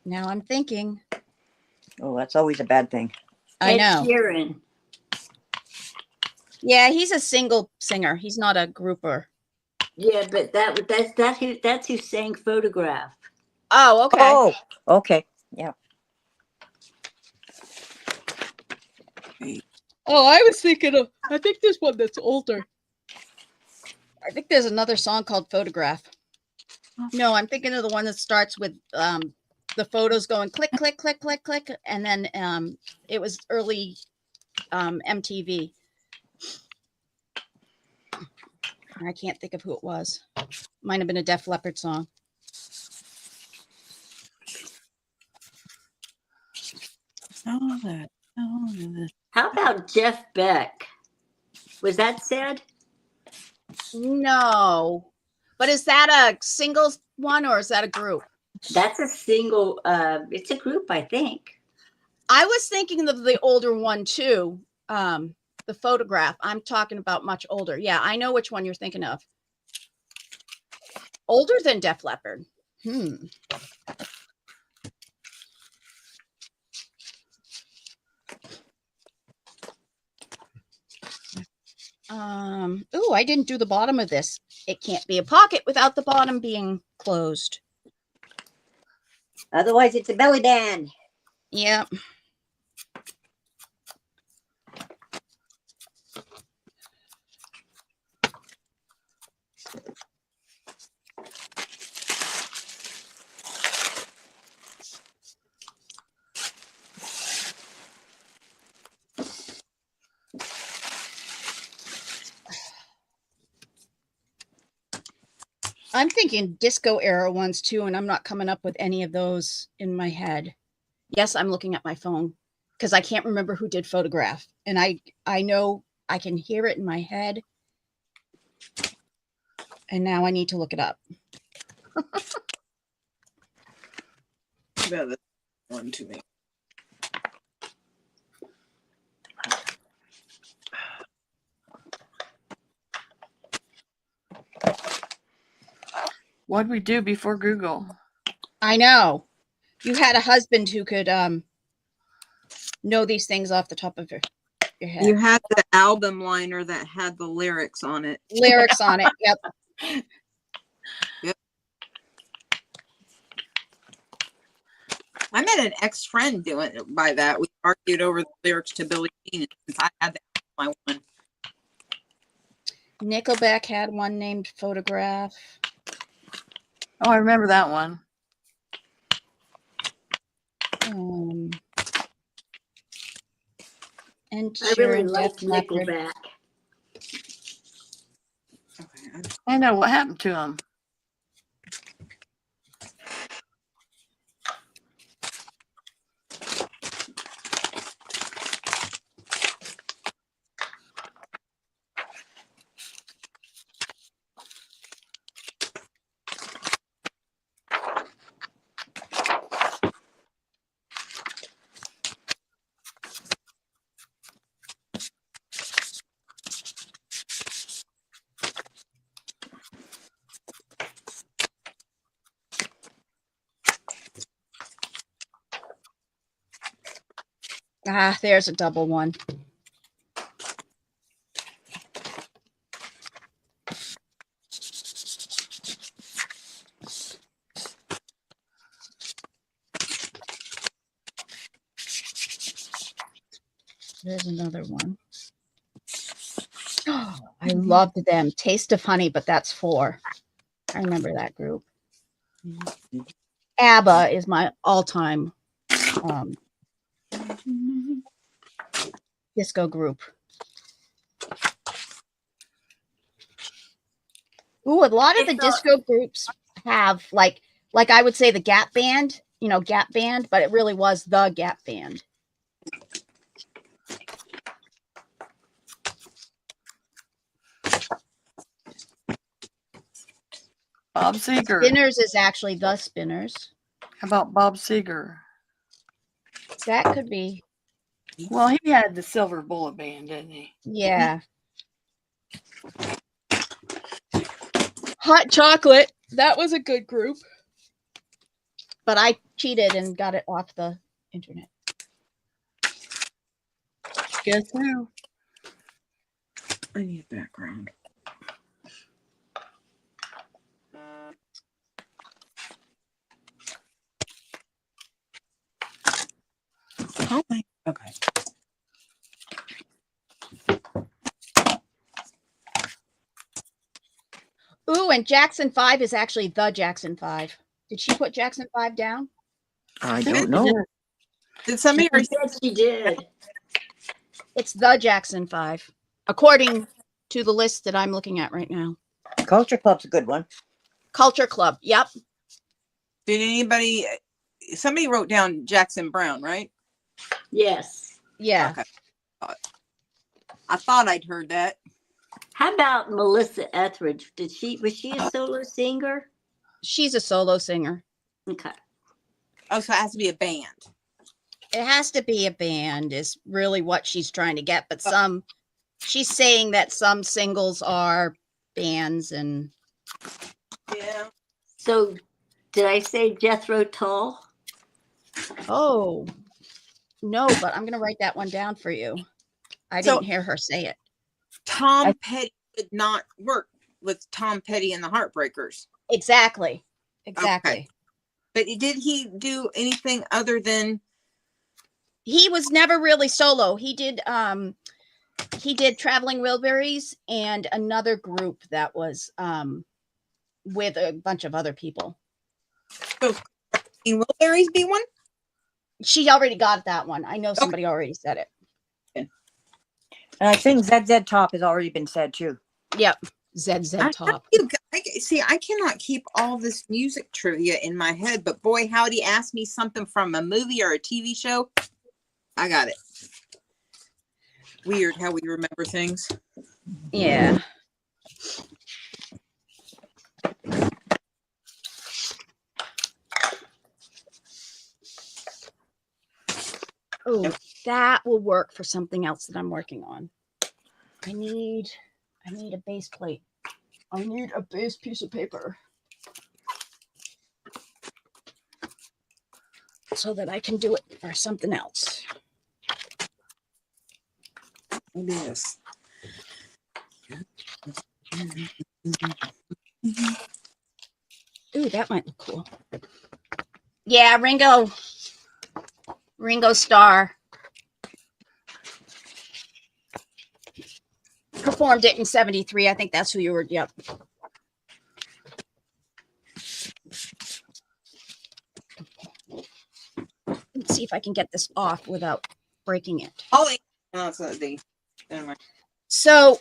Now I'm thinking. Oh, that's always a bad thing. I know. Sheeran. Yeah, he's a single singer. He's not a grouper. Yeah, but that's who sang Photograph. Oh, okay. Oh, okay. Yeah. Oh, I was thinking of, I think there's one that's older. I think there's another song called Photograph. No, I'm thinking of the one that starts with the photos going click, click, click, click, click. And then it was early MTV. I can't think of who it was. Might have been a Def Leppard song. How about Jeff Beck? Was that said? No. But is that a single one or is that a group? That's a single. It's a group, I think. I was thinking of the older one too. The Photograph. I'm talking about much older. Yeah, I know which one you're thinking of. Older than Def Leppard. Oh, I didn't do the bottom of this. It can't be a pocket without the bottom being closed. Otherwise, it's a belly band. Yep. I'm thinking disco era ones too, and I'm not coming up with any of those in my head. Yes, I'm looking at my phone. because I can't remember who did Photograph. And I know I can hear it in my head. And now I need to look it up. About this one to me. What'd we do before Google? I know. You had a husband who could know these things off the top of your head. You had the album liner that had the lyrics on it. Lyrics on it. Yep. I met an ex-friend doing it by that. We argued over the lyrics to Billie Jean since I had my one. Nickelback had one named Photograph. Oh, I remember that one. And I really Sharon liked Def Leppard. Nickelback. Okay. I know what happened to him. Ah, there's a double one. There's another one. Oh, I loved them. Taste of Honey, but that's 4. I remember that group. ABBA is my all-time disco group. Ooh, a lot of the disco groups have like I would say the Gap Band, Gap Band, but it really was the Gap Band. Bob Seger. Spinners is actually the Spinners. How about Bob Seger? That could be. Well, he had the Silver Bullet Band, didn't he? Yeah. Hot Chocolate. That was a good group. But I cheated and got it off the internet. Guess who? I need background. Oh my. Okay. Ooh, and Jackson 5 is actually the Jackson 5. Did she put Jackson 5 down? I don't know. Did somebody She said she did. It's the Jackson 5, according to the list that I'm looking at right now. Culture Club's a good one. Culture Club. Yep. Did anybody? Somebody wrote down Jackson Brown, right? Yes. Yeah. Okay. I thought I'd heard that. How about Melissa Etheridge? Was she a solo singer? She's a solo singer. Okay. Oh, so it has to be a band. It has to be a band is really what she's trying to get. But she's saying that some singles are bands and. Yeah. So did I say Jethro Tull? Oh, no, but I'm going to write that one down for you. I didn't hear her say it. Tom Petty did not work with Tom Petty and the Heartbreakers. Exactly. Okay. But did he do anything other than? He was never really solo. He did Traveling Wilburys and another group that was with a bunch of other people. So, can Wilburys be one? She already got that one. I know somebody already said it. And I think ZZ Top has already been said too. Yep. ZZ Top. See, I cannot keep all this music trivia in my head, but boy, howdy, ask me something from a movie or a TV show. I got it. Weird how we remember things. Yeah. Oh, that will work for something else that I'm working on. I need a base plate. I need a base piece of paper so that I can do it for something else. Maybe this. Ooh, that might look cool. Yeah, Ringo Starr performed it in 73. I think that's who you were. Yep. Let's see if I can get this off without breaking it. Oh, no, it's not the. Never mind. So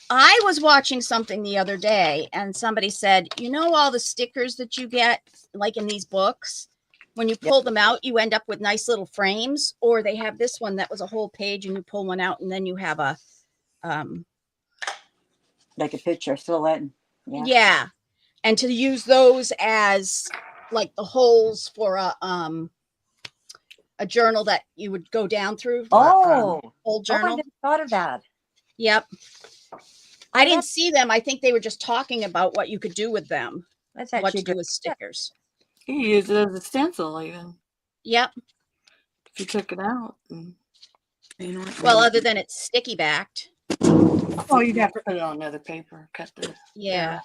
I was watching something the other day and somebody said, you know, all the stickers that you get like in these books, when you pull them out, you end up with nice little frames, or they have this one that was a whole page and you pull one out and then you have a, Like a picture, silhouette. yeah. And to use those as like the holes for a journal that you would go down through. Oh, old I journal. never thought of that. Yep. I didn't see them. I think they were just talking about what you could do with them. That's What actually to do good. with stickers. You can use it as a stencil even Yep. if you took it out. You know what? Well, other than it's sticky backed. Oh, you'd have to put it on another paper. Cut the. Yeah.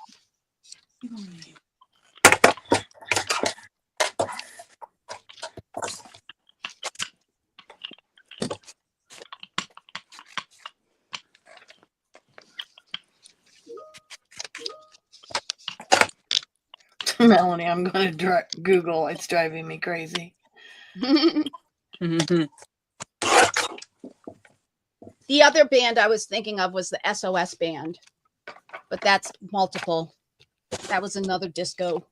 Melanie, I'm going to Google. It's driving me crazy. Mm-hmm. The other band I was thinking of was the SOS band, but that's multiple. That was another disco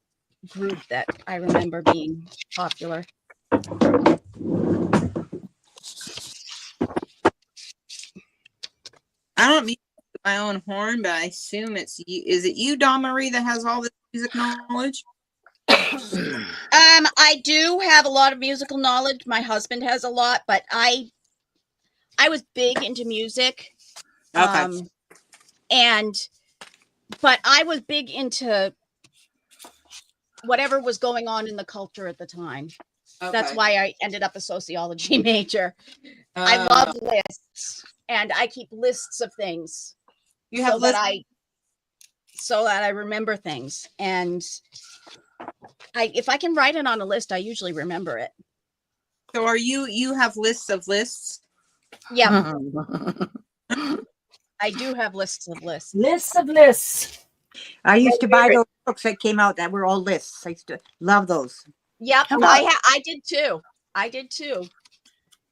group that I remember being popular. I don't mean my own horn, but I assume it's you. Is it you, Dawn Marie, that has all this music knowledge? I do have a lot of musical knowledge. My husband has a lot, but I was big into music. Okay. But I was big into whatever was going on in the culture at the time. Okay. That's why I ended up a sociology major. I love lists, and I keep lists of things. You have so that I remember things. And if I can write it on a list, I usually remember it. So are you have lists of lists? Yeah. I do have lists of lists. Lists of lists. I used to buy those books that came out that were all lists. I used to love those. Yep. I did too.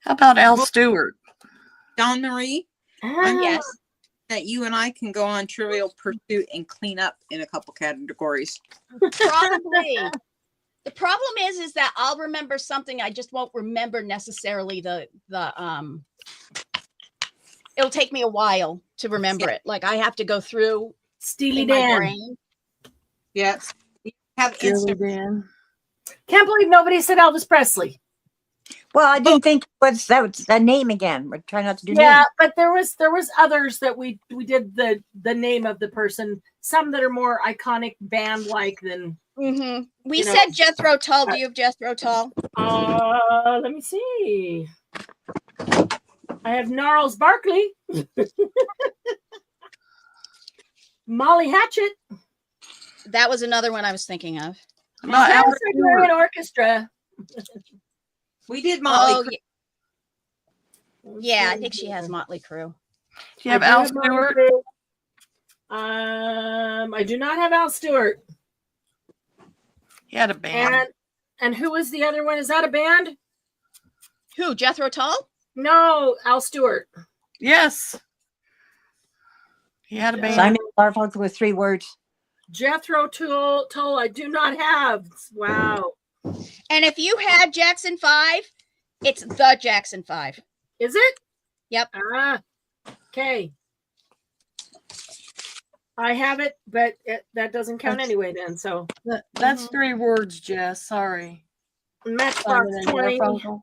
How about Al Stewart? Dawn Marie? Yes. That you and I can go on Trivial Pursuit and clean up in a couple categories. Probably. The problem is that I'll remember something. I just won't remember necessarily the it'll take me a while to remember it. Like I have to go through Steely my Dan. brain. Yes. You have Steely instant. Dan. Can't believe nobody said Elvis Presley. Well, I didn't think that was the name again. We're trying not to do Yeah, names. but there was others that we did the name of the person. Some that are more iconic band like than. Mm-hmm. We You know, said Jethro Tull. Do you have Jethro Tull? Let me see. I have Gnarls Barkley, Molly Hatchet, That was another one I was thinking of. Not Al Gregorian Orchestra. We did Molly. Oh, yeah, I think she has Motley Crue. Do you have I do Al have Motley Stewart? Crue. I do not have Al Stewart. He had a band. And who was the other one? Is that a band? Who? Jethro Tull? No, Al Stewart. Yes. He had a band. Simon Garfunkel with 3 words. Jethro Tull, I do not have. Wow. And if you had Jackson 5, it's the Jackson 5. Is it? Yep. Okay. I have it, but that doesn't count anyway then. So That's 3 words, Jess. Sorry. Matchbox Simon and 20. Garfunkel.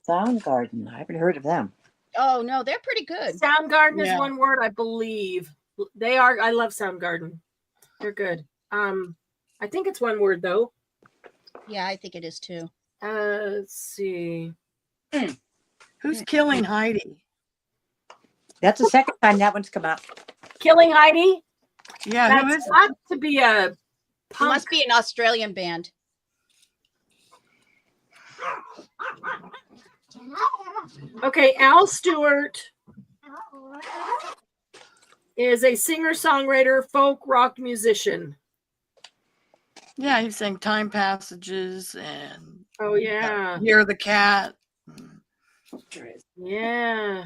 Soundgarden. I haven't heard of them. Oh no, they're pretty good. Soundgarden is Yeah. one word, I believe. They are. I love Soundgarden. They're good. I think it's one word though. Yeah, I think it is too. Let's see. Who's killing Heidi? That's the second time that one's come up. Killing Heidi. Yeah, who That's is it? got to be a It punk. must be an Australian band. Okay, Al Stewart is a singer-songwriter, folk rock musician. Yeah, he sang Time Passages and Oh yeah, Hear the Cat. yeah.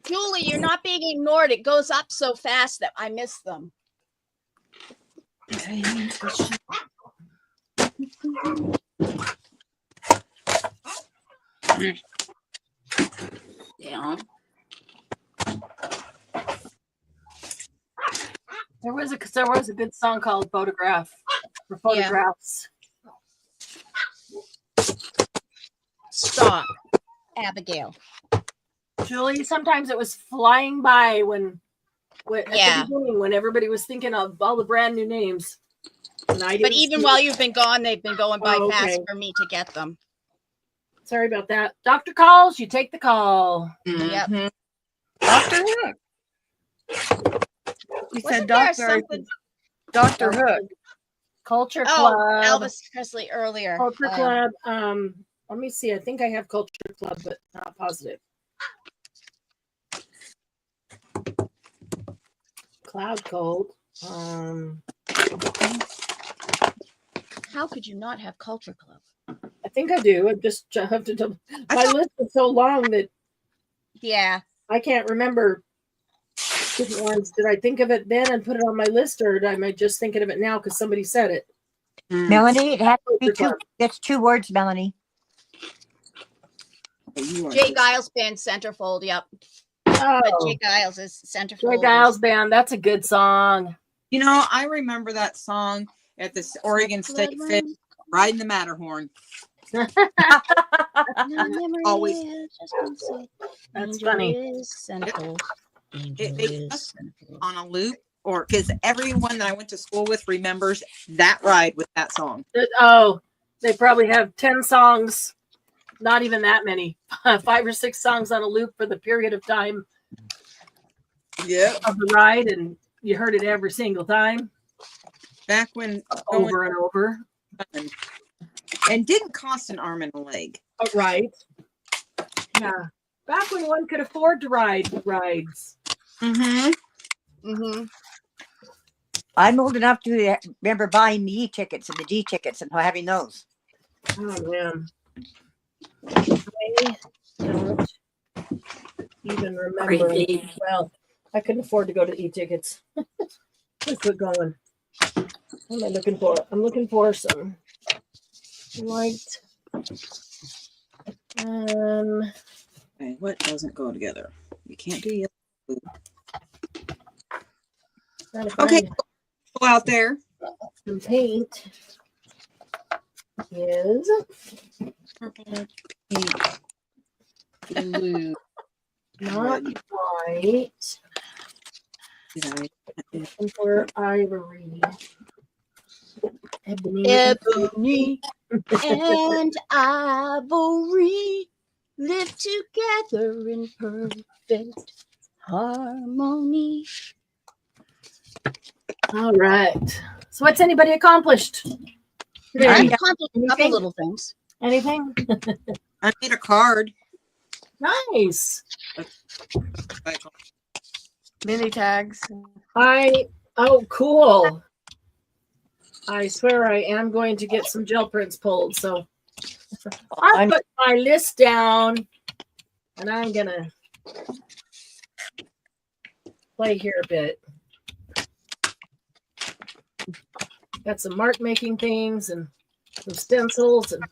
Julie, you're not being ignored. It goes up so fast that I miss them. Yeah. There was a good song called "Photograph" or "Photographs." Stop, Abigail. Julie, sometimes it was flying by when at Yeah. the beginning when everybody was thinking of all the brand new names. And I But didn't even see while it. you've been gone, they've been going by Oh, fast okay. for me to get them. Sorry about that. Doctor calls, you take the call. Yep. Mhm. Dr. Hook. He said Wasn't there Doctor. something? Dr. Hook. Culture Oh, Club. Elvis Presley earlier. Culture Club. Let me see. I think I have Culture Club, but not positive. Cloud Cold. How could you not have Culture Club? I think I do. I just have to double. My list is so long that Yeah. I can't remember which ones. Did I think of it then and put it on my list, or am I just thinking of it now because somebody said it? Melanie, it has to be Culture 2. Club. That's 2 words, Melanie. Jay Giles Band Centerfold. Yep. Oh, But Jay Giles is Centerfold. Jay Giles Band. That's a good song. You know, I remember that song at the Oregon State Fair, riding the Matterhorn. Always. That's funny. They just on a loop, or because everyone that I went to school with remembers that ride with that song. Oh, they probably have 10 songs, not even that many, 5 or 6 songs on a loop for the period of time Yeah. of the ride, and you heard it every single time, Back when over and over. and didn't cost an arm and a leg. Oh, right. Yeah. Back when one could afford to ride rides. Mm-hmm. I'm old enough to remember buying the E-tickets and the D tickets and having those. Oh, man. I don't even remember. Crazy. Well, I couldn't afford to go to e-tickets. Let's quit going. What am I looking for? I'm looking for some light. Okay, what doesn't go together? You can't do yellow. Okay, go out there. Some paint is Purple, pink, blue. not white. Looking for ivory. Ebony. Ebony and ivory live together in perfect harmony. All right. So what's anybody accomplished today? I accomplished a couple Anything? little things. Anything? I made a card. Nice. Mini tags. Oh, cool. I swear I am going to get some gel prints pulled. So I put my list down and I'm going to play here a bit. Got some mark making things and some stencils and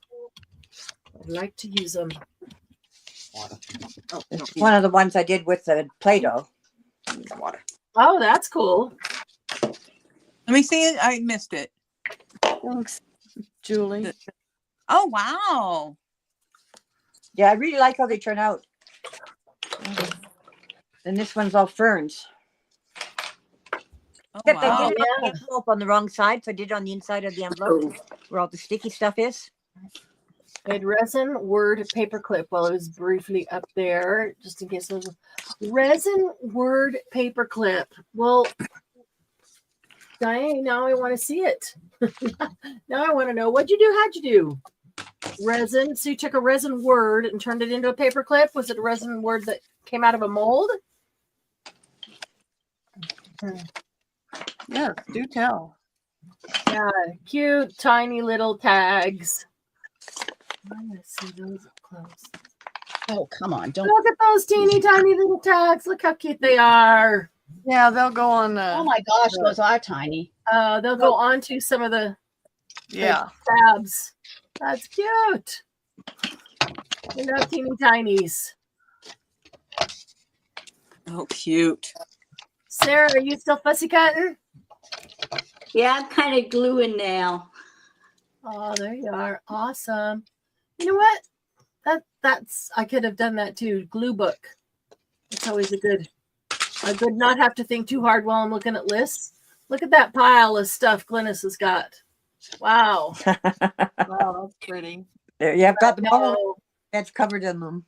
I like to use them. Oh, It's one of the ones I did with the Play-Doh. water. Oh, that's cool. Let me see it. I missed it. Thanks, Julie. Oh, wow. Yeah, I really like how they turn out. And this one's all ferns. Oh, Except I wow. did it on the envelope on the wrong side, so I did it on the inside of the envelope where all the sticky stuff is. I had resin word paperclip while it was briefly up there, just in case there was a resin word paperclip. Well, Diane, now I want to see it. Now I want to know, what'd you do? How'd you do? Resin. So you took a resin word and turned it into a paperclip. Was it a resin word that came out of a mold? Yeah, do tell. Yeah, cute, tiny little tags. I want to see those up close. Oh, come on. Don't. Look at those teeny tiny little tags. Look how cute they are. Yeah, they'll go on. Oh my gosh, those are tiny. They'll go on to some of the Yeah. tabs. That's cute. You know, teeny tinies. Oh, cute. Sarah, are you still fussy cutting? Yeah, I'm kind of gluing now. Oh, there you are. Awesome. You know what? That's I could have done that too. Glue book. It's always a good not have to think too hard while I'm looking at lists. Look at that pile of stuff Glynis has got. Wow. Wow, that's pretty. There, yeah, I've got them all. Oh, That's covered in them.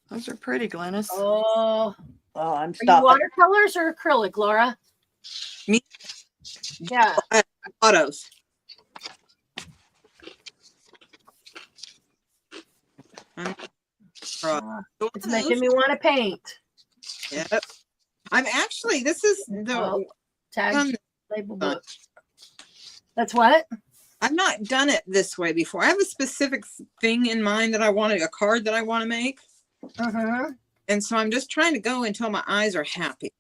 Those are pretty, Glennis. oh. Oh, I'm Are you stopping. watercolors or acrylic, Laura? Me? Yeah. Autos. It's making me want to paint. Yep. I'm actually, this is the, Oh, tag done- label book. That's what? I've not done it this way before. I have a specific thing in mind that I wanted, a card that I want to make. Uh-huh. And so I'm just trying to go until my eyes are happy.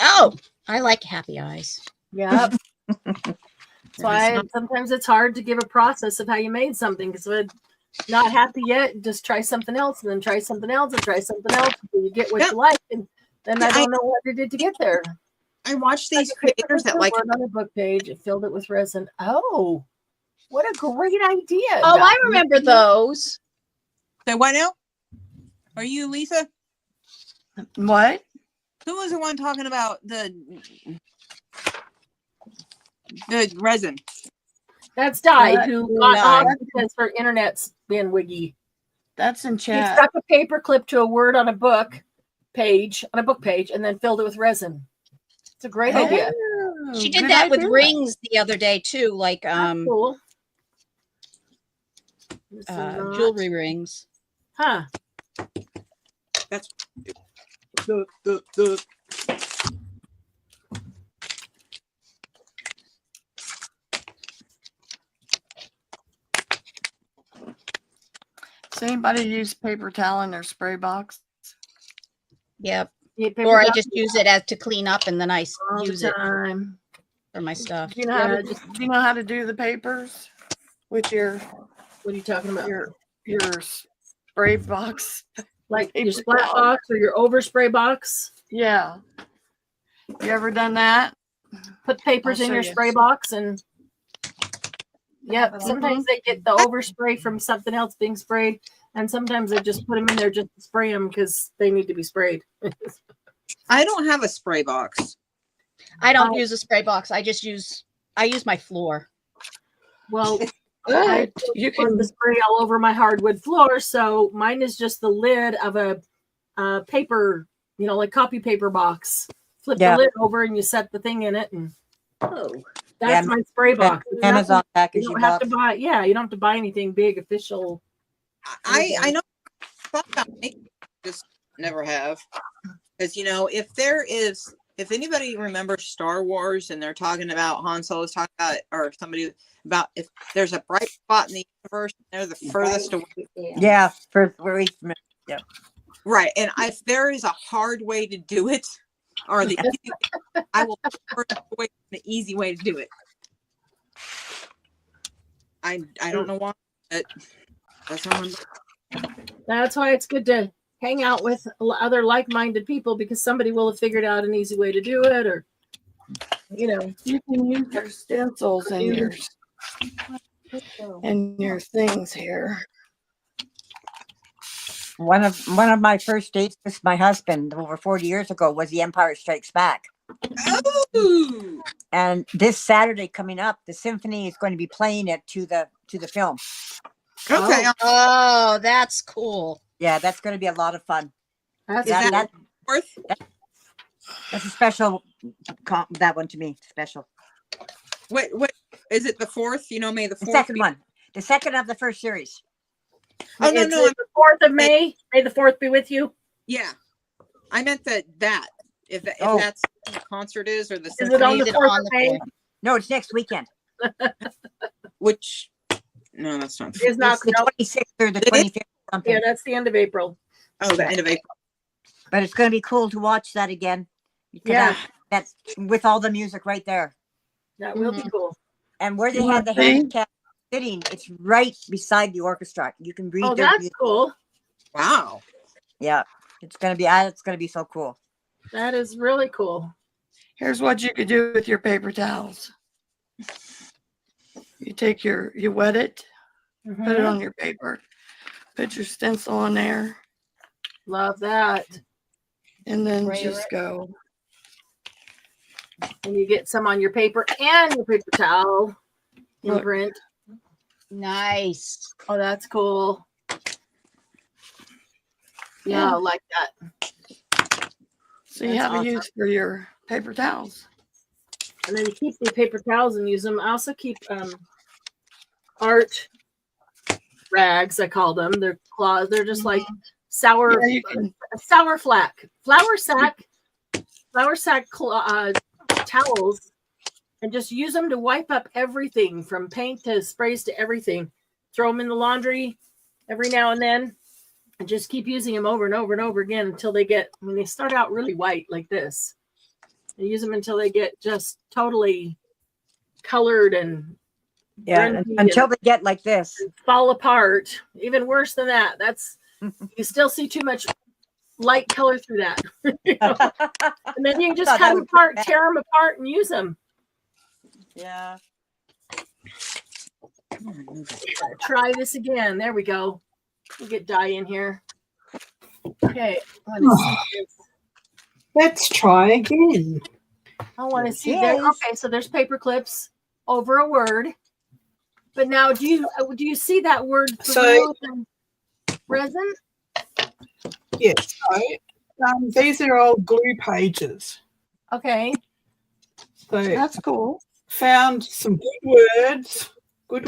Oh, I like happy eyes. Yep. That's And why it's not- sometimes it's hard to give a process of how you made something, because if it's not happy yet, just try something else and then try something else and try something else until you get what Yep. you like. And then I Yeah, don't know what I did to get there. I watch these Like a creators that paper like, word on a book page, it filled it with resin. Oh, what a great idea. Oh, I Doc. remember those. so what now? Are you Lisa? What? Who was the one talking about the resin? That's Di, That- who got Di. off because her internet's being wiggy. That's in She chat. stuck a paper clip to a word on a book page, and then filled it with resin. It's a great idea. Oh, She did good that with idea. rings the other day too, like That's cool. This is not- jewelry rings. Huh. That's Does anybody use paper towel in their spray box? Yep. Yeah, paper Or I towel just use it as to clean up and then I all the use it time. for my stuff. Do you know how Yeah, to do you know how to do the papers with your What are you talking about? your spray box? Like your paper splat towel. box or your overspray box? Yeah. You ever done that? Put papers I'll in show your you. spray box and yep. Mhm. Sometimes they get the overspray from something else being sprayed, and sometimes they just put them in there just to spray them because they need to be sprayed. I don't have a spray box. I don't use a spray box. I use my floor. Well, Good. I You put can the spray all over my hardwood floor, so mine is just the lid of a paper, like copy paper box. Flip Yeah. the lid over and you set the thing in it, and Oh, that's my spray box. There's nothing- Amazon You package don't you have bought. to buy. Yeah, you don't have to buy anything big, official. I know thought about making it, just never have. Because if anybody remembers Star Wars and they're talking about Han Solo's talking about it, or somebody about if there's a bright spot in the universe, they're the furthest away. Yeah, for weeks. Yeah. Right. And if there is a hard way to do it, or the easy way, I will prefer the easy way to do it. I don't know why, but that's how I'm. That's why it's good to hang out with other like-minded people, because somebody will have figured out an easy way to do it, or You can use your stencils and your things here. One of my first dates with my husband over 40 years ago was The Empire Strikes Back. Ooh. And this Saturday coming up, the symphony is going to be playing it to the film. Okay. Oh, that's cool. Yeah, that's going to be a lot of fun. that's Is that fourth? That's a special. That one to me special. What is it? The fourth? May the The fourth. second one, the second of the first series. Oh no, it's no. the 4th of May. May the 4th be with you. Yeah, I meant that. If Oh. that's what the concert is, or the Is it on Is the it 4th on of the May? 4th? No, it's next weekend. which? No, that's not. It's not. It's the No, 26th or the It is? 25th. Something. yeah, that's the end of April. Oh, the end of April. But it's going to be cool to watch that again. Because Yeah. that's with all the music right there. That will be cool. And where they You had the wanna see? handicap sitting, it's right beside the orchestra. You can read Oh, their that's music. cool. Wow. Yeah, it's gonna be so cool. That is really cool. Here's what you could do with your paper towels. You take you wet it, put it on your paper, put your stencil on there, Love that. and then Spray just it. go. And you get some on your paper and your paper towel Look. imprint. Nice. Oh, that's cool. Yeah, I like that. So you That's have awesome. a use for your paper towels. And then you keep the paper towels and use them. I also keep art rags, I call them. They're cloths. They're just like sour Yeah, you can. flour sack towels, and just use them to wipe up everything from paint to sprays to everything. Throw them in the laundry every now and then, and just keep using them over and over and over again until they get, they start out really white like this. And use them until they get just totally colored and Yeah, grungy until and they get like this. fall apart. Even worse than that. That's you still see too much light color through that. And then you can just Thought cut that them would be apart, bad. tear them apart, and use them. Yeah. Try this again. There we go. We'll get dye in here. Okay. I want to see this. Let's try again. I want to see Yes. there. Okay, so there's paper clips over a word. But now, do you see that word So- through the resin? Yes. So, these are all glue pages. Okay. So That's cool. found some good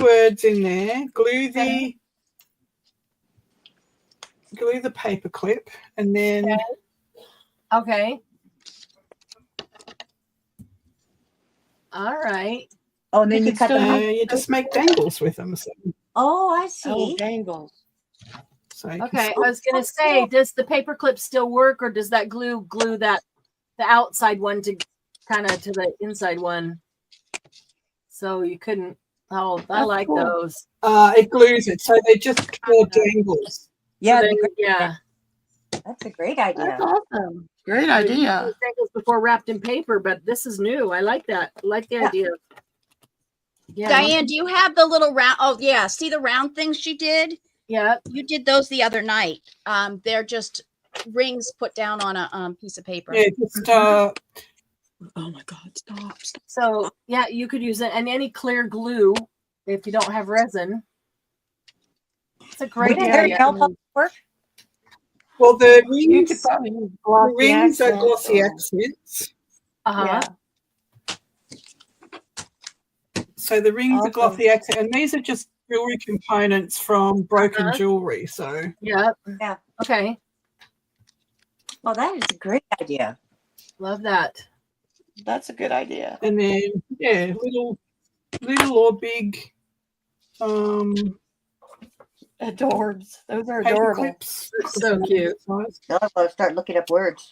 words in there. Glue the paper clip, and then Okay. All right. Oh, and then You you can cut them still out. you just make dangles with them. So, Oh, I Oh, see. dangles. so you Okay. can I was gonna say, does the paper clip still work, or does that glue that the outside one to kind of to the inside one? So you couldn't. Oh, I That's like cool. those. it glues it. So they just draw dangles. Yeah, So that'd be great. yeah. That's a great idea. That's awesome. Great So you idea. use dangles before wrapped in paper, but this is new. I like that. I like the Yeah. idea. Yeah. Diane, do you have the little round? Oh, yeah. See the round things she did? Yeah. You did those the other night. They're just rings put down on a piece of paper. Yeah, just Oh my God! Stop! So yeah, you could use it, and any clear glue if you don't have resin. It's a great Would there idea. help work? well, the You could rings, probably use the glossy rings are accents glossy or- accents. Uh-huh. So the rings are Awesome. glossy accent, and these are just jewelry components from broken Uh-huh. jewelry. So Yeah. Yeah. Okay. Oh, that is a great idea. Love that. That's a good idea. and then little or big Adorbs. Those are paper adorable. clips. So cute. Size. Now I'll start looking up words.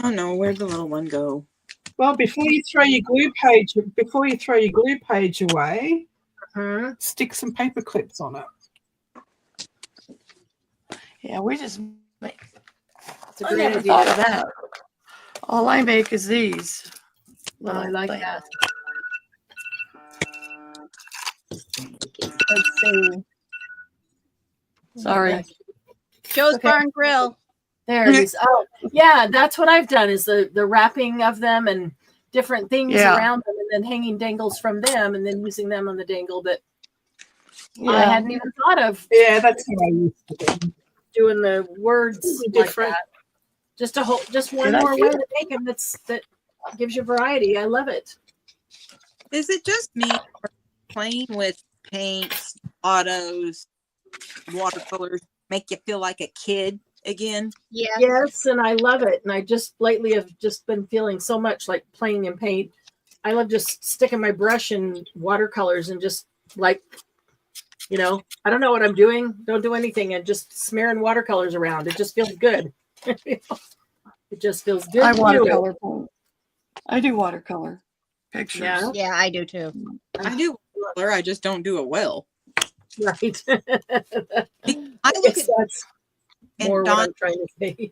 Oh no! Where'd the little one go? Well, before you throw your glue page away, stick some paper clips on it. Yeah, we just make. It's a I great never idea. thought of that. All I make is these. Oh, I little like things. that. Let's see. Sorry. Joe's Okay. Barn Grill. There it is. Oh, yeah, that's what I've done is the wrapping of them and different things Yeah. around them and then hanging dangles from them and then using them on the dangle. But I Yeah. hadn't even thought of Yeah, that's what I used to do. doing the words Totally like different. that. Just one Good more idea. way to make them that gives you variety. I love it. Is it just me or playing with paints, autos, watercolors make you feel like a kid again? Yeah. Yes, and I love it. And I just lately have just been feeling so much like playing in paint. I love just sticking my brush in watercolors and just like, I don't know what I'm doing. Don't do anything and just smearing watercolors around. It just feels good. It just feels good. I to do it. watercolor. I do watercolor pictures. Yeah. Yeah, I do too. I do color, I just don't do it well. Right. I look Yes, at that's and more what Don I'm trying to say.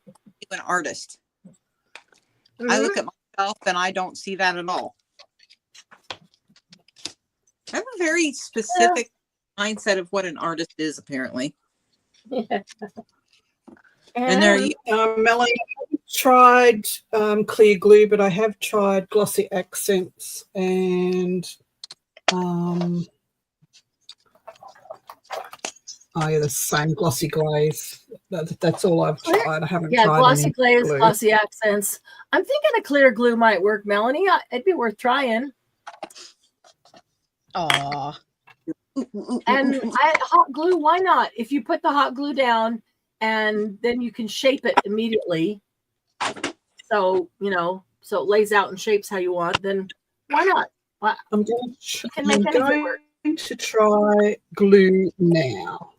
an artist. I look at myself and I don't see that at all. I have a very specific mindset of what an artist is, apparently. Yeah. And there you Melanie, I haven't tried clear glue, but I have tried glossy accents and the same glossy glaze. That's all I've tried. I haven't tried glossy any glaze, glue. glossy accents. I'm thinking a clear glue might work, Melanie. It'd be worth trying. Aw. And hot glue, why not? If you put the hot glue down and then you can shape it immediately. So, so it lays out and shapes how you want, then why not? I'm going can make anything work. to try glue now.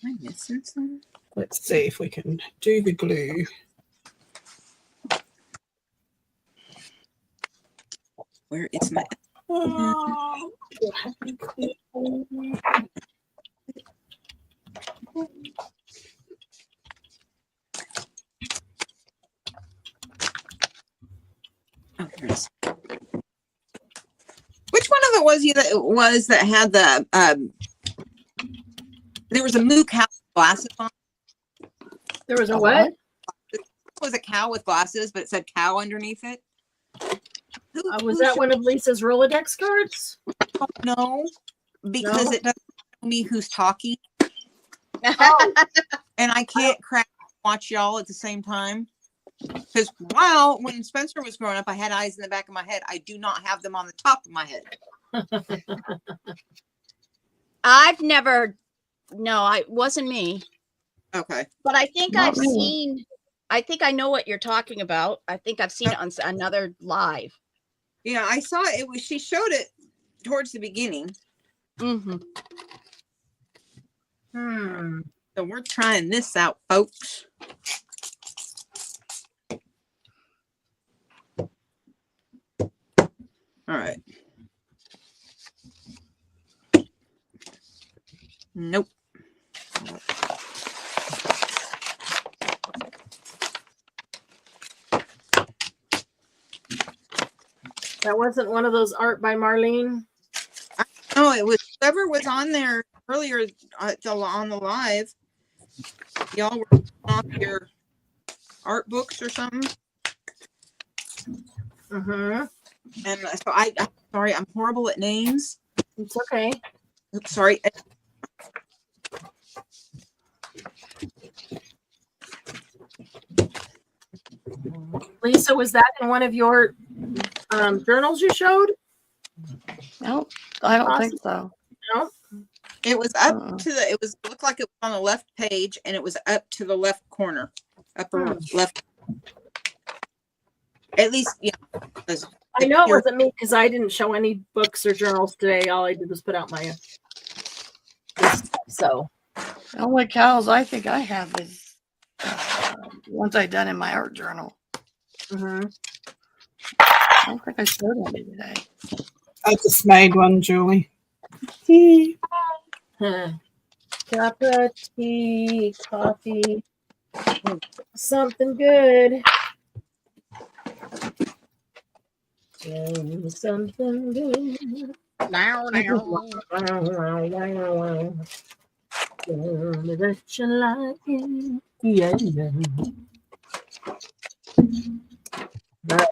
Am I missing something? Let's see if we can do the glue. Where is my oh, there it is. Which one of it was that had the there was a moo cow with glasses on? There was a what? It was a cow with glasses, but it said cow underneath it. Was that one of Lisa's Rolodex cards? No, because No? it doesn't tell me who's talking, Oh, and I can't watch y'all at the same time. Because when Spencer was growing up, I had eyes in the back of my head. I do not have them on the top of my head. I've never. No, it wasn't me. Okay. But I think Not I've me. seen. I think I know what you're talking about. I think I've seen it on another live. Yeah, I saw it. She showed it towards the beginning. Mm-hmm. So we're trying this out, folks. All right. Nope. that wasn't one of those art by Marlene. No, it was whoever was on there earlier on the live. Y'all were off your art books or something. Mm-hmm. And so I'm sorry, I'm horrible at names. It's okay. Oops, sorry. Lisa, was that in one of your journals you showed? Nope, I don't think so. No. It was up to it looked like it was on the left page, and it was up to the left corner, upper left. At least, yeah. I know it wasn't me because I didn't show any books or journals today. All I did was put out my list. So The only cows I think I have is ones I done in my art journal. mm-hmm. I don't think I showed any today. I just made one, Julie. tea. Cup of tea, coffee, something good. Something good. Now. Tell me that you like it. Yeah. Right.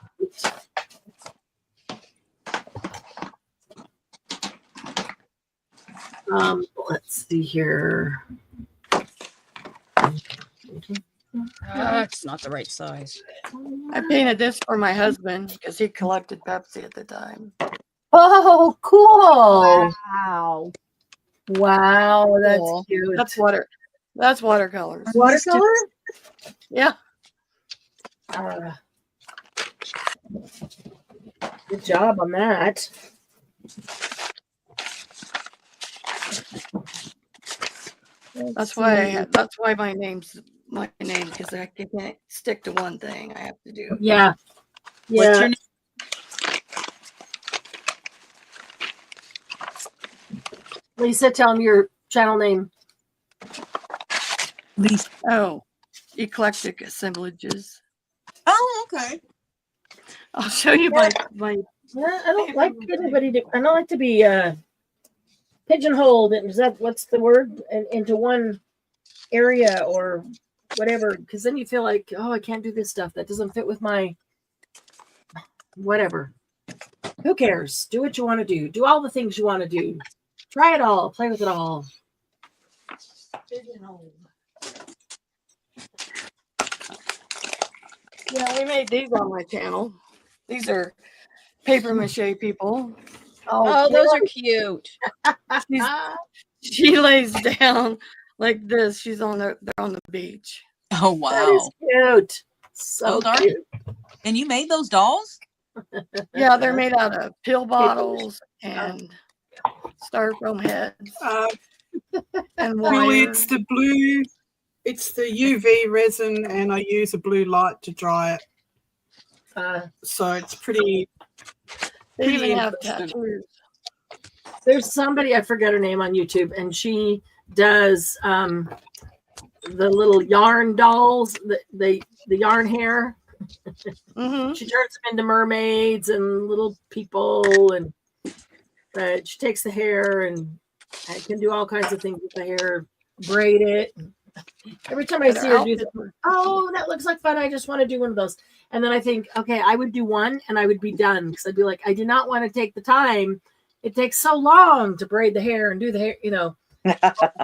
Let's see here. It's not the right size. I painted this for my husband because he collected Pepsi at the time. Oh, cool! Wow. Wow, that's Cool. cute. That's watercolors. Watercolor? Yeah. Good job on that. That's why my name's my name, because I can't stick to one thing. I have to do. Yeah. What's Yeah. your name? Lisa, tell them your channel name. Lisa. Oh, eclectic assemblages. Oh, okay. I'll show you my Yeah, I don't like anybody to. I don't like to be pigeonholed. Is that what's the word? Into one area or whatever, because then you feel like, oh, I can't do this stuff. That doesn't fit with my whatever. Who cares? Do what you want to do. Do all the things you want to do. Try it all. Play with it all. Yeah, we made these on my channel. These are paper mache people. Oh, those are cute. She lays down like this. They're on the beach. Oh, That is wow. cute. So Those are- cute. And you made those dolls? Yeah, they're made out of pill bottles and styrofoam heads and Julie, wire. it's the blue. It's the UV resin, and I use a blue light to dry it. So it's pretty. They pretty even have interesting. tattoos. There's somebody, I forget her name, on YouTube, and she does the little yarn dolls, the yarn hair. Mm-hmm. She turns them into mermaids and little people, and she takes the hair and can do all kinds of things with the hair, braid it. Every time I see her do that, oh, that looks like fun. I just want to do one of those. And then I think, okay, I would do one and I would be done, because I'd be like, I do not want to take the time. It takes so long to braid the hair and do the hair,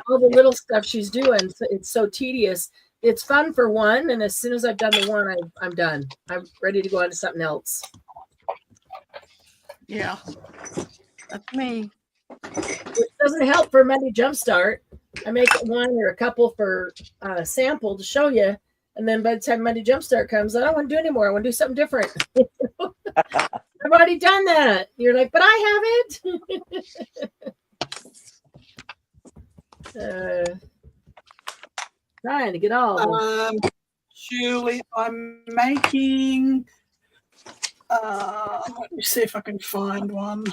all the little stuff she's doing. So it's so tedious. It's fun for one, and as soon as I've done the one, I'm done. I'm ready to go on to something else. Yeah, that's me. Which doesn't help for Monday Jumpstart. I make one or a couple for sample to show you, and then by the time Monday Jumpstart comes, I don't want to do anymore. I want to do something different. I've already done that. You're like, but I haven't. Trying to get all. Julie, I'm making. Let me see if I can find one.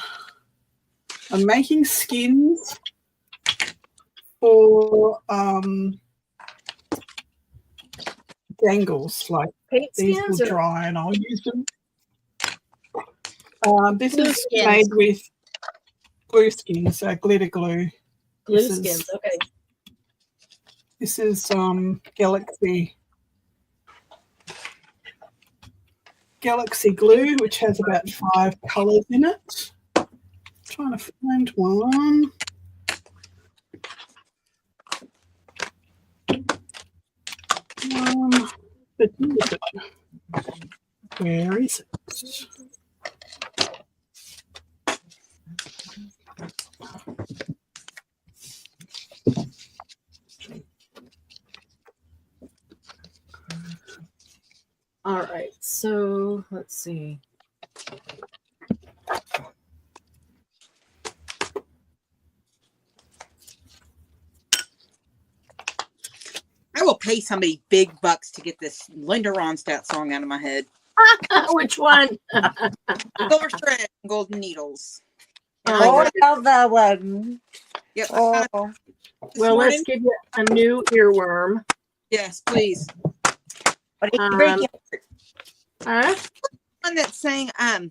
I'm making skins for dangles. Like paint these skins will or dry, and I'll use them. This Glue is skins. made with glue skins, glitter glue. glue This is- skins? Okay. This is Galaxy glue, which has about 5 colours in it. Trying to find one. But where is it? All right. So let's see. I will pay somebody big bucks to get this Linda Ronstadt song out of my head. Which one? Silver thread and golden needles. Oh, now that one. Yep. Oh, This Well, let's morning. give you a new earworm. Yes, please. but it's breaking. Huh? One that's saying, I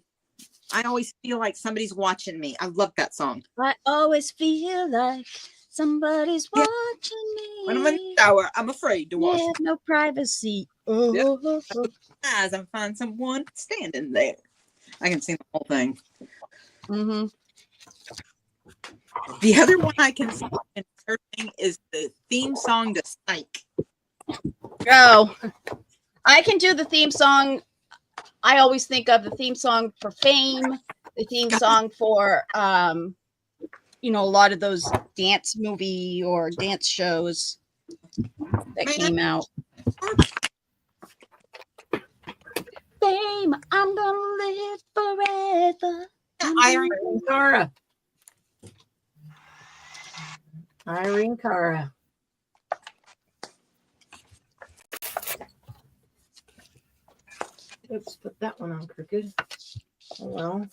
always feel like somebody's watching me. I love that song. I always feel like somebody's Yeah. watching me. When I'm in the shower, I'm afraid to wash Yeah, no privacy. Yep. Oh, my eyes and find someone standing there. I can sing the whole thing. mm-hmm. The other one I can sing in surfing is the theme song to Psych. Oh, I can do the theme song. I always think of the theme song for Fame, the theme song for, a lot of those dance movie or dance shows that came out. Fame, I'm gonna live forever. Irene Cara. Irene Cara. Oops, put that one on crooked. Oh well.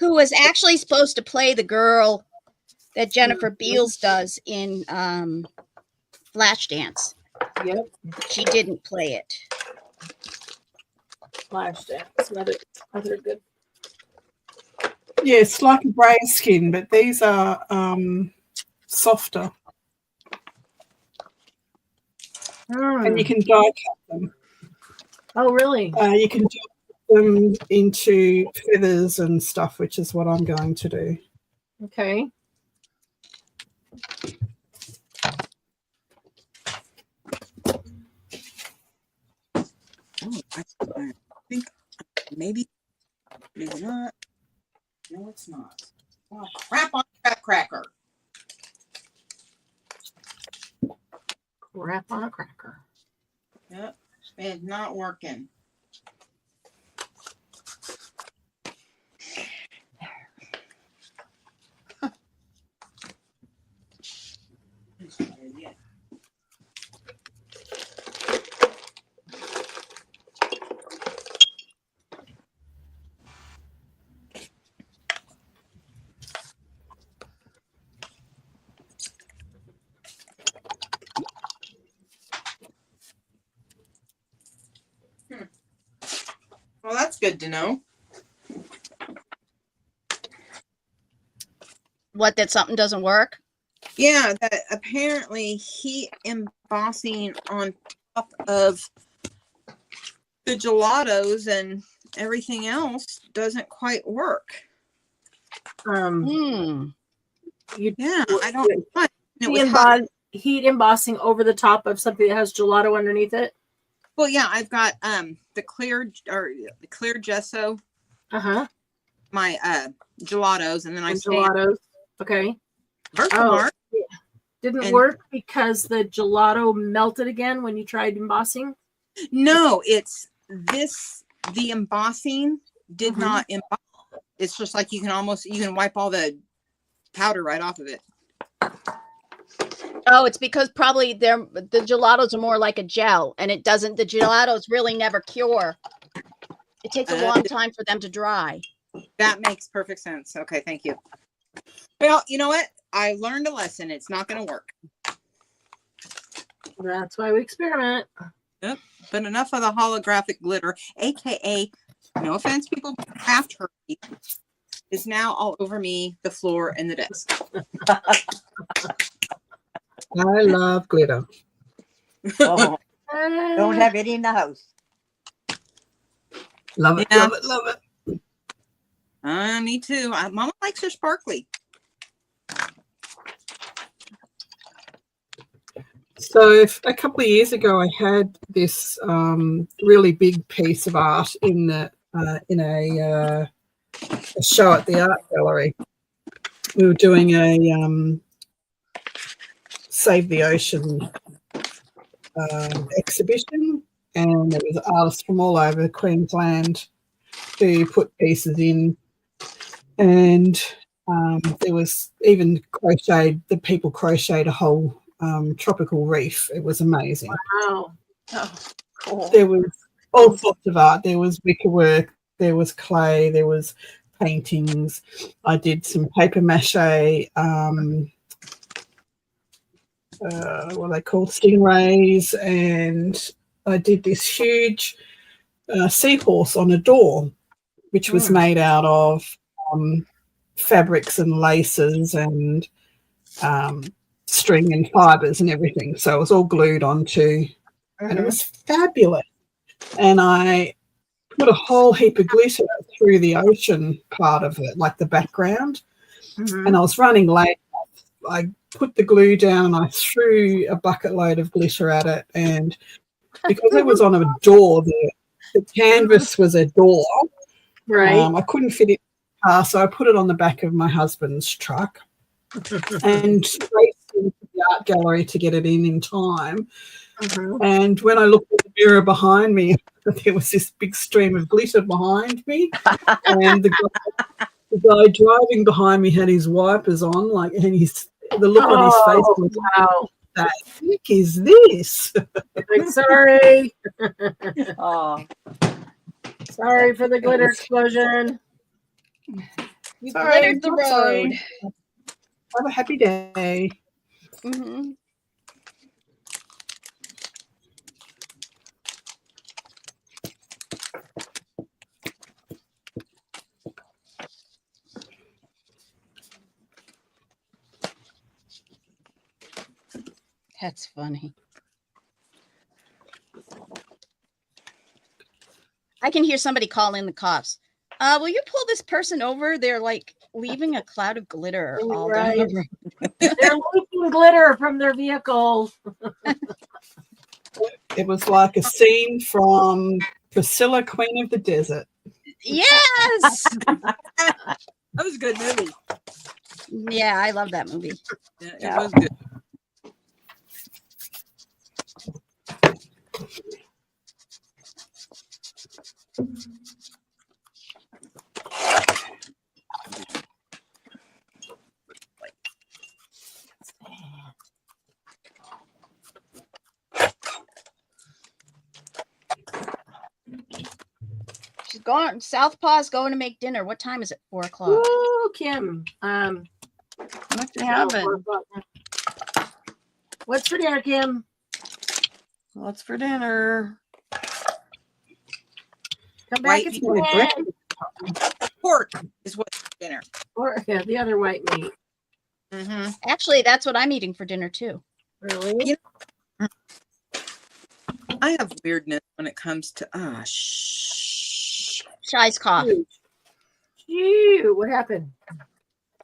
Who was actually supposed to play the girl that Jennifer Beals does in Flashdance. Yep. She didn't play it. Flashdance. Another good. Yeah, it's like a grey skin, but these are softer. And you can die cut them. Oh, really? You can dye them into feathers and stuff, which is what I'm going to do. Okay. Oh, I think maybe not. No, it's not. Oh, crap on crap cracker. Crap on a cracker. Yep, it's not working. Well, that's good to know. What, that something doesn't work? Yeah, that apparently heat embossing on top of the gelatos and everything else doesn't quite work. You Yeah, I don't know why. It was heat embossing over the top of something that has gelato underneath it. Well, yeah, I've got the clear gesso, my gelatos, and then I gelatos. Okay. Versamark. Didn't work because the gelato melted again when you tried embossing? No, it's this. The embossing did not emboss. It's just like you can wipe all the powder right off of it. Oh, it's because probably the gelatos are more like a gel, and it doesn't. The gelatos really never cure. It takes a long time for them to dry. That makes perfect sense. Okay, thank you. Well, you know what? I learned a lesson. It's not going to work. That's why we experiment. Yep. But enough of the holographic glitter, aka, no offense, people, craft herpes, is now all over me, the floor, and the desk. I love glitter. Oh, don't have any in the house. Love it, Yeah. love it, love it. Me too. Mama likes her sparkly. So a couple of years ago, I had this really big piece of art in a show at the art gallery. We were doing a Save the Ocean exhibition, and there was artists from all over Queensland who put pieces in, and there was even the people crocheted a whole tropical reef. It was amazing. Wow. Oh, cool. There was all sorts of art. There was wicker work. there was clay, there was paintings. I did some paper mache, what are they called, stingrays, and I did this huge seahorse on a door, which was made out of fabrics and laces and string and fibres and everything. So it was all glued onto, and it was fabulous. And I put a whole heap of glitter through the ocean part of it, like the background. And I was running late. I put the glue down and I threw a bucket load of glitter at it. And because it was on a door, the canvas was a door. Right. I couldn't fit it in the car, so I put it on the back of my husband's truck and raced into the art gallery to get it in time. And when I looked at the mirror behind me, there was this big stream of glitter behind me. And the guy driving behind me had his wipers on, like, and the look on his face was, wow. "What the heck is this?" Like, sorry. Oh, Sorry for the glitter explosion. You Sorry, glittered the not sorry. road. Have a happy day. Mhm. That's funny. I can hear somebody calling the cops. Will you pull this person over? They're like leaving a cloud of glitter all down the road. They're leaking glitter from their vehicle. It was like a scene from Priscilla, Queen of the Desert. Yes. That was a good movie. Yeah, I love that movie. Yeah, it was good. She's gone. Southpaw's going to make dinner. What time is it? 4 o'clock. Ooh, Kim. What you having? What's for dinner, Kim? What's for dinner? Come back White if meat. you can. Pork is what's for dinner. Or the other white meat. Actually, that's what I'm eating for dinner too. Really? Yeah. I have weirdness when it comes to Shy's cough. Ew, what happened?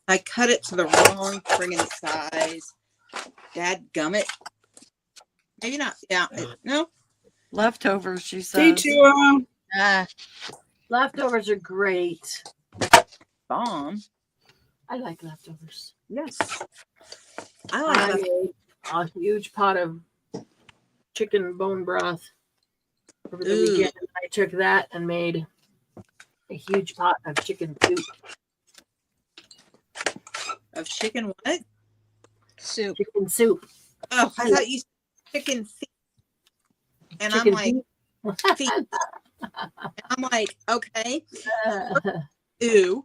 I cut it to the wrong friggin' size. Dadgummit. Maybe not. Yeah. No. Leftovers, she See says. you. Leftovers are great. Bomb. I like leftovers. Yes. I I like that. made a huge pot of chicken bone broth over the Ooh. weekend. I took that and made a huge pot of chicken soup. Of chicken what? Soup. Chicken soup. Oh, I thought you said chicken feet. And Chicken I'm like, feet. And I'm like, okay. Ew.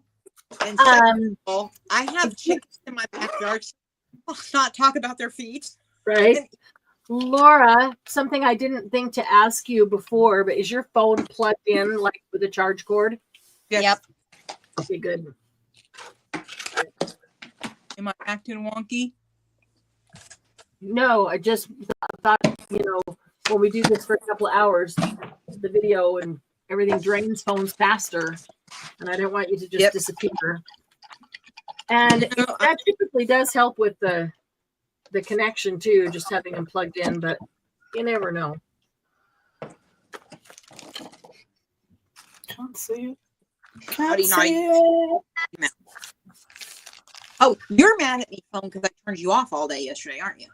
And second of all, I have chickens in my backyard. So I'll not talk about their feet. right. Laura, something I didn't think to ask you before, but is your phone plugged in like with a charge cord? Yes. Yep. Okay, good. Am I acting wonky? No, I just thought, when we do this for a couple of hours, the video and everything drains phones faster, and I don't want you to just disappear. And that typically does help with the connection too, just having them plugged in, but you never know. Can't see it. How do Can't you know see it. Oh, you're mad at me, phone, because I turned you off all day yesterday, aren't you?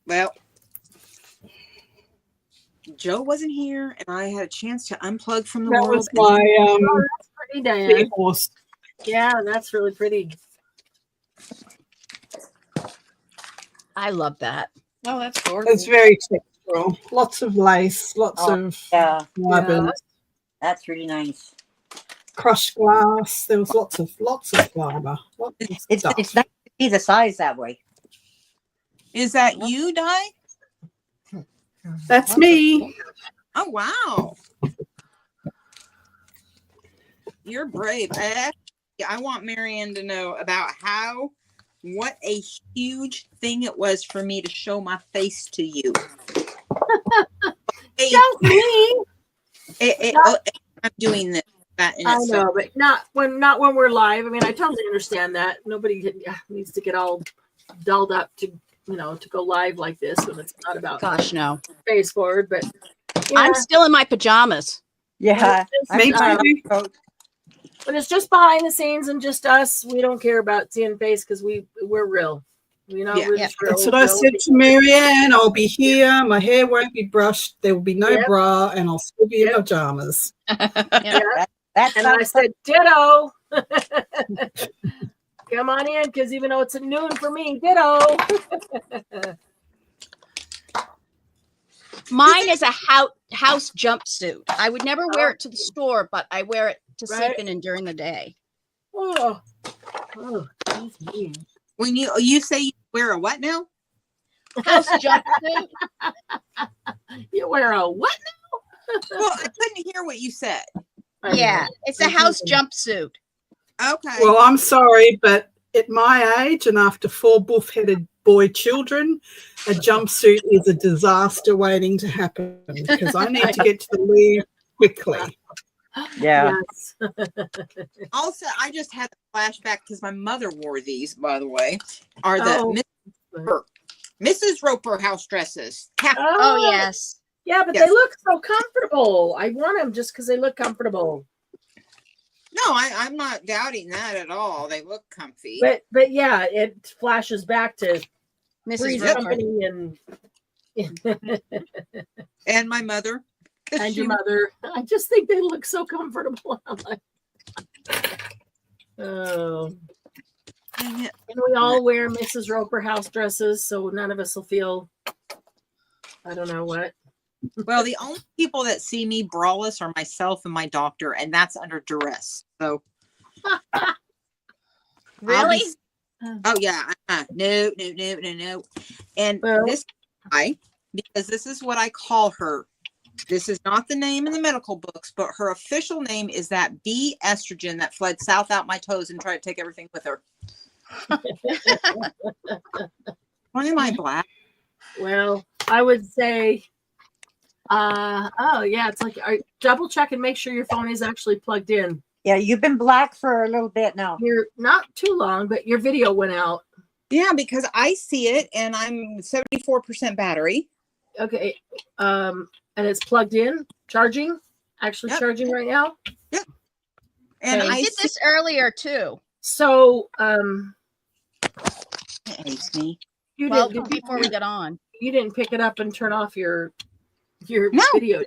Well, Joe wasn't here, and I had a chance to unplug from the That world. was my Pretty, Diane. seahorse. Yeah, that's really pretty. I love that. Oh, that's gorgeous. It's very textured. floral. Lots of lace, lots Oh, of yeah, ribbons, that's really nice. crushed glass. There was lots of fibre. Lots of It's stuff. nice to see the size that way. Is that you, Di? That's me. Oh wow. You're brave. I want Marianne to know about what a huge thing it was for me to show my face to you. Just me. I'm doing this. That in I itself. know, but not when we're live. I mean, I totally understand that. Nobody needs to get all dolled up to to go live like this when it's not about Gosh, no. face forward. But I'm still in my pajamas. Yeah, Me too. when it's just behind the scenes and just us, we don't care about seeing face because we're real. Yeah. We're just real. That's what I said to Marianne. I'll be here. My hair won't be brushed. There will be no Yep. bra, and I'll still be in Yep. pajamas. That's And I said, ditto. Come on in, because even though it's at noon for me, ditto. Mine is a house jumpsuit. I would never wear it to the store, but I wear it to sleep in and during the day. Oh, geez, me. When you say you wear a what now? House jumpsuit. You wear a what Well, I couldn't hear what you said. now? Yeah, it's a house jumpsuit. Okay. Well, I'm sorry, but at my age and after 4 buff-headed boy children, a jumpsuit is a disaster waiting to happen because I need to get to the loo quickly. Yeah. Yes. Also, I just had a flashback because my mother wore these, by the way. Are the Mrs. Roper house dresses. Oh, yes. Yeah, but Yes. they look so comfortable. I want them just because they look comfortable. No, I'm not doubting that at all. They look comfy. But yeah, it flashes back to Mrs. Three's Roper. Company and And my mother. and your mother. I just think they look so comfortable. I'm like, oh. Dang it. And we all wear Mrs. Roper house dresses, so none of us will feel, I don't know what. Well, the only people that see me braless are myself and my doctor, and that's under duress. So, Really? oh yeah, no. And Well- this guy, because this is what I call her. This is not the name in the medical books, but her official name is that bee estrogen that fled south out my toes and tried to take everything with her. Why am I black? Well, I would say, oh yeah, it's like double check and make sure your phone is actually plugged in. Yeah, you've been black for a little bit now. You're not too long, but your video went out. Yeah, because I see it, and I'm 74% battery. Okay, and it's plugged in, charging, actually Yep. charging right now. And Okay. I I did see this earlier, too. So, it hates me. you Well, didn't before we got on. you didn't pick it up and turn off your No. video.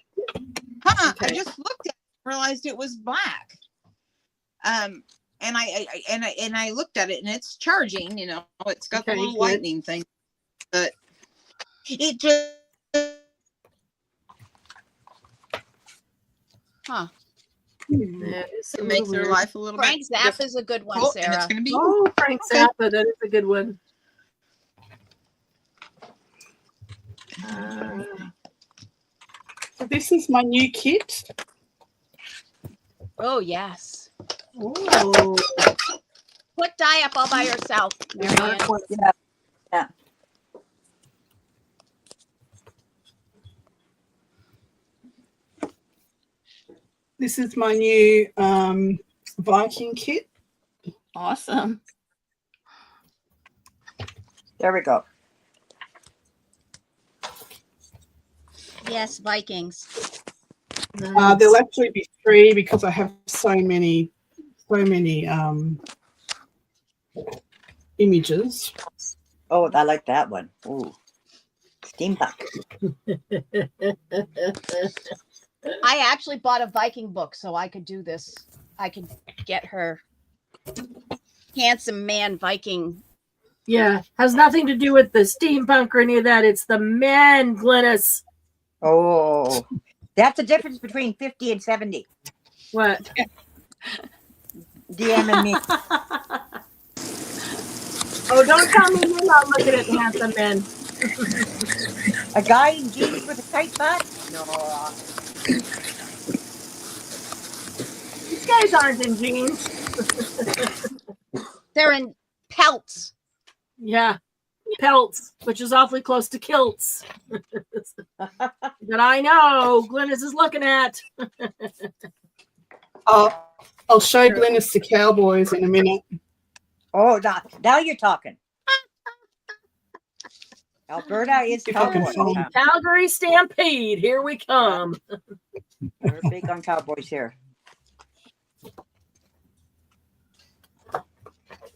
I Okay. just looked at it, realized it was black. And I looked at it, and it's charging. You know, it's got Okay, the little good. lightning thing, but it just Huh. Yeah, it's a it makes little their weird. life a little Frank bit Zapp difficult, is a good one, and it's Sarah. going to be. Oh, Frank Okay. Zappa, that is a good one. So this is my new kit. Oh, yes. Oh, Put Di up all by herself, Marianne. Yeah. This is my new Viking kit. Awesome. There we go. Yes, Vikings. There'll actually be 3 because I have so many images. Oh, I like that one. Ooh. Steampunk. I actually bought a Viking book so I could do this. I could get her handsome man Viking. yeah, has nothing to do with the steampunk or any of that. It's the men, Glennis. Oh, that's the difference between 50 and 70. What? DM and me. Oh, don't tell me you're not looking at handsome men. A guy in jeans with a tight butt? No. These guys aren't in jeans. They're in pelts. Yeah. Pelts, which is awfully close to kilts. But I know Glynis is looking at. I'll show Glennis the cowboys in a minute. Oh, now you're talking. Alberta is If I can cowboy. find- Calgary Stampede. Here we come. We're big on cowboys here.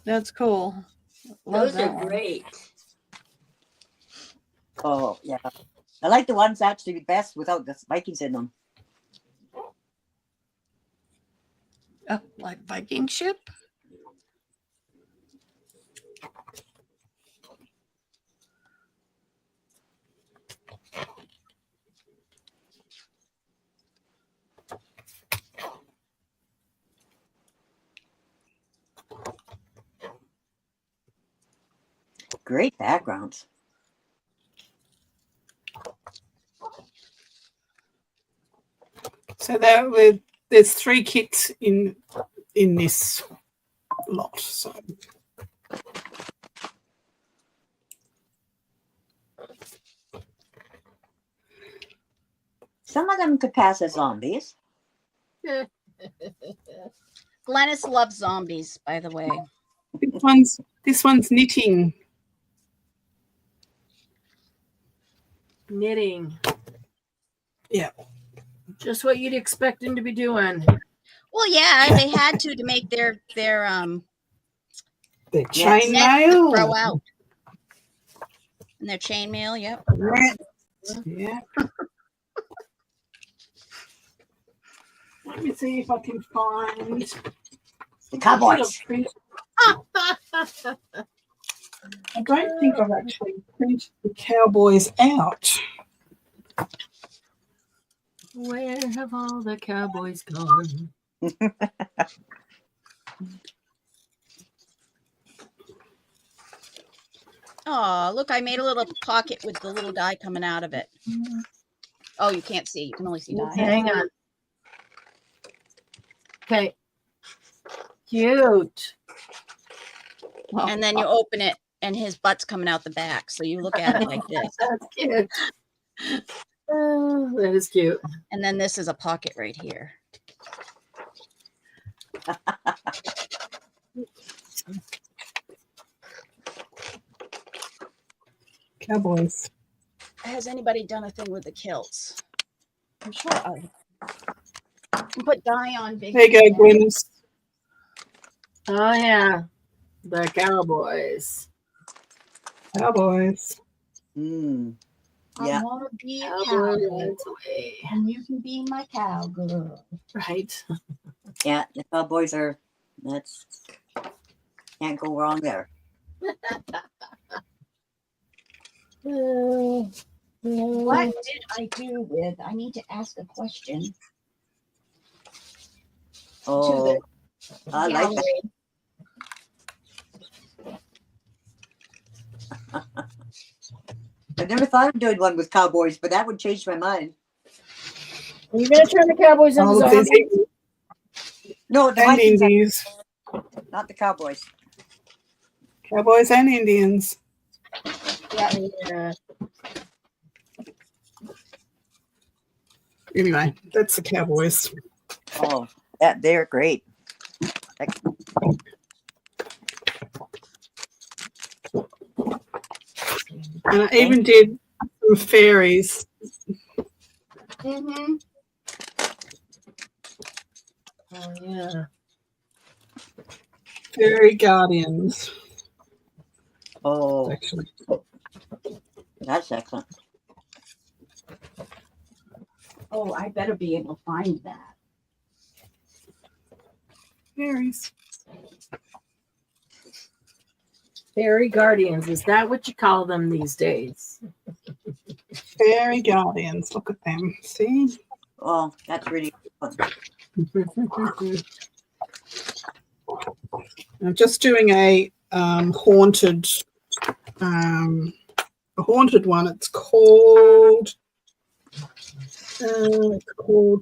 That's cool. Love Those that are one. great. Oh, yeah. I like the ones actually best without the Vikings in them. Like Viking ship? Great backgrounds. So there's 3 kits in this lot. So Some of them could pass as zombies. Glennis loves zombies, by the way. this one's knitting. Knitting. Yeah. Just what you'd expect him to be doing. Well, yeah, they had to make their The nets chainmail. to throw out. And their chainmail, yep. Yeah. Let me see if I can find The cowboys. I don't think I've actually printed the cowboys out. Where have all the cowboys gone? Oh, look, I made a little pocket with the little die coming out of it. Oh, you can't see. You can only see die. Hang on. Okay. Cute. And then you open it, and his butt's coming out the back. So you look at it like this. That's cute. Oh, that is cute. And then this is a pocket right here. Cowboys. Has anybody done a thing with the kilts? I'm sure I can put dye on big. There you go, Glennis. Oh, yeah. The cowboys. Cowboys. Mm. I Yeah. want to be a Cowboy cowboy, rides away. and you can be my cowgirl. Right. Yeah, the cowboys are, that's, can't go wrong there. What did I do with? I need to ask a question. Oh, I like that. I never thought of doing one with cowboys, but that would change my mind. Are you going to turn the cowboys into Oh, zombies? No, the and Vikings, Indies. not the cowboys. Cowboys and Indians. Yeah. Anyway, that's the Cowboys. Oh, that they're great. And I even did some fairies. Mm-hmm. Oh, yeah. Fairy guardians. Oh, Actually, that's excellent. Oh, I better be able to find that. fairies. Fairy guardians. Is that what you call them these days? Fairy guardians. Look at them. See? Oh, that's really good. I'm just doing a haunted one. It's called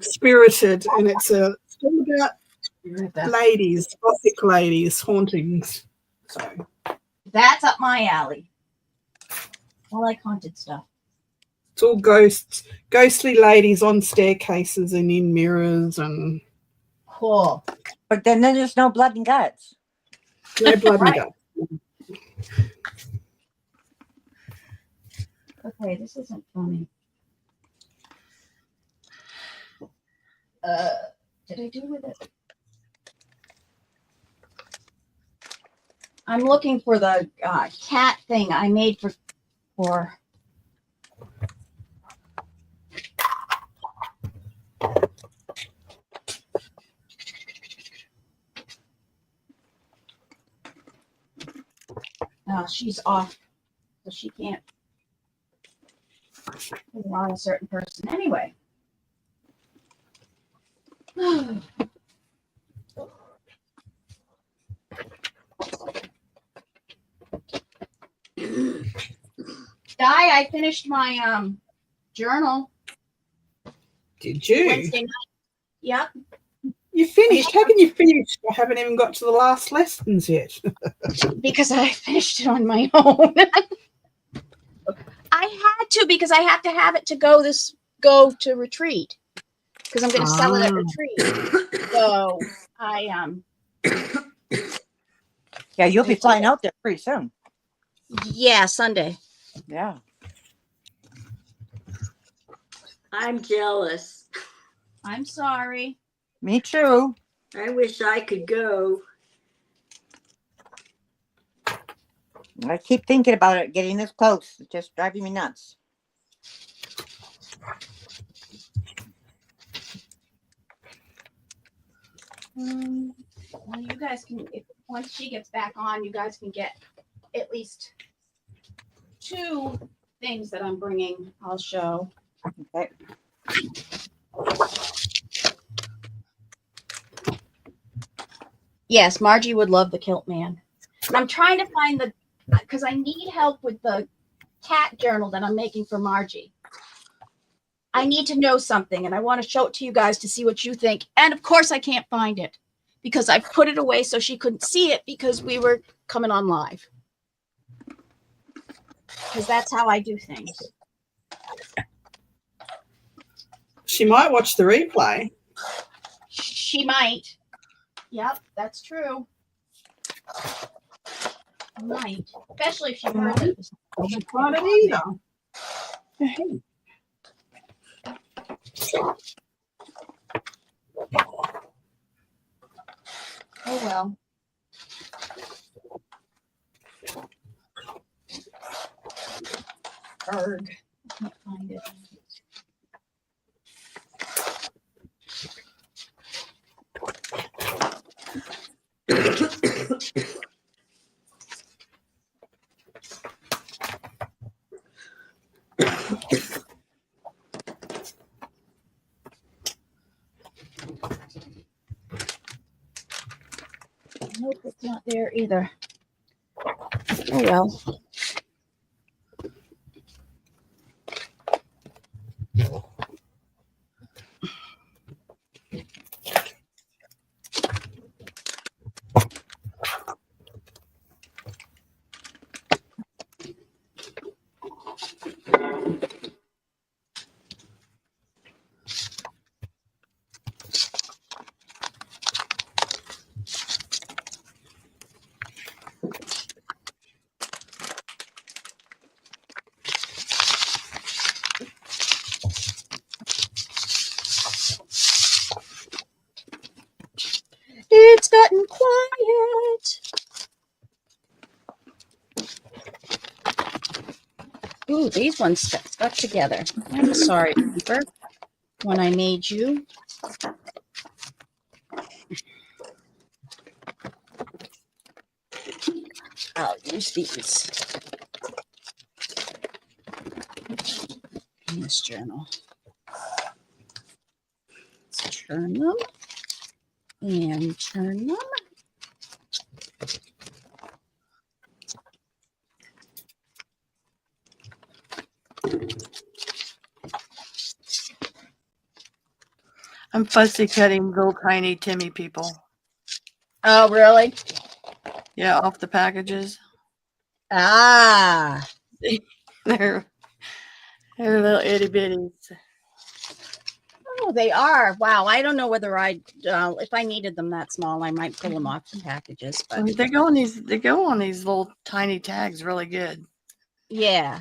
Spirited, and it's all about ladies, gothic ladies, hauntings. So That's up my alley. I like haunted stuff. it's all ghostly ladies on staircases and in mirrors and Cool. But then there's no blood and guts. no blood and Right. guts. Okay, this isn't funny. Did I do with it? I'm looking for the cat thing I made for. She's off, so she can't put it on a certain person anyway. I finished my journal Did you? Wednesday night. Yep. You finished? How can you finish? I haven't even got to the last lessons yet. Because I finished it on my own. I had to because I have to have it to go to retreat because I'm going to sell it at retreat. So I Yeah, you'll be flying out there pretty soon. yeah, Sunday. Yeah. I'm jealous. I'm sorry. Me too. I wish I could go. I keep thinking about it, getting this close. It's just driving me nuts. Well, you guys can once she gets back on, you guys can get at least 2 things that I'm bringing. I'll show. Okay. Yes, Margie would love the Kilt Man. And I'm trying to find because I need help with the cat journal that I'm making for Margie. I need to know something, and I want to show it to you guys to see what you think. And of course, I can't find it because I put it away so she couldn't see it because we were coming on live. Because that's how I do things. She might watch the replay. She might. Yep, that's true. Might, especially if she heard it. Doesn't find it either. Oh well. Erg. I can't find it. Nope, it's not there either. Oh well. It's gotten quiet. Ooh, these ones stuck together. I'm sorry, Cooper, when I made you. I'll use these. in this journal. Let's turn them and turn them. I'm fussy cutting little tiny Timmy people. Oh, really? Yeah, off the packages. Ah. They're little itty bitties. Oh, they are. Wow. I don't know whether if I needed them that small, I might pull them off the packages. But They go on these little tiny tags really good. yeah.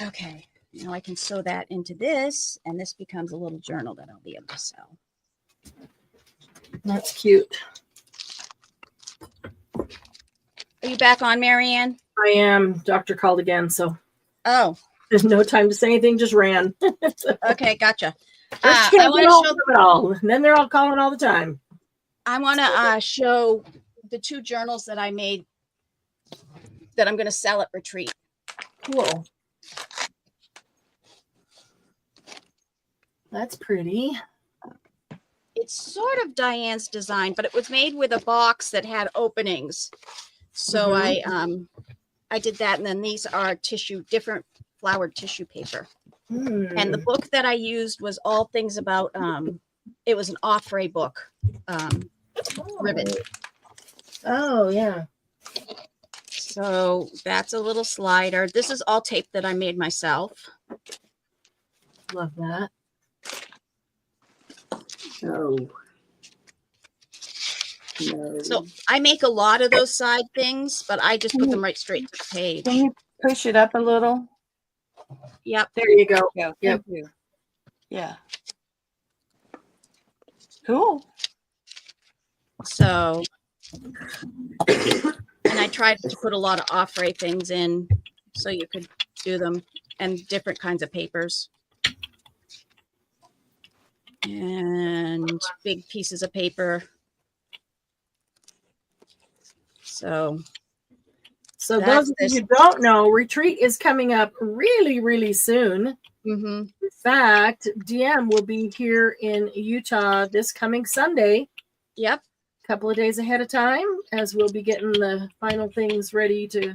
Okay. Now I can sew that into this, and this becomes a little journal that I'll be able to sell. That's cute. Are you back on, Marianne? I am. Doctor called again, so Oh, there's no time to say anything. Just ran. okay, gotcha. First, I can't want get to hold show. of it all, and then they're all calling all the time. I want to show the 2 journals that I made that I'm going to sell at retreat. Cool. That's pretty. It's sort of Diane's design, but it was made with a box that had openings. So I did that, and then these are different flowered tissue paper. And the book that I used was all things about. It was an Offray book, ribbon. Oh yeah. So that's a little slider. This is all tape that I made myself. Love that. Oh. No. So I make a lot of those side things, but I just put them right straight to the page. Can you push it up a little? Yep. There you go. Yeah, Yep. thank you. Yeah. Cool. So, and I tried to put a lot of Offray things in so you could do them, and different kinds of papers. And big pieces of paper. So That's those of this. you who don't know, retreat is coming up really, really soon. Mm-hmm. In fact, DM will be here in Utah this coming Sunday. Yep. A couple of days ahead of time, as we'll be getting the final things ready to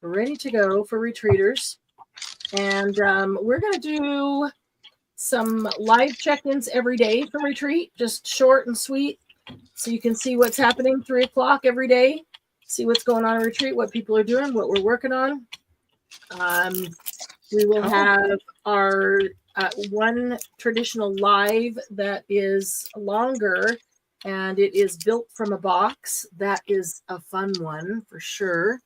go for retreaters. And we're going to do some live check-ins every day for retreat, just short and sweet, so you can see what's happening 3 o'clock every day, see what's going on in retreat, what people are doing, what we're working on. We will have our one traditional live that is longer, and it is built from a box. That is a fun one for sure.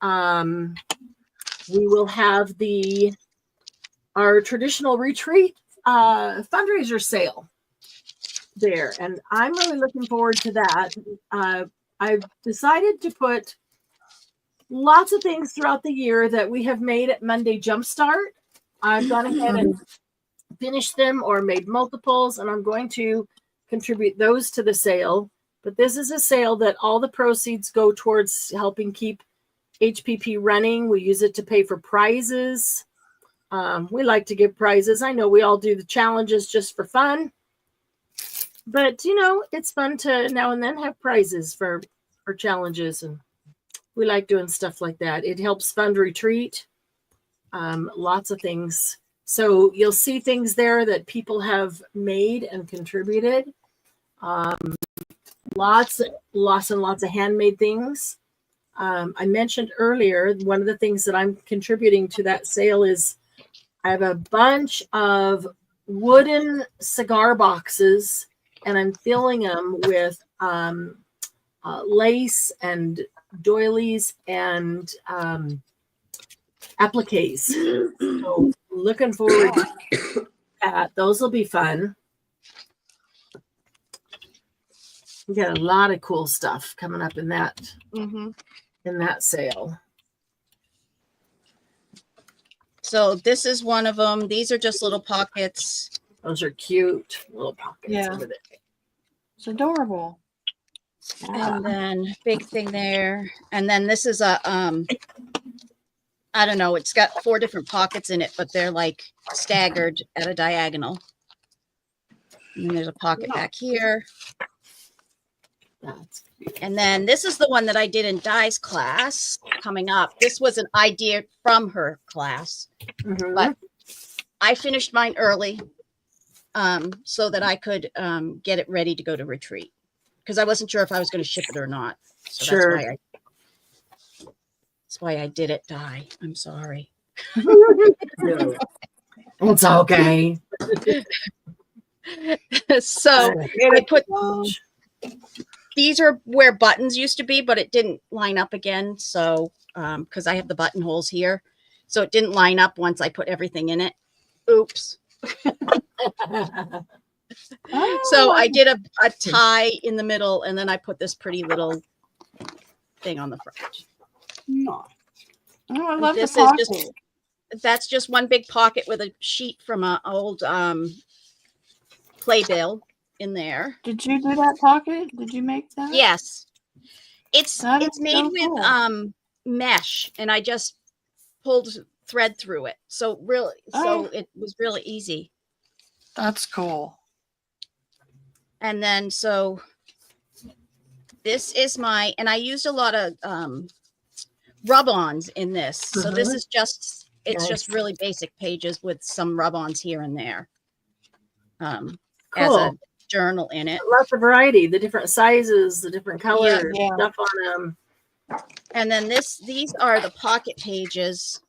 We will have our traditional retreat fundraiser sale there, and I'm really looking forward to that. I've decided to put lots of things throughout the year that we have made at Monday Jumpstart. I've gone ahead and finished them or made multiples, and I'm going to contribute those to the sale. But this is a sale that all the proceeds go towards helping keep HPP running. We use it to pay for prizes. We like to give prizes. I know we all do the challenges just for fun, but it's fun to now and then have prizes for challenges, and we like doing stuff like that. It helps fund retreat. Lots of things. So you'll see things there that people have made and contributed. Lots and lots of handmade things. I mentioned earlier, one of the things that I'm contributing to that sale is I have a bunch of wooden cigar boxes, and I'm filling them with lace and doilies and appliques. So looking forward to that. Those will be fun. We got a lot of cool stuff coming up in that sale. So this is one of them. These are just little pockets. Those are cute little pockets Yeah. over there. It's adorable. And then big thing there. And then this is a, I don't know, it's got 4 different pockets in it, but they're like staggered at a diagonal. And then there's a pocket back here. That's And then this is the one that I did in Di's class coming up. This was an idea from her class, but I finished mine early so that I could get it ready to go to retreat because I wasn't sure if I was going to ship it or not. So Sure. that's why I did it, Di. I'm sorry. No. It's okay. So I put these are where buttons used to be, but it didn't line up again. So because I have the buttonholes here, so it didn't line up once I put everything in it. Oops. So I did a tie in the middle, and then I put this pretty little thing on the front. No. Oh, I love This the is pocket. just that's just one big pocket with a sheet from an old playbill in there. Did you do that pocket? Did you make that? Yes, it's That is made so with cool. mesh, and I just pulled thread through it. So it was really easy. That's cool. And then so this is and I used a lot of rub-ons in this. So this is just just really basic pages with some rub-ons here and there. As a Cool. journal in it. Lots of variety, the different sizes, the different colors, Yeah. stuff on them. And then these are the pocket pages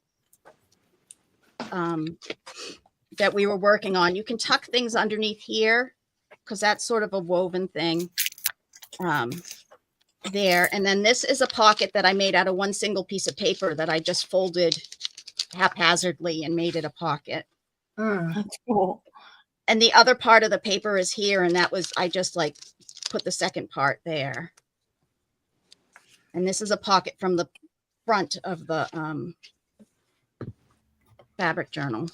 that we were working on. You can tuck things underneath here because that's sort of a woven thing there. And then this is a pocket that I made out of one single piece of paper that I just folded haphazardly and made it a pocket. That's cool. And the other part of the paper is here, and that was I just like put the second part there. And this is a pocket from the front of the fabric journal.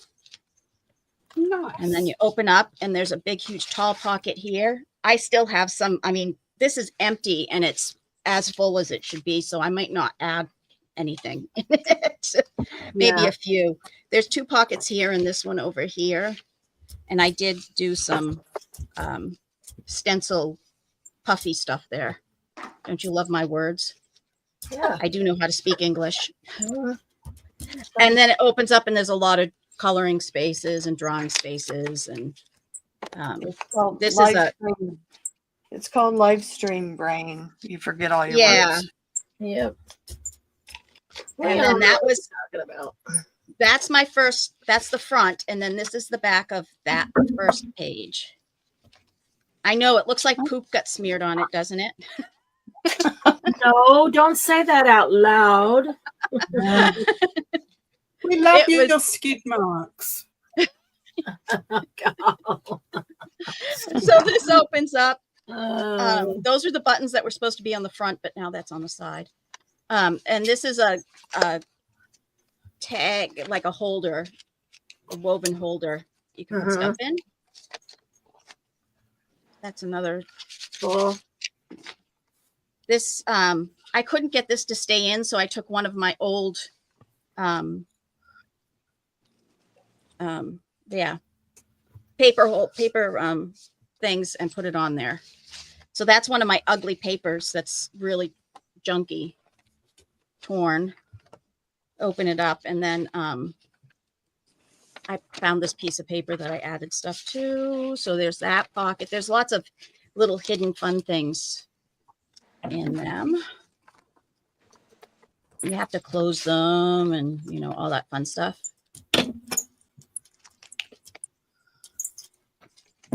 Nice. And then you open up, and there's a big, huge, tall pocket here. I still have some. I mean, this is empty, and it's as full as it should be, so I might not add anything in it. Maybe a few. There's 2 pockets here, and this one over here. And I did do some stencil puffy stuff there. Don't you love my words? Yeah. I do know how to speak English. And then it opens up, and there's a lot of coloring spaces and drawing spaces. And It's called this is live stream. It's called live stream brain. You forget all your words. Yep. And then that was talking about. that's the front, and then this is the back of that first page. I know it looks like poop got smeared on it, doesn't it? No, don't say that out loud. We love It was- your skid marks. So this opens up. Oh. Those are the buttons that were supposed to be on the front, but now that's on the side. And this is a tag, like a holder, a woven holder you can put stuff in. That's another. Cool. This I couldn't get this to stay in, so I took one of my old paper things and put it on there. So that's one of my ugly papers that's really junky, torn. Open it up, and then I found this piece of paper that I added stuff to. So there's that pocket. There's lots of little hidden fun things in them. You have to close them and, you know, all that fun stuff.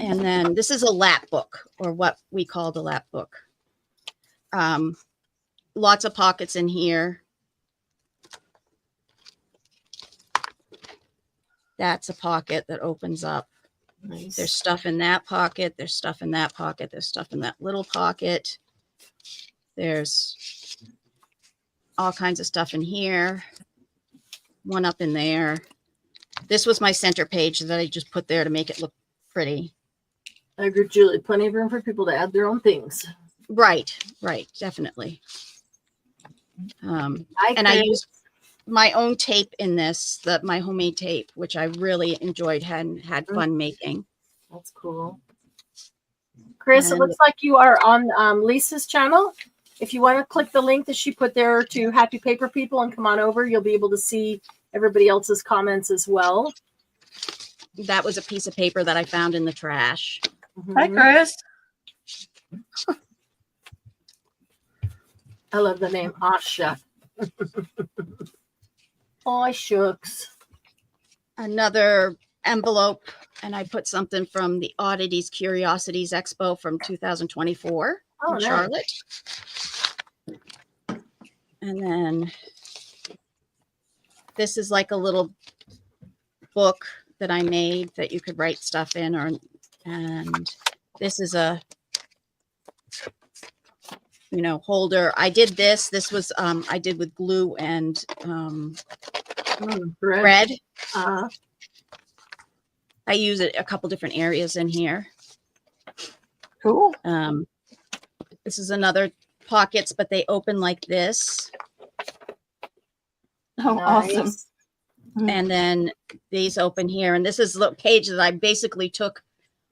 And then this is a lap book, or what we call the lap book. Lots of pockets in here. That's a pocket that opens up. Nice. There's stuff in that pocket. There's stuff in that pocket. There's stuff in that little pocket. There's all kinds of stuff in here. One up in there. This was my center page that I just put there to make it look pretty. I agree, Julie. Plenty of room for people to add their own things. Right, definitely. And I use my own tape in this, my homemade tape, which I really enjoyed and had fun making. That's cool. Chris, it And- looks like you are on Lisa's channel. If you want to click the link that she put there to Happy Paper People and come on over, you'll be able to see everybody else's comments as well. That was a piece of paper that I found in the trash. Hi, Chris. I love the name Asha. Oh, shucks. Another envelope, and I put something from the Oddities Curiosities Expo from 2024 in nice. Charlotte. And then this is like a little book that I made that you could write stuff in, and this is a holder. I did this. This was I did with glue and thread. I use it a couple different areas in here. Cool. This is another pockets, but they open like this. Oh, Nice. awesome. And then these open here. And this is the page that I basically took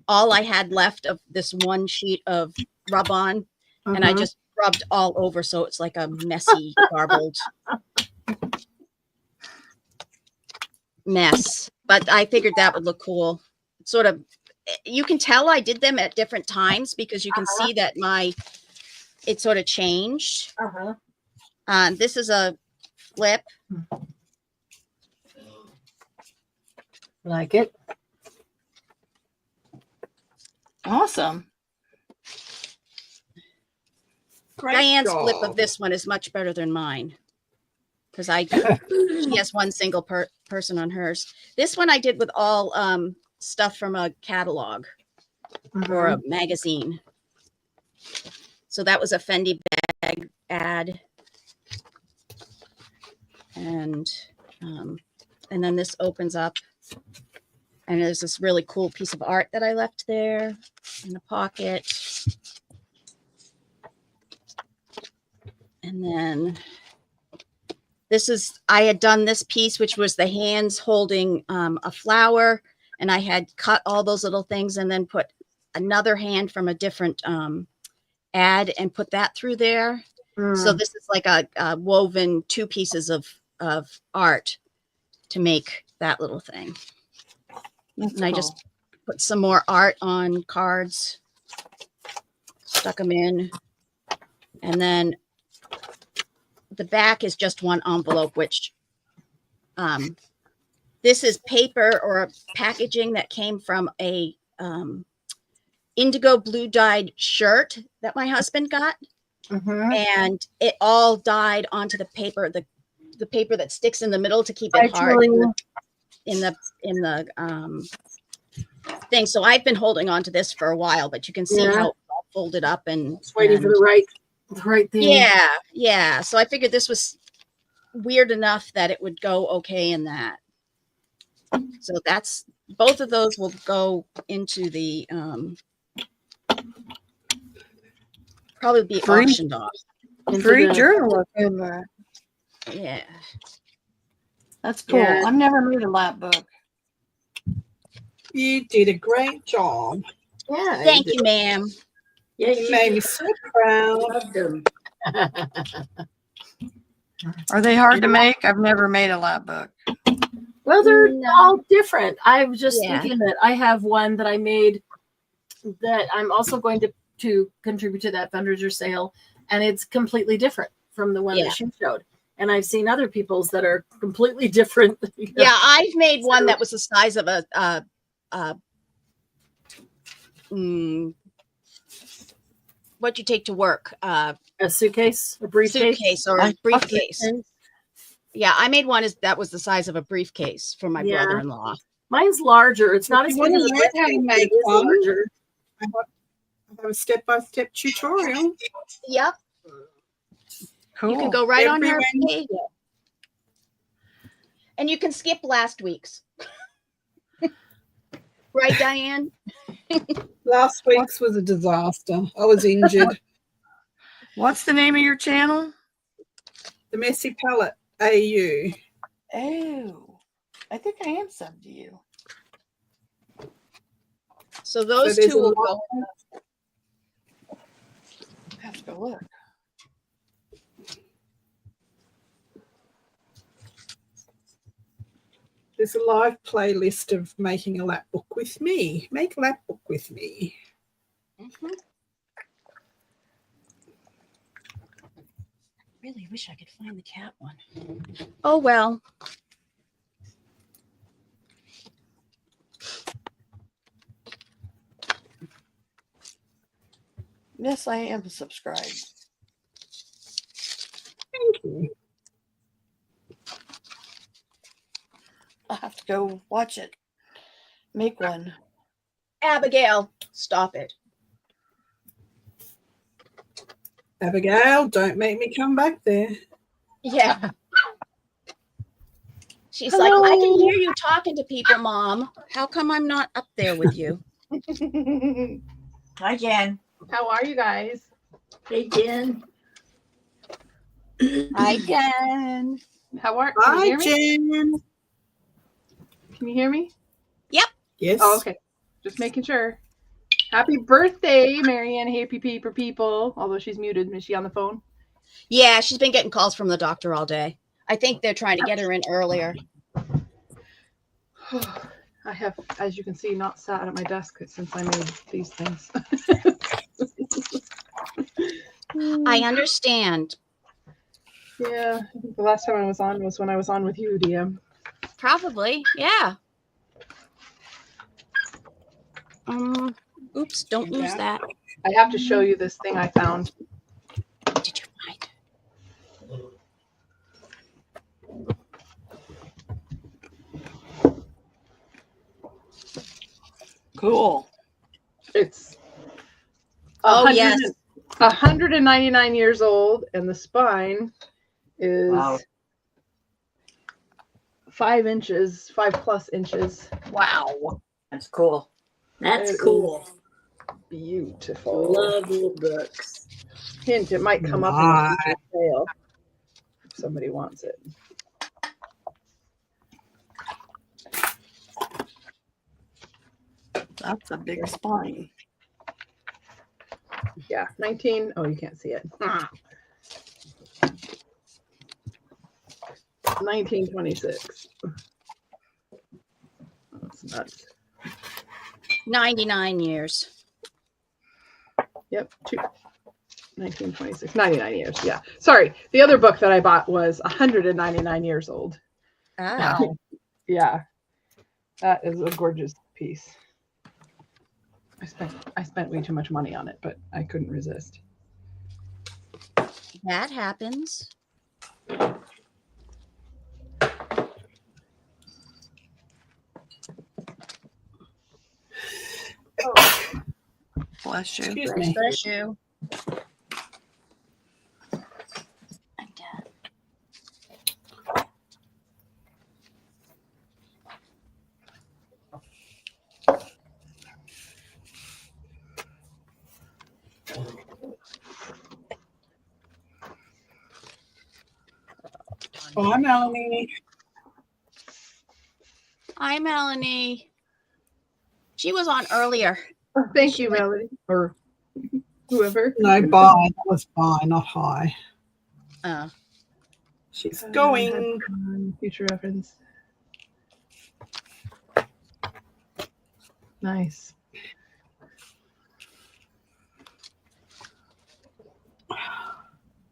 all I had left of this one sheet of rub on, and I just rubbed all over. So it's like a messy, garbled mess. But I figured that would look cool. Sort of, you can tell I did them at different times because you can see that it sort of changed. This is a flip. Like it. Awesome. Diane's flip of this one is much better than mine because she has one single person on hers. This one I did with all stuff from a catalog or a magazine. So that was a Fendi bag ad, and then this opens up, and there's this really cool piece of art that I left there in the pocket. And then I had done this piece, which was the hands holding a flower, and I had cut all those little things and then put another hand from a different ad and put that through there. So this is like a woven two pieces of art to make that little thing. And I just put some more art on cards, stuck them in, and then the back is just one envelope, which this is paper or packaging that came from a indigo blue dyed shirt that my husband got. And it all dyed onto the paper, the paper that sticks in the middle to keep it hard in the thing. So I've been holding on to this for a while, but you can see how it's all folded up and Just waiting for the right thing. Yeah. So I figured this was weird enough that it would go okay in that. So that's both of those will go into the probably be auctioned off. Free journal in there. Yeah. That's cool. Yeah. I've never made a lap book. You did a great job. Yeah. Thank you, ma'am. Yeah, You made me so proud. loved them. Are they hard to make? I've never made a lap book. Well, they're No. all different. I was just Yeah. thinking that I have one that I made that I'm also going to contribute to that fundraiser sale, and it's completely different from the one Yeah. that she showed. And I've seen other people's that are completely different. Yeah, I've made one that was the size of what you take to work, A suitcase, a briefcase. suitcase or a briefcase. Yeah, I made one that was the size of a briefcase for my Yeah. brother-in-law. Mine's larger. It's not If as you big wanna as a learn how to briefcase, but make it is one, larger. I have a step-by-step tutorial. Yep. Cool. You can go right on her Everyone- page. And you can skip last week's. Right, Diane? Last week's was a disaster. I was injured. What's the name of your channel? The Messy Palette AU. Oh, I think I am subbed to you. So those there's two a will lot- go. I have to go look. There's a live playlist of making a lap book with me. Make a lap book with me. Mhm. Really wish I could find the cat one. Oh, well. Yes, I am subscribed. Thank you. I'll have to go watch it. Make one. Abigail, stop it. Abigail, don't make me come back there. Yeah. She's like, I can hear you talking to people, Mom. How come I'm not up there with you? Hi, Jen. How are you guys? Hey, Jen. Hi, Jen. How are can you Hi, hear me? Jen. Can you hear me? Yes. Oh, okay. Just making sure. Happy birthday, Marianne. Happy people. Although she's muted. Is she on the phone? Yeah, she's been getting calls from the doctor all day. I think they're trying to get her in earlier. I have, as you can see, not sat at my desk since I made these things. I understand. Yeah, I think the last time I was on was when I was on with you, DM. Probably. Yeah. Oops, don't lose that. I have to show you this thing I found. What did you find? Cool. It's Oh, yes. 199 years old, and the spine is Wow. 5 inches, 5+ inches. Wow. That's cool. That's It cool. is beautiful. Love little books. Hint, it might come up in a future sale if somebody wants it. That's a big spine. Yeah, 19. Oh, you can't see it. 1926. That's nuts. 99 years. Yep, 1926. 99 years. Yeah. Sorry. The other book that I bought was 199 years old. Ah. Yeah. That is a gorgeous piece. I spent way too much money on it, but I couldn't resist. That happens. Bless you. Excuse me. Bless you. Bye, Melanie. Hi, Melanie. She was on earlier. Thank you, Melody, or whoever. No, bye. That was bye, not hi. She's going. Future reference. Nice.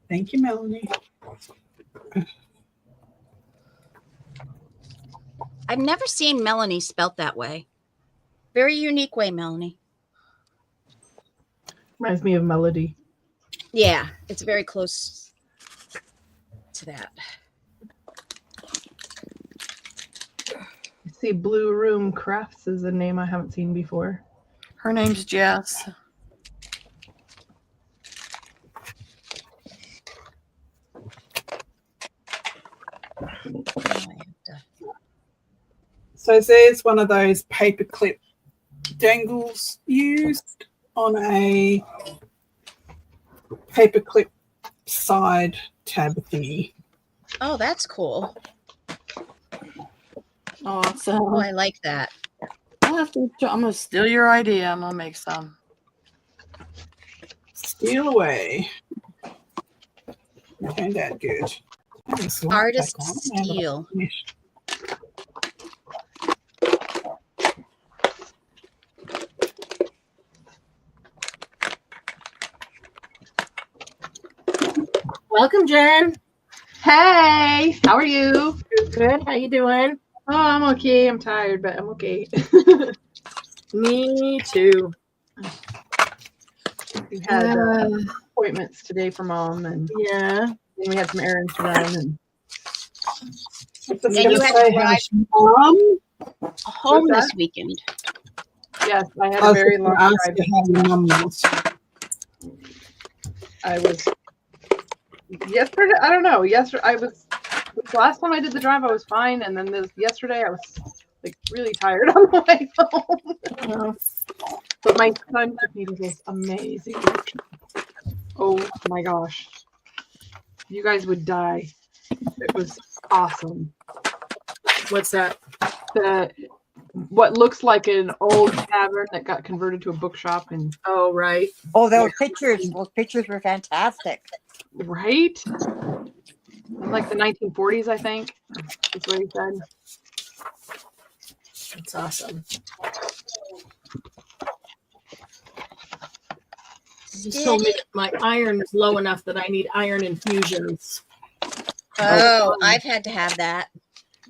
Thank you, Melanie. I've never seen Melanie spelt that way. Very unique way, Melanie. Reminds me of Melody. Yeah, it's very close to that. I see Blue Room Crafts is a name I haven't seen before. Her name's Jess. So there's one of those paperclip dangles used on a paperclip side tab thingy. Oh, that's cool. Awesome. Oh, I like that. I'm gonna steal your idea. I'm gonna make some. Steal away. Turned out good. Artist steal. Welcome, Jen. Hey, how are you? Good. How you doing? Oh, I'm okay. I'm tired, but I'm okay. Me too. We had appointments today for Mom, and Yeah. then we had some errands to run. And And you had to drive Mom? home What's this that? weekend. yes, I had I a was very going long to ask drive. you how your mum was. I was yesterday. I don't know. Yesterday, the last time I did the drive, I was fine, and then yesterday, I was like really tired on the way home. But my son took me to this amazing. Oh my gosh, you guys would die. It was awesome. What's that? What looks like an old tavern that got converted to a bookshop, and Oh, right. Oh, those pictures were fantastic. right, like the 1940s, I think. That's what he said. That's awesome. You just told me that my iron is low enough that I need iron infusions. Oh, I've had to have that.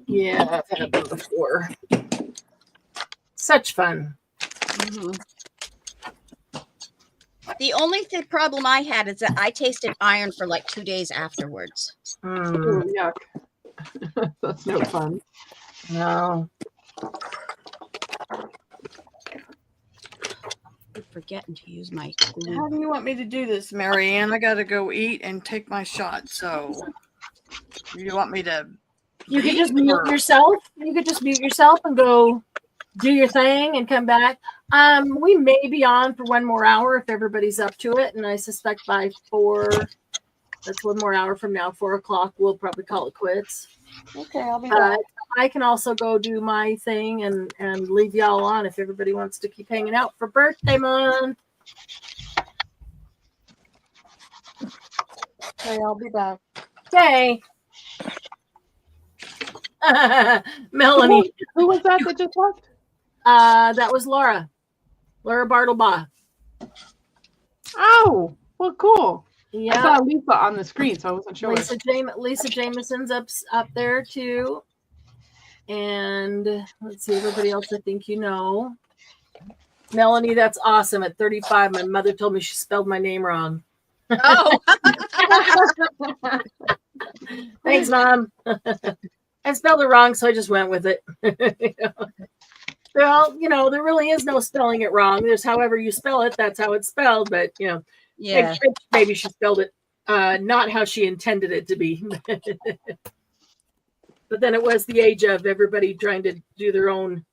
Yeah, I've had them before. Such fun. Mhm. The only problem I had is that I tasted iron for like 2 days afterwards. Ooh, yuck. That's no fun. No. I'm forgetting to use my How glue. do you want me to do this, Marianne? I gotta go eat and take my shot. So, you want me to? You could leave, just mute or- yourself. You could just mute yourself and go do your thing and come back. We may be on for one more hour if everybody's up to it, and I suspect by 4, that's one more hour from now, 4 o'clock, we'll probably call it quits. Okay, I'll be back. I can also go do my thing and leave y'all on if everybody wants to keep hanging out for birthday month. Okay, I'll be back. Okay. Melanie. Who was that just left? That was Laura Bartlebaugh. Oh, well, cool. Yeah. I saw Lisa on the screen, so I wasn't sure. Lisa Jameson's up there too. And let's see, everybody else I think you know. Melanie, that's awesome. At 35, my mother told me she spelled my name wrong. Oh, Thanks, Mom. I spelled it wrong, so I just went with it. Well, there really is no spelling it wrong. There's however you spell it, that's how it's spelled. But, yeah. maybe she spelled it not how she intended it to be. But then it was the age of everybody trying to do their own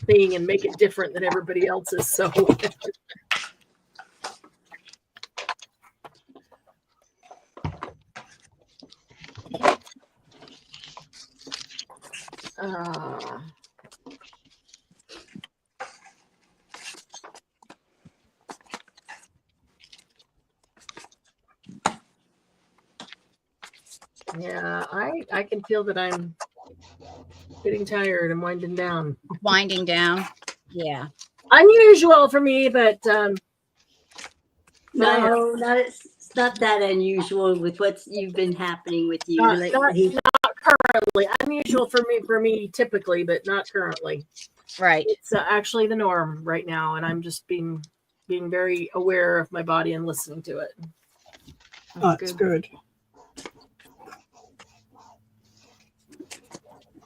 thing and make it different than everybody else's. So yeah, I can feel that I'm getting tired and winding down. Winding down. Yeah. Unusual for me, but No, it's not that unusual with what's been happening with you not lately. currently. Unusual for me typically, but not currently. Right. It's actually the norm right now, and I'm just being very aware of my body and listening to it. That's good.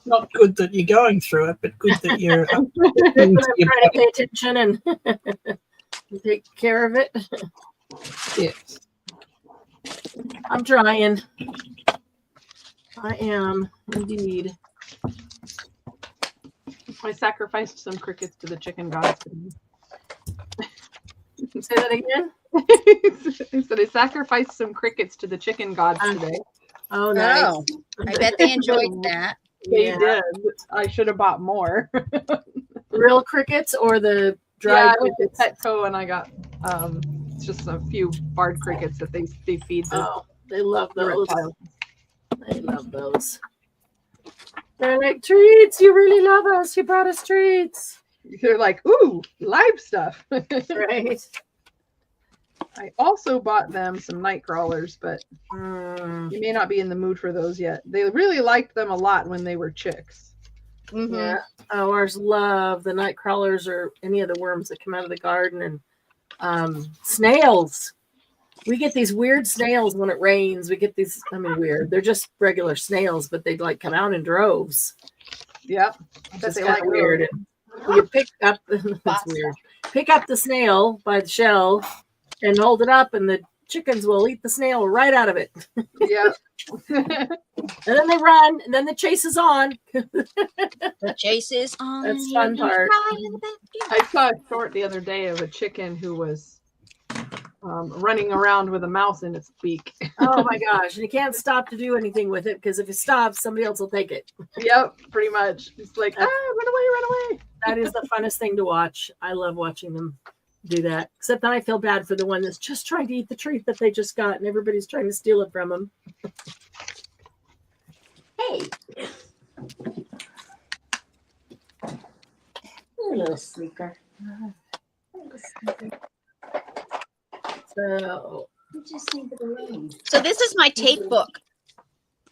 Not good that you're going through it, but good that you're I'm trying to pay attention and take care of it. Yes. I'm trying. I am indeed. I sacrificed some crickets to the chicken gods today. Say that again. I said I sacrificed some crickets to the chicken gods today. Oh, nice. Oh, I bet they enjoyed that. They Yeah. did. I should have bought more. Real crickets or the Yeah, dried I went to crickets? Petco and I got just a few barred crickets that they feed the, Oh, they love the those. reptiles. They love those. They're like, treats. You really love us. You brought us treats. They're like, ooh, live stuff. Right. I also bought them some night crawlers, but Mm, you may not be in the mood for those yet. They really liked them a lot when they were chicks. Mhm. yeah. Oh, ours love the night crawlers or any of the worms that come out of the garden, and snails. We get these weird snails when it rains. We get these, I mean, weird. They're just regular snails, but they like come out in droves. Yep. I bet It's they kind like of weird. those. You pick up, that's weird. Pick up the snail by the shell and hold it up, and the chickens will eat the snail right out of it. Yep. And then they run, and then the chase is on. The chase is on. That's the fun part. I saw a short the other day of a chicken who was running around with a mouse in its beak. Oh my gosh. And you can't stop to do anything with it because if you stop, somebody else will take it. Yep, pretty much. It's like, run away. That is the funnest thing to watch. I love watching them do that. Except then I feel bad for the one that's just trying to eat the treat that they just got and everybody's trying to steal it from them. Hey. You're a little sleeper. So You just need the rain. So this is my tape book.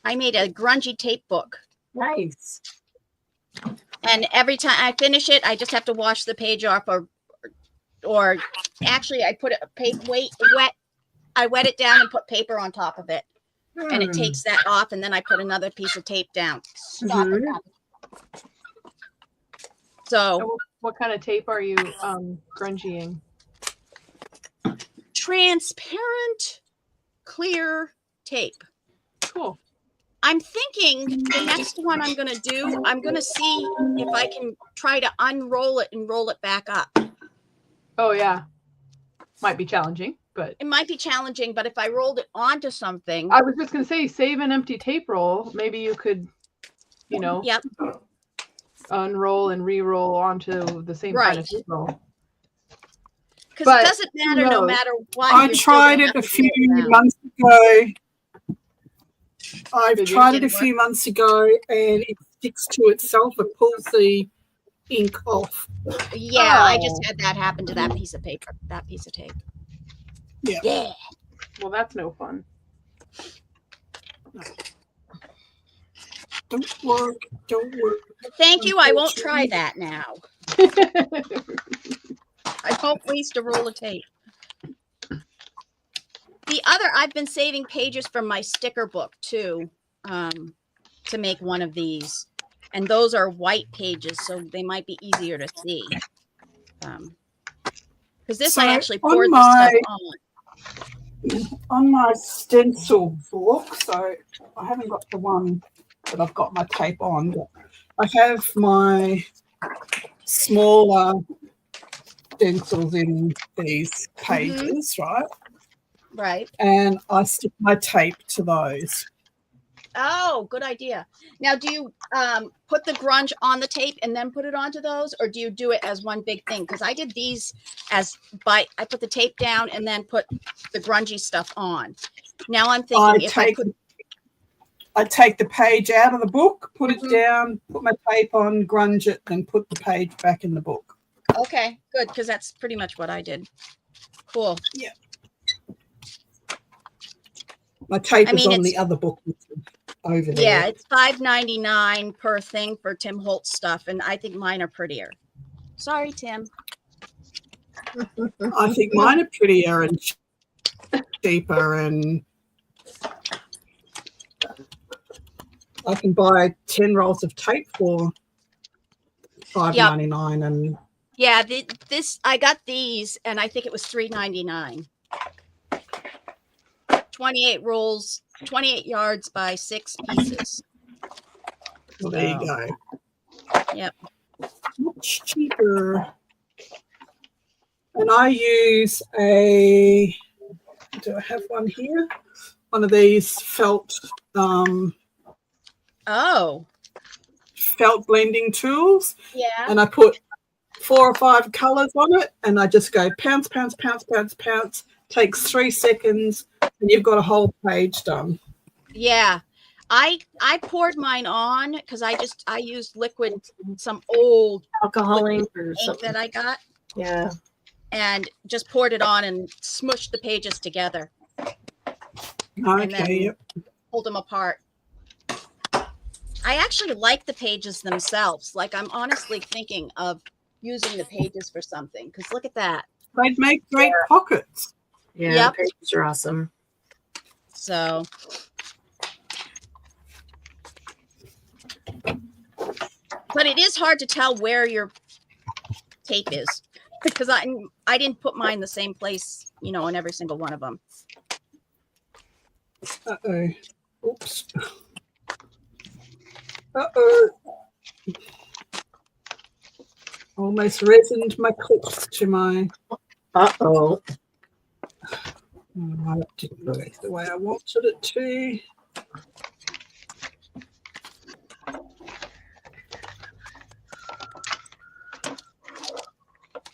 I made a grungy tape book. nice. And every time I finish it, I just have to wash the page off, or actually I put it I wet it down and put paper on top of it, and it takes that off, and then I put another piece of tape down. Stop it. So What kind of tape are you grungying? transparent, clear tape. Cool. I'm thinking the next one I'm going to do, I'm going to see if I can try to unroll it and roll it back up. Oh yeah. Might be challenging, but It might be challenging, but if I rolled it onto something, I was just gonna say, save an empty tape roll. Maybe you could, yep, unroll and re-roll onto the same kind of Right. tape roll. because But it doesn't matter no knows? matter what. I you're still tried gonna it have a to few roll it down. months ago. I've Did you? tried it a Didn't few months ago and it sticks to itself. It pulls the ink off. Yeah, I just Oh. had that happen to that piece of paper, that piece of tape. Yeah. Yeah. Well, that's no fun. Don't work. Thank you. I won't try that now. I won't waste a roll of tape. I've been saving pages from my sticker book too, to make one of these. And those are white pages, so they might be easier to see. Because this I So actually on poured the my- stuff on. On my stencil book, so I haven't got the one that I've got my tape on, but I have my smaller stencils in these pages, right? Right. And I stick my tape to those. Oh, good idea. Now, do you put the grunge on the tape and then put it onto those, or do you do it as one big thing? Because I did these I put the tape down and then put the grungy stuff on. Now I'm thinking I take the page out of the book, put it down, put my tape on, grunge it, then put the page back in the book. Okay, good, because that's pretty much what I did. Cool. Yeah. My tape I is mean, on the it's- other book over there. Yeah, it's $5.99 per thing for Tim Holtz stuff, and I think mine are prettier. Sorry, Tim. I think mine are prettier and cheaper, and I can buy 10 rolls of tape for $5.99 and Yeah, I got these, and I think it was $3.99. 28 rolls, 28 yards by 6 pieces. well, there you go. Yep. much cheaper. And I use a, do I have one here? One of these felt felt blending tools. Yeah. And I put 4 or 5 colors on it, and I just go pounce, pounce, pounce, pounce, pounce. Takes 3 seconds, and you've got a whole page done. Yeah. I poured mine on because I used liquid, some old Alcohol ink or ink something. that I got, Yeah. and just poured it on and smushed the pages together. And then Okay, yep. pulled them apart. I actually like the pages themselves. Like, I'm honestly thinking of using the pages for something, because look at that. They'd make great pockets. Yeah, Yep. the pages are awesome. So, but it is hard to tell where your tape is, because I didn't put mine the same place, you know, on every single one of them. Uh-oh. Oops. Uh-oh. Almost resined my clips to my... Uh-oh. Oh, that didn't go the way I wanted it to.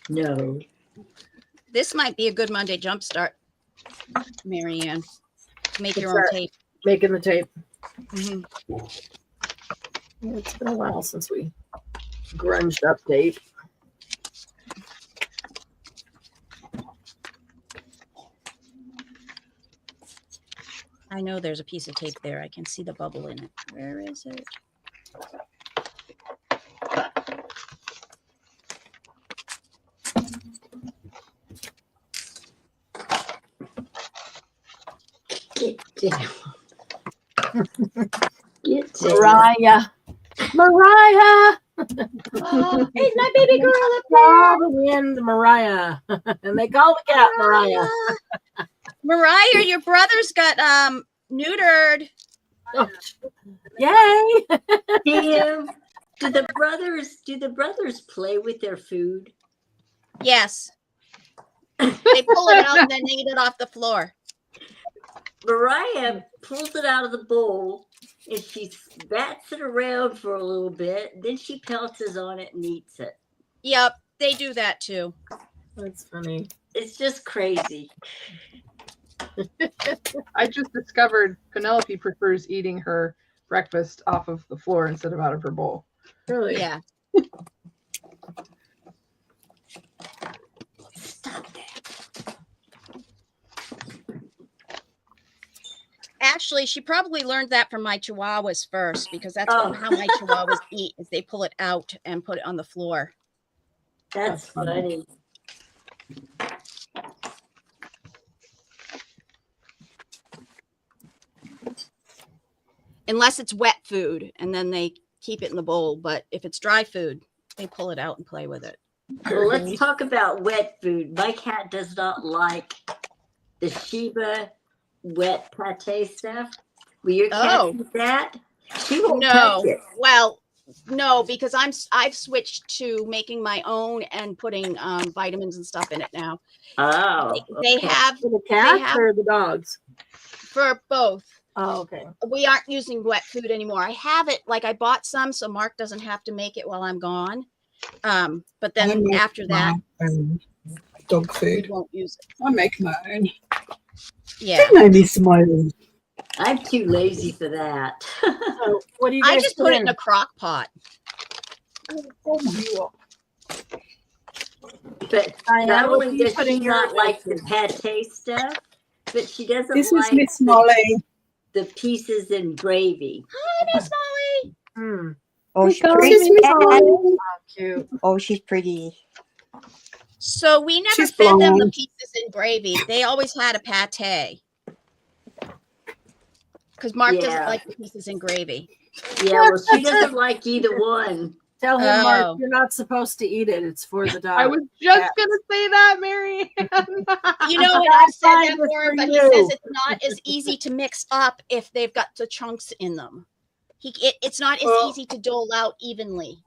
No. This might be a good Monday jumpstart, Marianne. Make your own What's that? tape. Making the tape. Mhm. It's been a while since we grunged up tape. I know there's a piece of tape there. I can see the bubble in it. Where is it? Get down. Get down. Mariah. Mariah. Oh, hey, my baby girl up Call the wind, Mariah. And they call the cat Mariah. Mariah, your brother's got neutered. Oh, yay. Tim, do the brothers play with their food? Yes. They pull it out and then eat it off the floor. Mariah pulls it out of the bowl and she bats it around for a little bit. Then she pounces on it and eats it. Yep, they do that too. That's funny. It's just crazy. I just discovered Penelope prefers eating her breakfast off of the floor instead of out of her bowl. Really? Yeah. Stop that. Actually, she probably learned that from my chihuahuas first, because that's Oh. how my chihuahuas eat, is they pull it out and put it on the floor. That's funny. Unless it's wet food, and then they keep it in the bowl. But if it's dry food, they pull it out and play with it. Well, let's talk about wet food. My cat does not like the Sheba wet pate stuff. Will your cat eat that? She won't touch it. Well, no, because I've switched to making my own and putting vitamins and stuff in it now. Oh, They have For the cats or the dogs? for both. Oh, okay. We aren't using wet food anymore. I have it, like I bought some so Mark doesn't have to make it while I'm gone. But then after that, Dog we food. won't use it. I make my own. Yeah. They made me smile. I'm too lazy for that. So what do you I guys just put it in a crock pot. But Diana, not what do only you does put she in your not like the breakfast? pate stuff, but she doesn't This is like Miss Molly. the pieces in gravy. Hi, Miss Molly. Hmm. Oh, she's This pretty. is Miss Molly. Oh, cute. Oh, she's pretty. So we never She's fed them the blonde. pieces in gravy. They always had a pate. Because Mark doesn't Yeah. like the pieces in gravy. Yeah, well, she doesn't like either one. Tell him, Oh. Mark, you're not supposed to eat it. It's for the dog. I was just Cats. gonna say that, Marianne. You know, and I've said Fine, that good for him, for but he you. says it's not as easy to mix up if they've got the chunks in them. It's not as Well- easy to dole out evenly.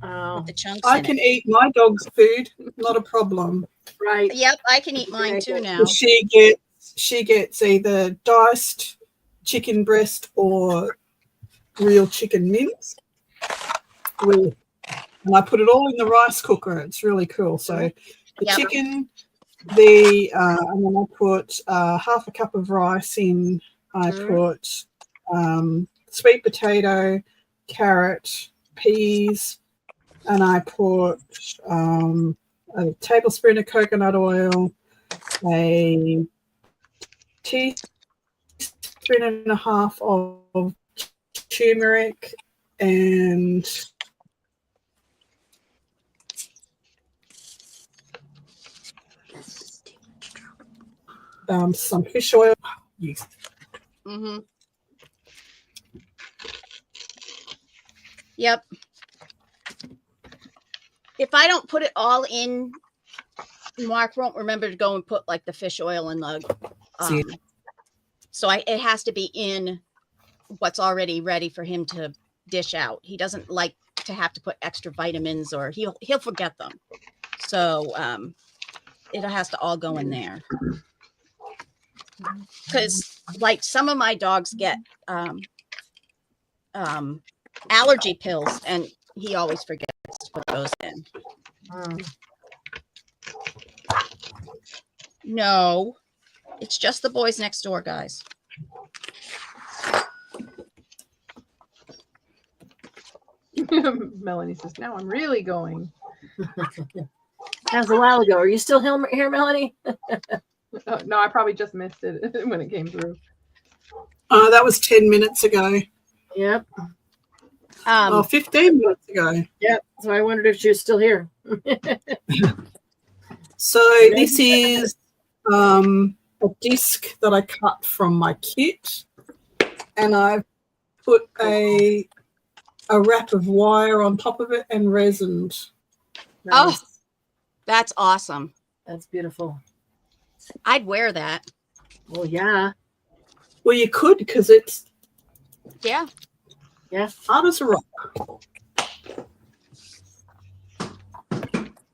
Oh, with the chunks I in can it. eat my dog's food, not a problem. right. Yep, I can eat mine too now. She gets either diced chicken breast or real chicken mince. And I put it all in the rice cooker. It's really cool. So the Yep. chicken, and then I put half a cup of rice in. I put sweet potato, carrot, peas, and I put a tablespoon of coconut oil, a teaspoon and a half of turmeric, and some fish oil. Yes. Mm-hmm. Yep. If I don't put it all in, Mark won't remember to go and put like the fish oil in the. So it has to be in what's already ready for him to dish out. He doesn't like to have to put extra vitamins, or he'll forget them. So it has to all go in there. Because like some of my dogs get allergy pills, and he always forgets to put those in. No, it's just the boys next door, guys. Melanie says, now I'm really going. That was a while ago. Are you still here, Melanie? No, I probably just missed it when it came through. That was 10 minutes ago. Yep. 15 minutes ago. Yep. So I wondered if she was still here. So this is a disc that I cut from my kit, and I've put a wrap of wire on top of it and resined. Oh, that's awesome. That's beautiful. I'd wear that. Well, yeah. Well, you could, because it's Yeah. hard as a rock.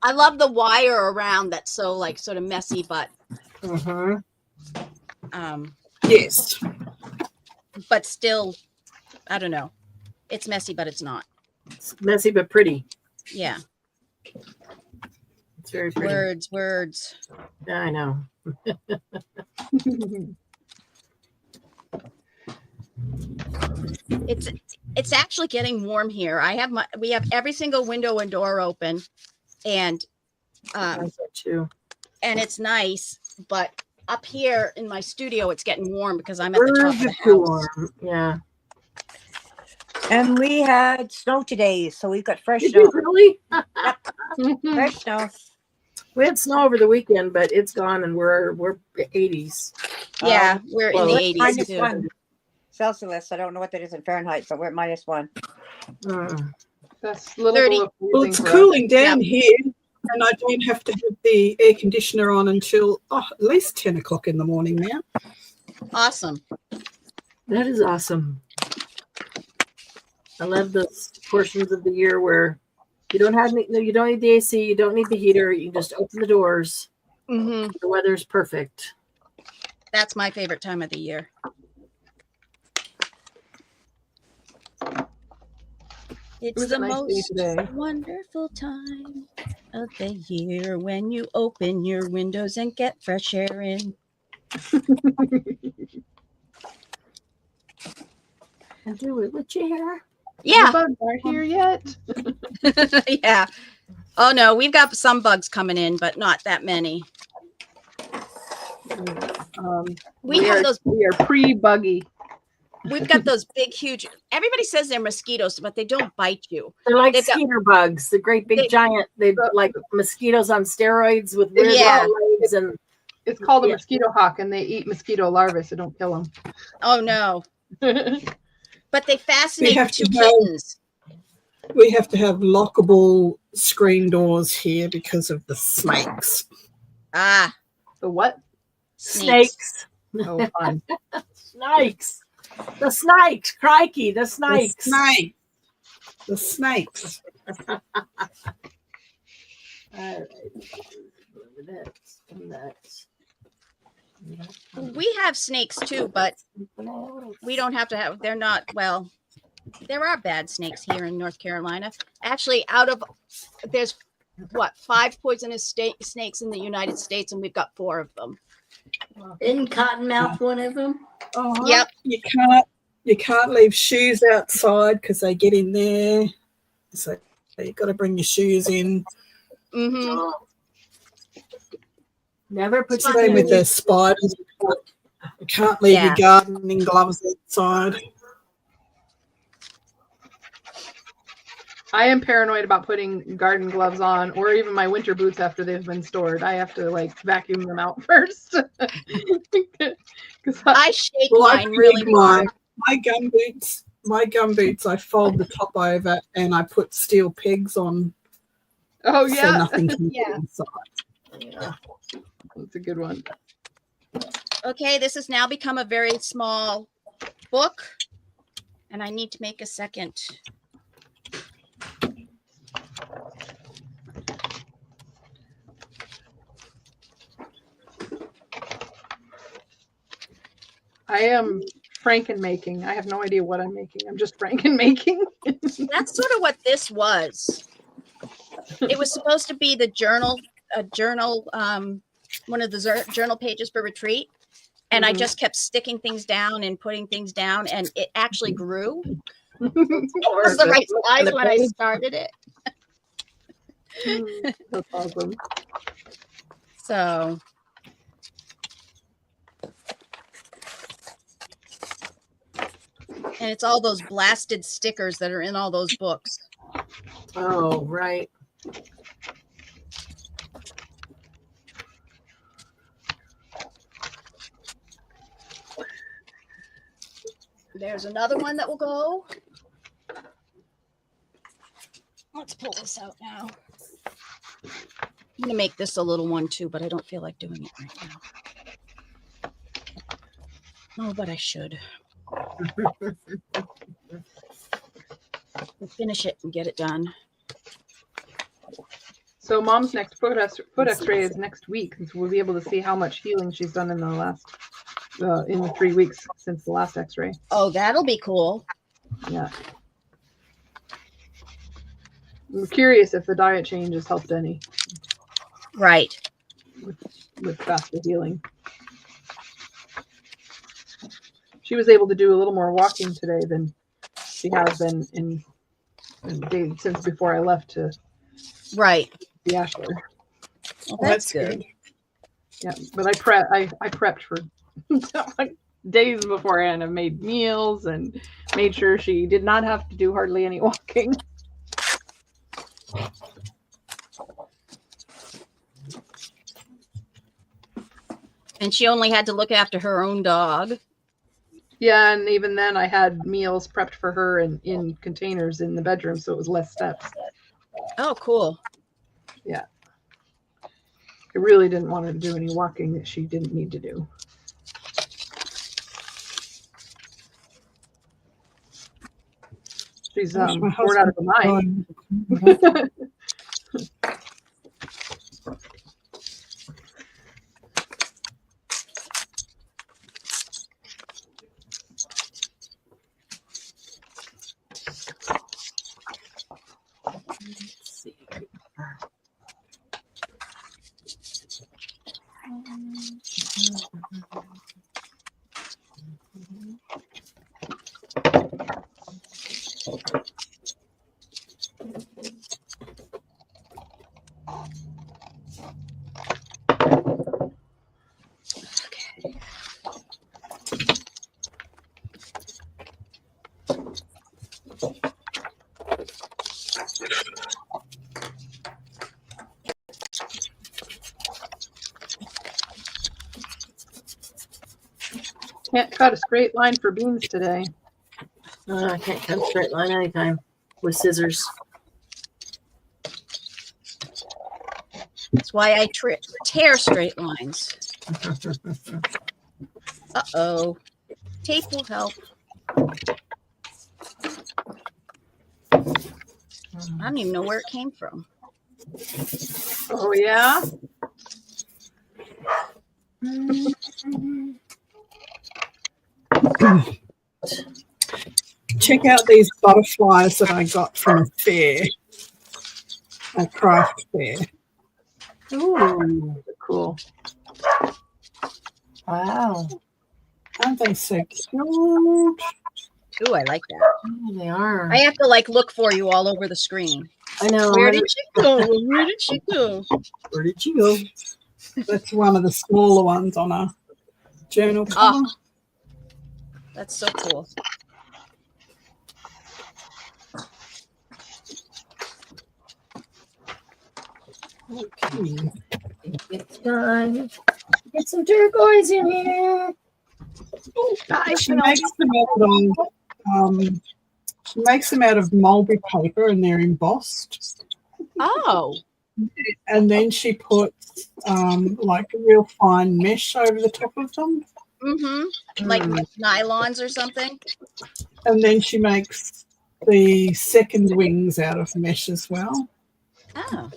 I love the wire around that's so like sort of messy, but Yes. but still, I don't know. It's messy, but it's not. It's messy but pretty. Yeah. It's very pretty. Words. Yeah, I know. It's actually getting warm here. We have every single window and door open, and too. And it's nice, but up here in my studio it's getting warm because I'm at the top of the Too house. warm. Yeah. And we had snow today, so we've got fresh Did snow. you really? Fresh snow. We had snow over the weekend, but it's gone, and we're 80s. Yeah, we're in the Well, 80s too. -1 Celsius. I don't know what that is in Fahrenheit, but we're at -1. That's a little 30. below Well, freezing it's for us. cooling down here, and I don't have to have the air conditioner on until at least 10 o'clock in the morning now. Awesome. That is awesome. I love those portions of the year where you don't need the AC, you don't need the heater, you can just open the doors. Mm-hmm. The weather's perfect. That's my favorite time of the year. It's was the a nice day most today. wonderful time of the year when you open your windows and get fresh air in. And do it with your hair. Yeah. The bugs aren't here yet. Yeah. Oh no, we've got some bugs coming in, but not that many. We are pre-buggy. We've got those big, huge. Everybody says they're mosquitoes, but they don't bite you. They're like They've got- skeeter bugs, the great big giant. They like mosquitoes on steroids with weird Yeah. long legs, and It's called a mosquito hawk, and they eat mosquito larvae, so don't kill them. Oh no. But they fascinate have two to have- kittens. We have to have lockable screen doors here because of the snakes. Ah, The what? snakes. Oh, fun. Snakes. The snakes. Crikey, the snakes. The snakes. All right. That. We have snakes too, but we don't have to have, they're not, well, there are bad snakes here in North Carolina. Actually, there's 5 poisonous snakes in the United States, and we've got 4 of them. Isn't Cottonmouth one of them? Yep. You can't leave shoes outside because they get in there. So you've got to bring your shoes in. Mm-hmm. Never put your Same with the spiders. You can't leave your gardening gloves outside. I am paranoid about putting garden gloves on, or even my winter boots after they've been stored. I have to like vacuum them out first. I shake mine really hard. My gum boots, I fold the top over and I put steel pegs on. Oh yeah, so nothing can get inside. Yeah, that's a good one. Okay, this has now become a very small book, and I need to make a second. I am Franken-making. I have no idea what I'm making. I'm just Franken-making. That's sort of what this was. It was supposed to be the journal, one of the journal pages for retreat. And I just kept sticking things down and putting things down, and it actually grew. It was the right size when I started it. That's awesome. So. And it's all those blasted stickers that are in all those books. Oh, right. There's another one that will go. Let's pull this out now. I'm going to make this a little one too, but I don't feel like doing it right now. Oh, but I should. We'll finish it and get it done. So Mom's next foot x-ray is next week, so we'll be able to see how much healing she's done in the last in the 3 weeks since the last x-ray. Oh, that'll be cool. Yeah. I'm curious if the diet change has helped any. Right. With faster healing. She was able to do a little more walking today than she has been in days since before I left to the Ashler. Well, that's good. Yeah, but I prepped for days beforehand. I made meals and made sure she did not have to do hardly any walking. And she only had to look after her own dog. Yeah, and even then I had meals prepped for her in containers in the bedroom, so it was less steps. Oh, cool. Yeah. I really didn't want her to do any walking that she didn't need to do. She's bored out of her mind. Let's see. Can't cut a straight line for beans today. I can't cut a straight line anytime with scissors. That's why I tear straight lines. Uh-oh. Tape will help. I don't even know where it came from. Oh yeah. Check out these butterflies that I got from a fair, a craft fair. Ooh, cool. Wow. Aren't they so cute? Ooh, I like that. Oh, they are. I have to like look for you all over the screen. I know. Where did she go? Where did she go? Where did you go? That's one of the smaller ones on a journal cover. Oh, that's so cool. Okay. It's time. Get some turquoise in here. She makes them out of mulberry paper, and they're embossed. Oh, And then she puts like real fine mesh over the top of them. like nylons or something. And then she makes the second wings out of mesh as well. Oh,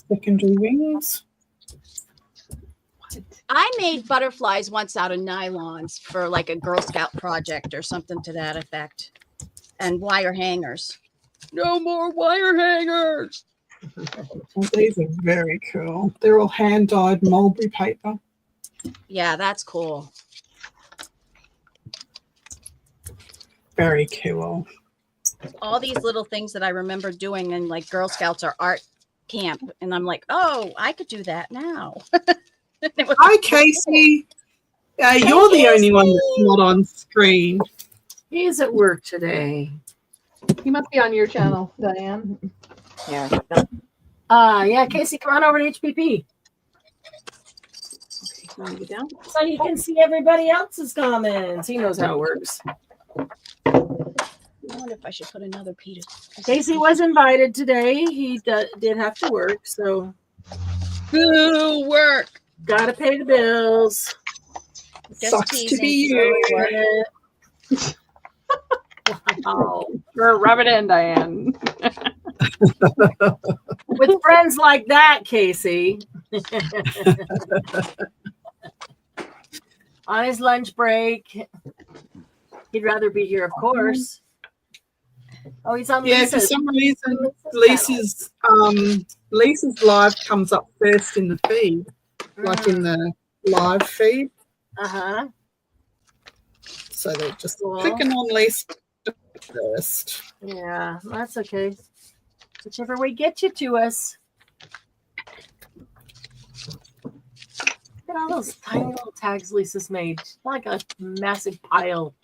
Secondary wings. I made butterflies once out of nylons for like a Girl Scout project or something to that effect, and wire hangers. No more wire hangers. Well, these are very cool. They're all hand-dyed mulberry paper. Yeah, that's cool. Very cool. All these little things that I remember doing in like Girl Scouts or art camp, and I'm like, oh, I could do that now. Hi, Casey. You're the only one that's not on screen. He's at work today. He must be on your channel, Diane. Yeah. Yeah, Casey, come on over to HPP. Okay, you want to get down? So you can see everybody else's comments. He knows how it works. I wonder if I should put another Peter. Casey was invited today. He did have to work, so Boo, work. gotta pay the bills. Just Sucks to be teasing. you. Wow. Rub it in, Diane. With friends like that, Casey. On his lunch break. He'd rather be here, of course. Oh, he's on Yeah, for Lisa's. some reason, Lisa's Lisa's live comes up first in the feed, like in the live feed. Uh-huh. So they're just Cool. clicking on Lisa first. Yeah, that's okay. Whichever way gets you to us. Look at all those tiny little tags Lisa's made. Like a massive pile.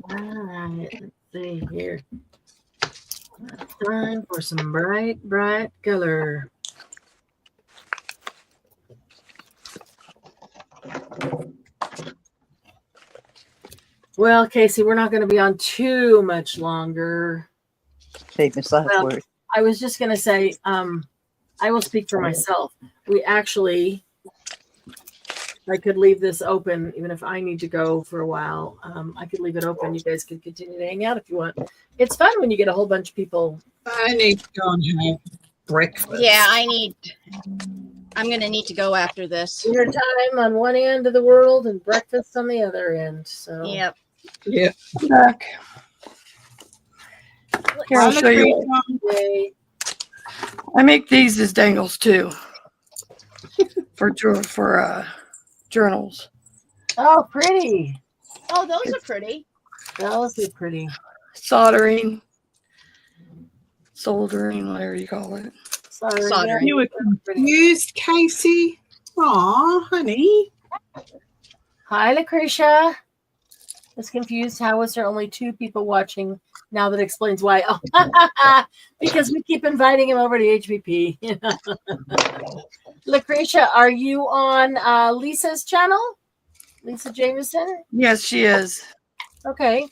All right, let's see here. Time for some bright, bright color. Well, Casey, we're not going to be on too much longer. Famous last Well, word. I was just going to say, I will speak for myself. We actually, I could leave this open, even if I need to go for a while. I could leave it open. You guys can continue to hang out if you want. It's fun when you get a whole bunch of people. I need to go and have breakfast. Yeah, I'm going to need to go after this. Dinner time on one end of the world and breakfast on the other end. So Yep. Yeah. Back. Here, I'll show you. Yay. I make these as dangles too. for journals. Oh, pretty. Oh, those are pretty. Those are pretty. Soldering. Soldering, whatever you call it. Sorry. Soldering. You were confused, Casey. Aw, honey. Hi, Lucretia. Was confused. How was there only 2 people watching? Now that explains why. Oh, because we keep inviting him over to HVP. Lucretia, are you on Lisa's channel? Lisa Jameson? Yes, she is. Okay.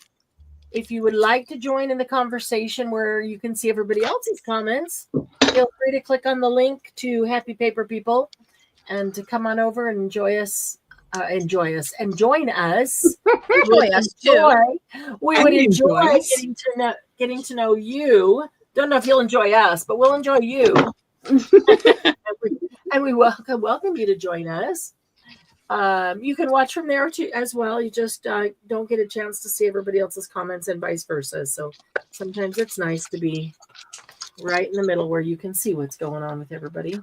If you would like to join in the conversation where you can see everybody else's comments, feel free to click on the link to Happy Paper People and to come on over and join us enjoy us and join us. Enjoy us too. We And would enjoy enjoy us. getting to know you. Don't know if you'll enjoy us, but we'll enjoy you. and we welcome you to join us. You can watch from there too as well. You just don't get a chance to see everybody else's comments and vice versa. So sometimes it's nice to be right in the middle where you can see what's going on with everybody.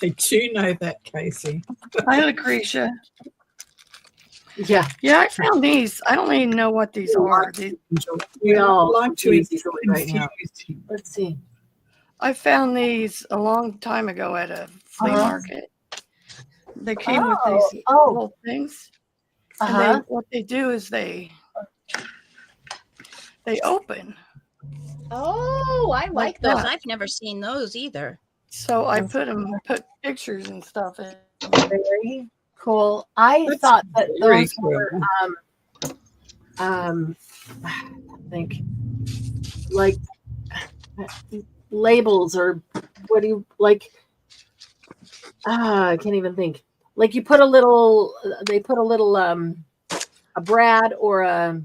I do know that, Casey. Hi, Lucretia. Yeah. Yeah, I found these. I don't even know what these are. We all like to use these right now. confuse him. Let's see. I found these a long time ago at a flea market. They came with these little things. And what they do is they open. Oh, I like Like those. that. I've never seen those either. So I put pictures and stuff in. Very cool. I That's thought that very those were I think like labels or what do you like? I can't even think. Like you put a little, they put a little a brad or a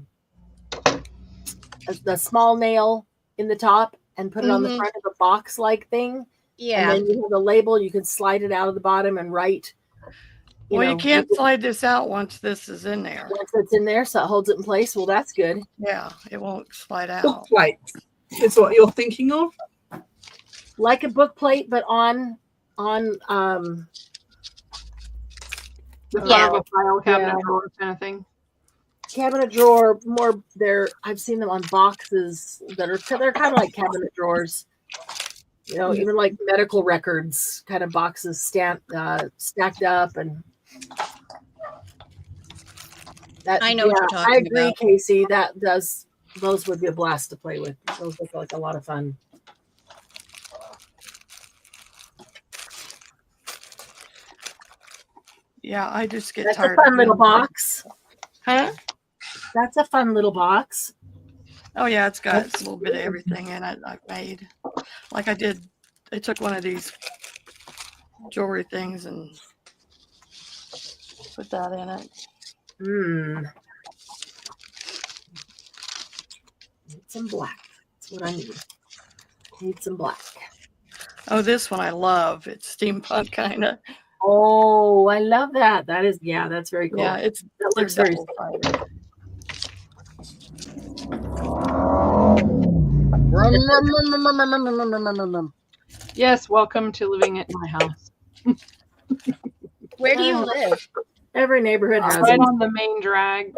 small nail in the top and put it on the front of a box like thing. Yeah. And then you have a label, you can slide it out of the bottom and write. You can't slide this out once this is in there. Once it's in there, so it holds it in place. Well, that's good. Yeah, it won't slide out. Book plate is what you're thinking of? Like a book plate, but on The front Yeah. of a file cabinet drawer kind of thing. cabinet drawer, more I've seen them on boxes they're kind of like cabinet drawers. You know, even like medical records kind of boxes stacked up and that, I know what you're talking I agree, about. Casey. Those would be a blast to play with. Those look like a lot of fun. Yeah, I just get That's a tired. fun little box. Huh? That's a fun little box. Oh yeah, it's got a little bit of everything in it I've made. Like I took one of these jewelry things and put that in it. Need some black. That's what I need. Need some black. Oh, this one I love. It's steampunk kind of. Oh, I love that. That's very cool. Yeah, that looks very Yes, welcome to living at my house. Where do you live? Every neighborhood has Right it. on the main drag.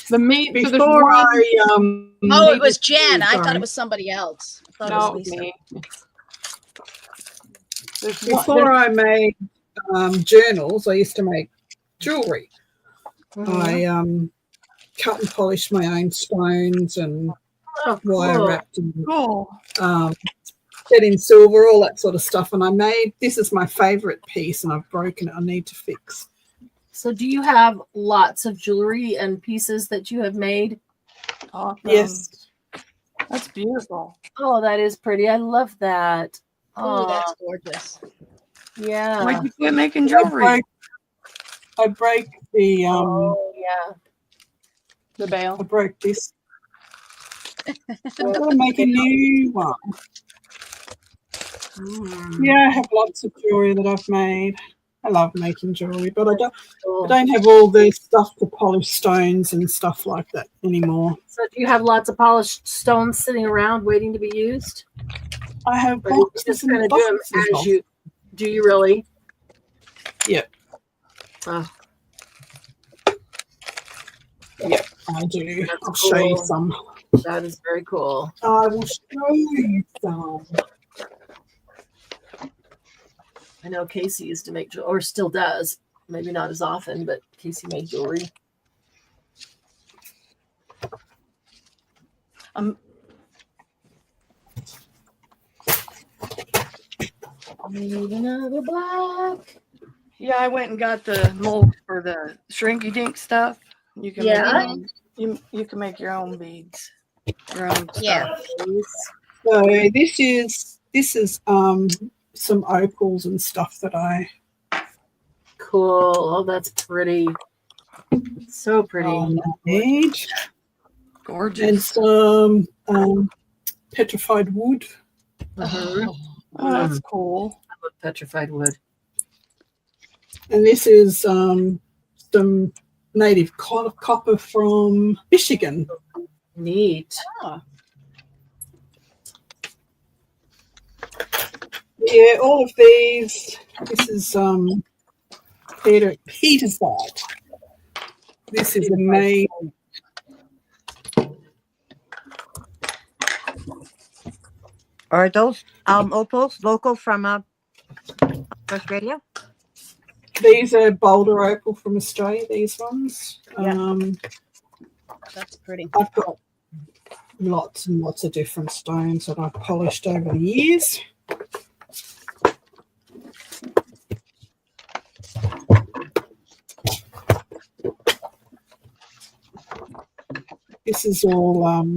The main Before Oh, it was Jen. I thought it was somebody else. I thought no, it was Lisa. me. Before I made journals, I used to make jewelry. I cut and polished my own stones and wire wrapped and set in silver, all that sort of stuff. And I made, this is my favorite piece and I've broken it. I need to fix. So do you have lots of jewelry and pieces that you have made? Awesome. Yes. That's beautiful. Oh, that is pretty. I love that. Oh, that's gorgeous. Yeah. Why'd you quit making jewelry? I break the yeah. The bail. I broke this. I'm gonna make a new one. Yeah, I have lots of jewelry that I've made. I love making jewelry, but I don't have all the stuff to polish stones and stuff like that anymore. So do you have lots of polished stones sitting around waiting to be used? I have Or you boxes just and kind of do them boxes as of- you do. You really? Yep. Oh, Yep, I do. That's I'll show you cool. some. that is very cool. I will show you some. I know Casey used to make jewelry, or still does. Maybe not as often, but Casey made jewelry. I need another black. Yeah, I went and got the mold for the shrinky dink stuff. You can you can make your own beads. Your own stuff. So this is some opals and stuff that I cool. Oh, that's pretty. So pretty. Made. Gorgeous. And some petrified wood. Mhm. Oh, that's cool. I love petrified wood. And this is some native copper from Michigan. Neat. Oh, Yeah, all of these. This is Petersite. This is amazing. Are those opals local from Australia? These are boulder opal from Australia, these ones. Yeah. that's pretty. I've got lots and lots of different stones that I've polished over the years. This is all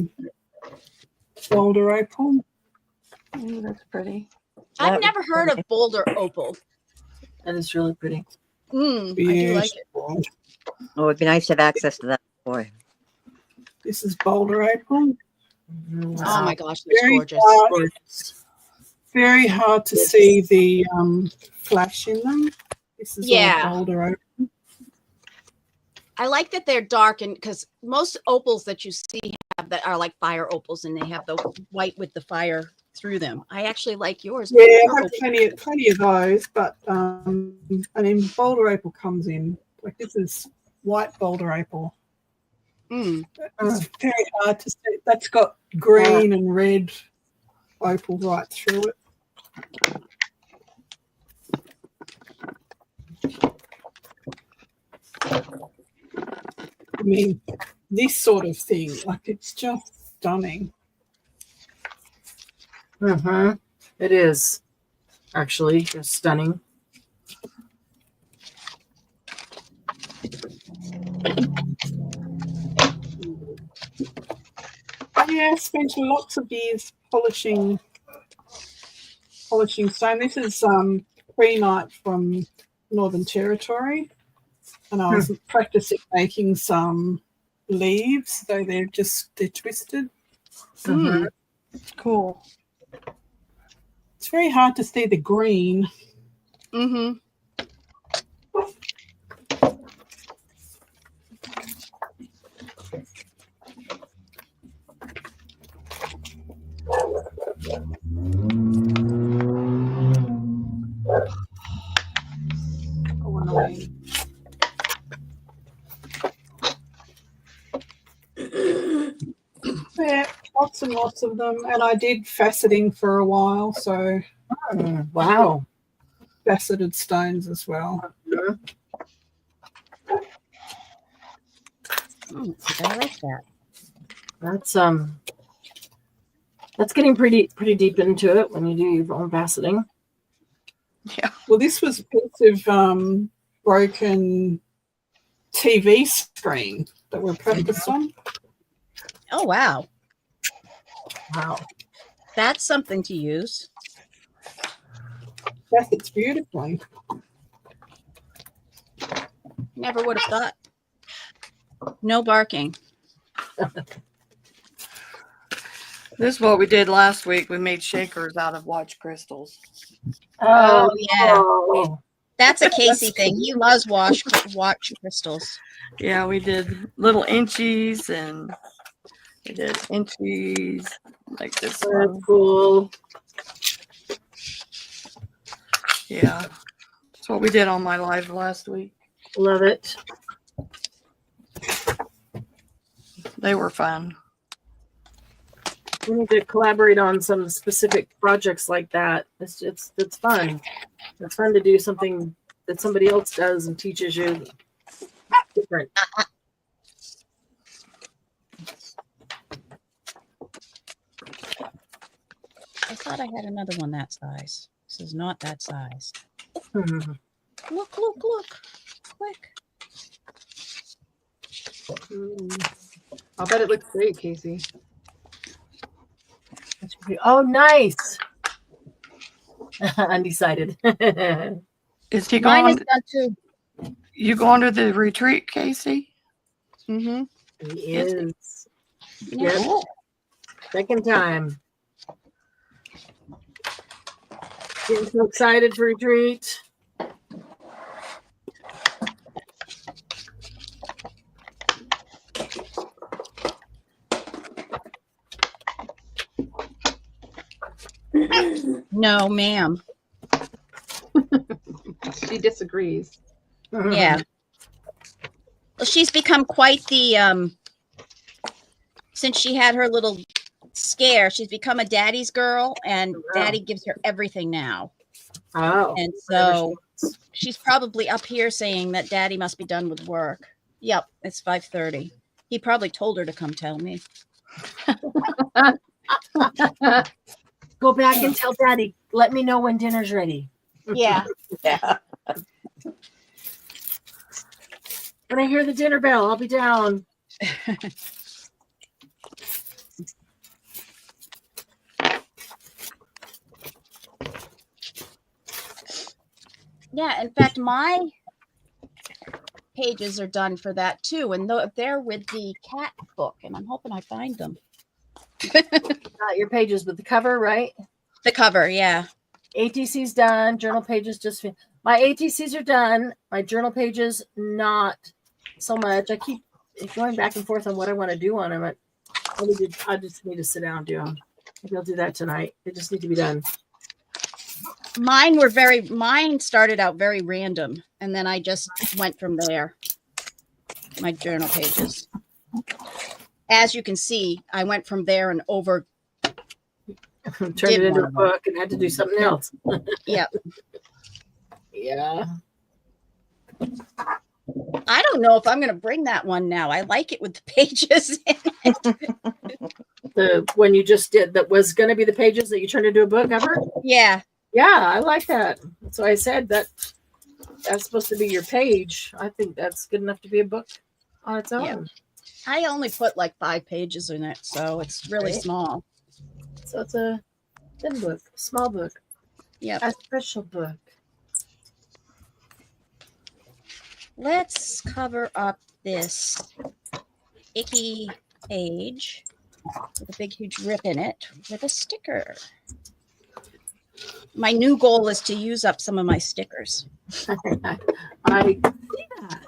boulder opal. Ooh, that's pretty. I've never heard of boulder opal. That is really pretty. I do like it. Beautiful. Oh, it'd be nice to have access to that. Boy. This is boulder opal. Oh my gosh, that's Very gorgeous. hard, very hard to see the flash in them. This is Yeah. all boulder opal. I like that they're dark, and because most opals that you see have that are like fire opals, and they have the white with the fire through them. I actually like yours. Yeah, Your I have opal. plenty of those, but I mean, boulder opal comes in like this is white boulder opal. It's very hard to see. That's got green and red opal right through it. I mean, this sort of thing, like it's just stunning. It is actually just stunning. Yeah, I spent lots of years polishing stone. This is pre-night from Northern Territory, and I was practicing making some leaves, though they're twisted. Cool. It's very hard to see the green. Oh, annoying. Yeah, lots and lots of them. And I did faceting for a while, so Wow. faceted stones as well. I like that. That's getting pretty deep into it when you do your own faceting. Yeah. Well, this was a piece of broken TV screen that we're practiced on. Oh wow, Wow. that's something to use. Facets beautifully. Never would have thought. No barking. This is what we did last week. We made shakers out of watch crystals. Oh yeah, Oh. that's a Casey thing. He loves watch crystals. Yeah, we did little inchies and we did inchies like this That's one. cool. Yeah. That's what we did on my live last week. Love it. They were fun. We need to collaborate on some specific projects like that. It's fun. It's fun to do something that somebody else does and teaches you different. I thought I had another one that size. This is not that size. Look, quick. I'll bet it looks great, Casey. Oh, nice. Undecided. Is he Mine gone? is done too. You going to the retreat, Casey? Mm-hmm. He is. Yep. Second time. Getting so excited for retreat. No, ma'am. She disagrees. Yeah. Well, she's become quite the since she had her little scare, she's become a daddy's girl, and daddy gives her everything now. Oh. And so she's probably up here saying that daddy must be done with work. Yep, it's 5:30. He probably told her to come tell me. Go back and tell daddy, let me know when dinner's ready. Yeah. Yeah. When I hear the dinner bell, I'll be down. Yeah, in fact, my pages are done for that too, and they're with the cat book, and I'm hoping I find them. Your pages with the cover, right? The cover, yeah. ATC's done. Journal pages just my ATCs are done. My journal pages not so much. I keep going back and forth on what I want to do on them. I just need to sit down and do them. Maybe I'll do that tonight. They just need to be done. Mine started out very random, and then I just went from there. My journal pages. As you can see, I went from there and over. Turned it into a book and had to do something else. Yep. Yeah. I don't know if I'm going to bring that one now. I like it with the pages in it. The one you just did that was going to be the pages that you turned into a book cover? Yeah. Yeah, I like that. That's why I said that's supposed to be your page. I think that's good enough to be a book on its own. Yeah. I only put like 5 pages in it, so it's really small. So it's a thin book, small book. Yeah. A special book. Let's cover up this icky page with a big, huge rip in it with a sticker. My new goal is to use up some of my stickers. I see that.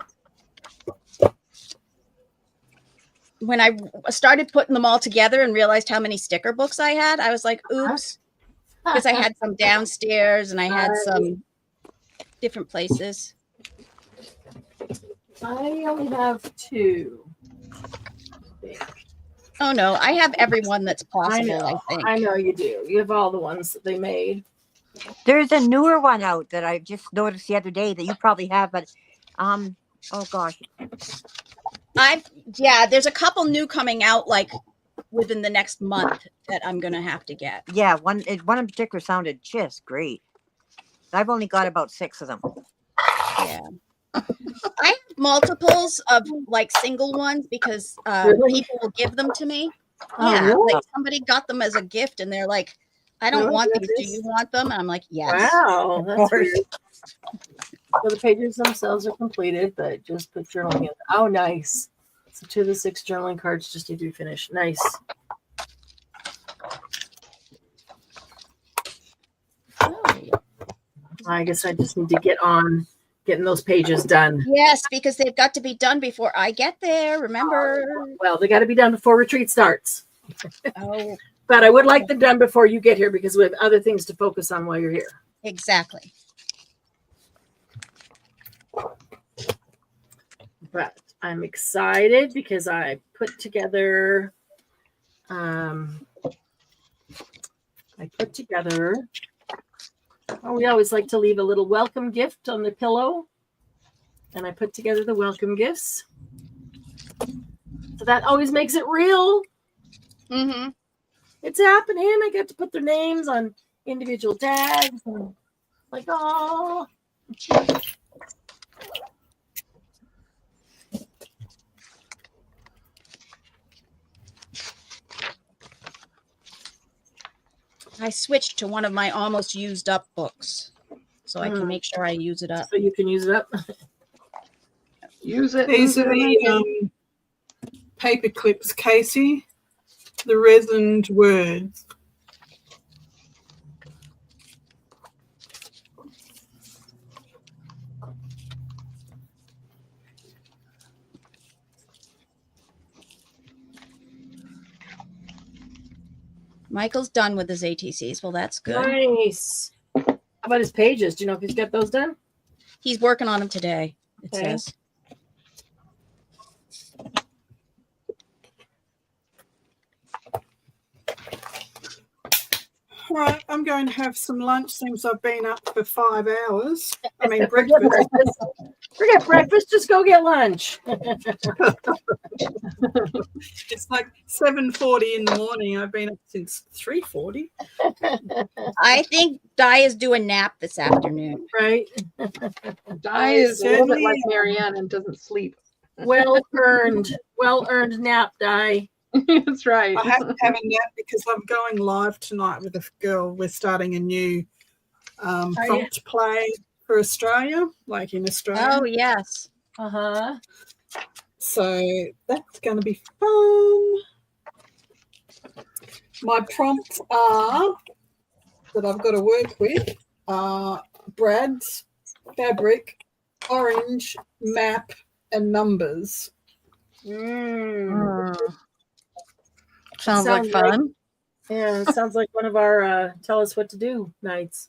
When I started putting them all together and realized how many sticker books I had, I was like, oops, because I had some downstairs and I had some different places. I only have 2. Oh no, I have every one that's possible, I think. I know you do. You have all the ones that they made. There's a newer one out that I just noticed the other day that you probably have, but oh gosh. There's a couple new coming out like within the next month that I'm gonna have to get. Yeah, one in particular sounded just great. I've only got about 6 of them. Yeah. I have multiples of like single ones because people will give them to me. Yeah, really? like somebody got them as a gift and they're like, I don't want these. Do you want them? And I'm like, yes. Wow, that's weird. So the pages themselves are completed, but just put journaling in. Oh, nice. So 2 of the 6 journaling cards just need to be finished. Nice. I guess I just need to get on getting those pages done. Yes, because they've got to be done before I get there. Remember? Well, they got to be done before retreat starts. Oh, But I would like them done before you get here because we have other things to focus on while you're here. exactly. But I'm excited because I put together we always like to leave a little welcome gift on the pillow. And I put together the welcome gifts. So that always makes it real. Mm-hmm. It's happening. I get to put their names on individual tags. And like, oh. I switched to one of my almost used up books so I can make sure I use it up. So you can use it up. Use it. These are the paper clips, Casey. The resined words. Michael's done with his ATCs. Well, that's good. Nice. How about his pages? Do you know if he's got those done? He's working on them today, it Okay. says. All right, I'm going to have some lunch since I've been up for 5 hours. I mean, Forget breakfast. breakfast. Forget breakfast. Just go get lunch. It's like 7:40 in the morning. I've been up since 3:40. I think Di is doing nap this afternoon. Right. Di is a little bit Certainly like am. Marianne and doesn't sleep. Well earned nap, Di. That's right. I have to have a nap because I'm going live tonight with a girl. We're starting a new prompt play for Australia, like in Australia. Oh, yes. Uh-huh. So that's going to be fun. My prompts are that I've got to work with are Brad's, fabric, orange, map, and numbers. Sounds like fun. Yeah, it sounds like one of our tell us what to do nights.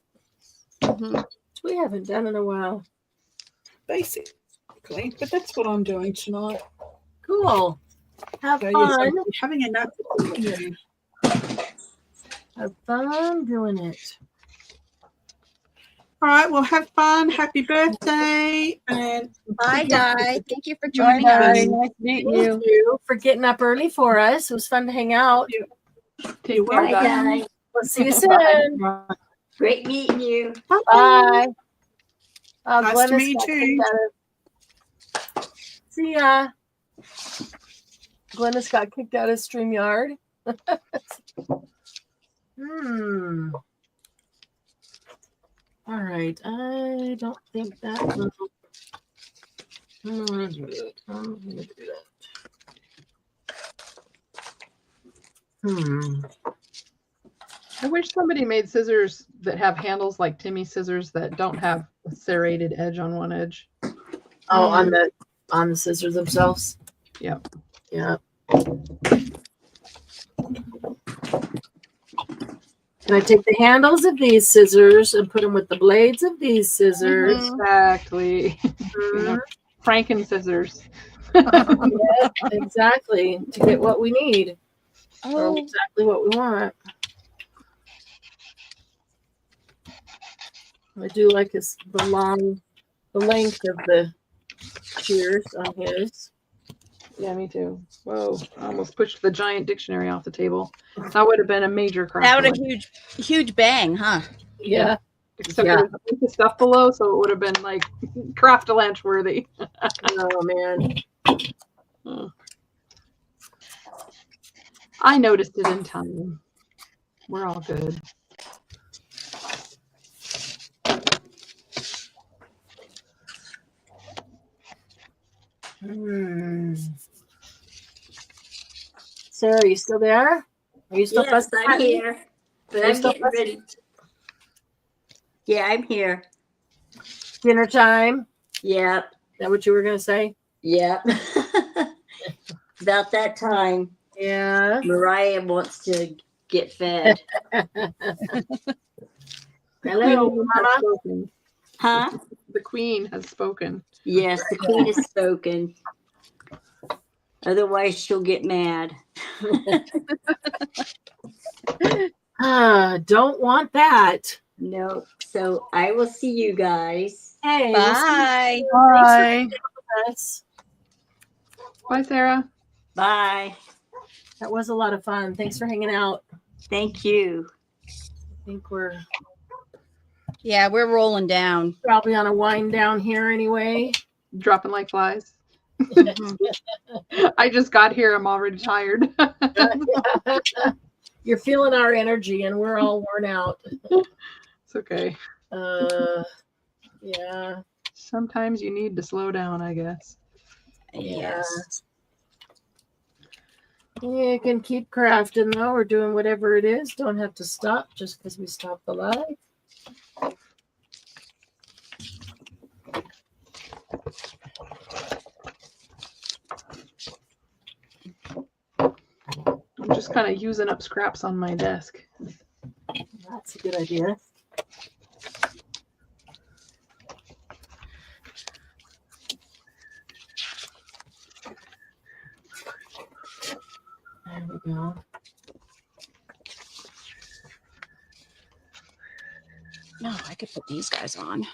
Mhm. We haven't done in a while. Basically, but that's what I'm doing tonight. Cool. Have So yes, fun. I'm having a nap. Have fun doing it. All right, well, have fun. Happy birthday. And Bye, Di. Thank you for Bye, joining Di. us. Nice to meet Thank you. you for getting up early for us. It was fun to hang out. Take Bye, care, Di. guys. We'll see you soon. Great meeting you. Bye. Oh, Nice to Glennis meet got you kicked too. out of- See ya. Glennis got kicked out of StreamYard. All right. I don't think that will. I'm gonna do it. I'm gonna do that. I wish somebody made scissors that have handles like Timmy's scissors that don't have a serrated edge on one edge. Oh, on the scissors themselves. Yep. Yeah. Can I take the handles of these scissors and put them with the blades of these scissors? Exactly. Mhm. Franken scissors. Yeah, exactly. To get what we need. Or Oh, exactly what we want. I do like the length of the shears on his. Yeah, me too. Whoa, I almost pushed the giant dictionary off the table. That would have been a major crash. that would have huge bang, huh? Yeah. Except Yeah. there's a bunch of stuff below, so it would have been like craft a lunch worthy. Oh man. I noticed it in time. We're all good. Sarah, are you still there? Are you still Yes, I'm fussing? here. But Are you I'm still getting ready. Yeah, I'm here. Dinner time? Yep. Is that what you were gonna say? Yep. About that time, Yeah. Mariah wants to get fed. Hello, Queen has Mama. spoken. Huh? The queen has spoken. Yes, the queen has spoken. Otherwise, she'll get mad. Don't want that. No. So I will see you guys. Hey, we'll see Bye. you. Bye. Thanks for us. Bye, Sarah. Bye. That was a lot of fun. Thanks for hanging out. Thank you. I think we're Yeah, we're rolling down. probably on a wind down here anyway. Dropping like flies. Mhm. I just got here. I'm already tired. You're feeling our energy and we're all worn out. It's okay. Yeah. Sometimes you need to slow down, I guess. Yes. You can keep crafting though, or doing whatever it is. Don't have to stop just because we stopped the live. I'm just kind of using up scraps on my desk. That's a good idea. There we go. No, I could put these guys on.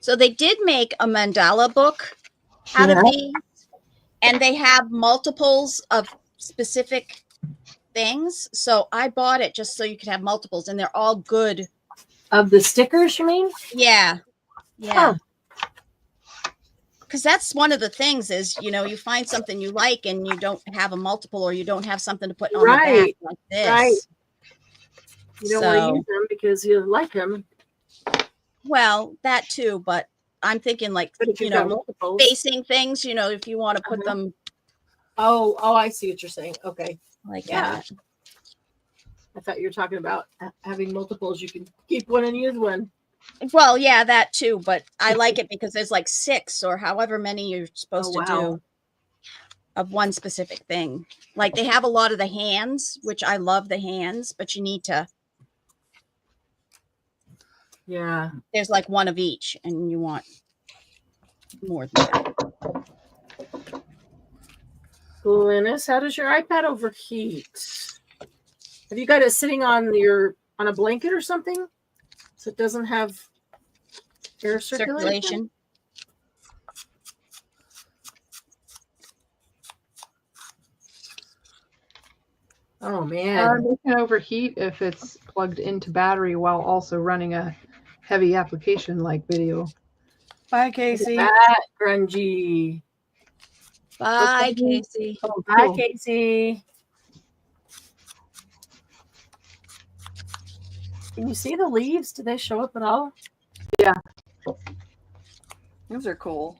So they did make a mandala book out of these, and they have multiples of specific things. So I bought it just so you could have multiples, and they're all good. Of the stickers, you mean? Yeah. Yeah. Huh. Because that's one of the things is, you know, you find something you like and you don't have a multiple, or you don't have something to put on the back like this. Right. You don't want to So- use them because you like them. Well, that too, but I'm thinking like, But if you you've got know, multiples. facing things, you know, if you want to put them Oh, I see what you're saying. Okay. like Yeah. that. I thought you were talking about having multiples. You can keep one and use one. Well, yeah, that too, but I like it because there's like 6 or however many you're supposed Oh, to wow. do of one specific thing. Like they have a lot of the hands, which I love the hands, but you need to, Yeah. there's like one of each and you want more than that. Glynis, how does your iPad overheat? Have you got it sitting on a blanket or something? So it doesn't have air circulation? Oh man. It can overheat if it's plugged into battery while also running a heavy application like video. Bye, Casey. That grungy. Bye, Casey. Oh, bye, Casey. Can you see the leaves? Do they show up at all? Yeah. Those are cool.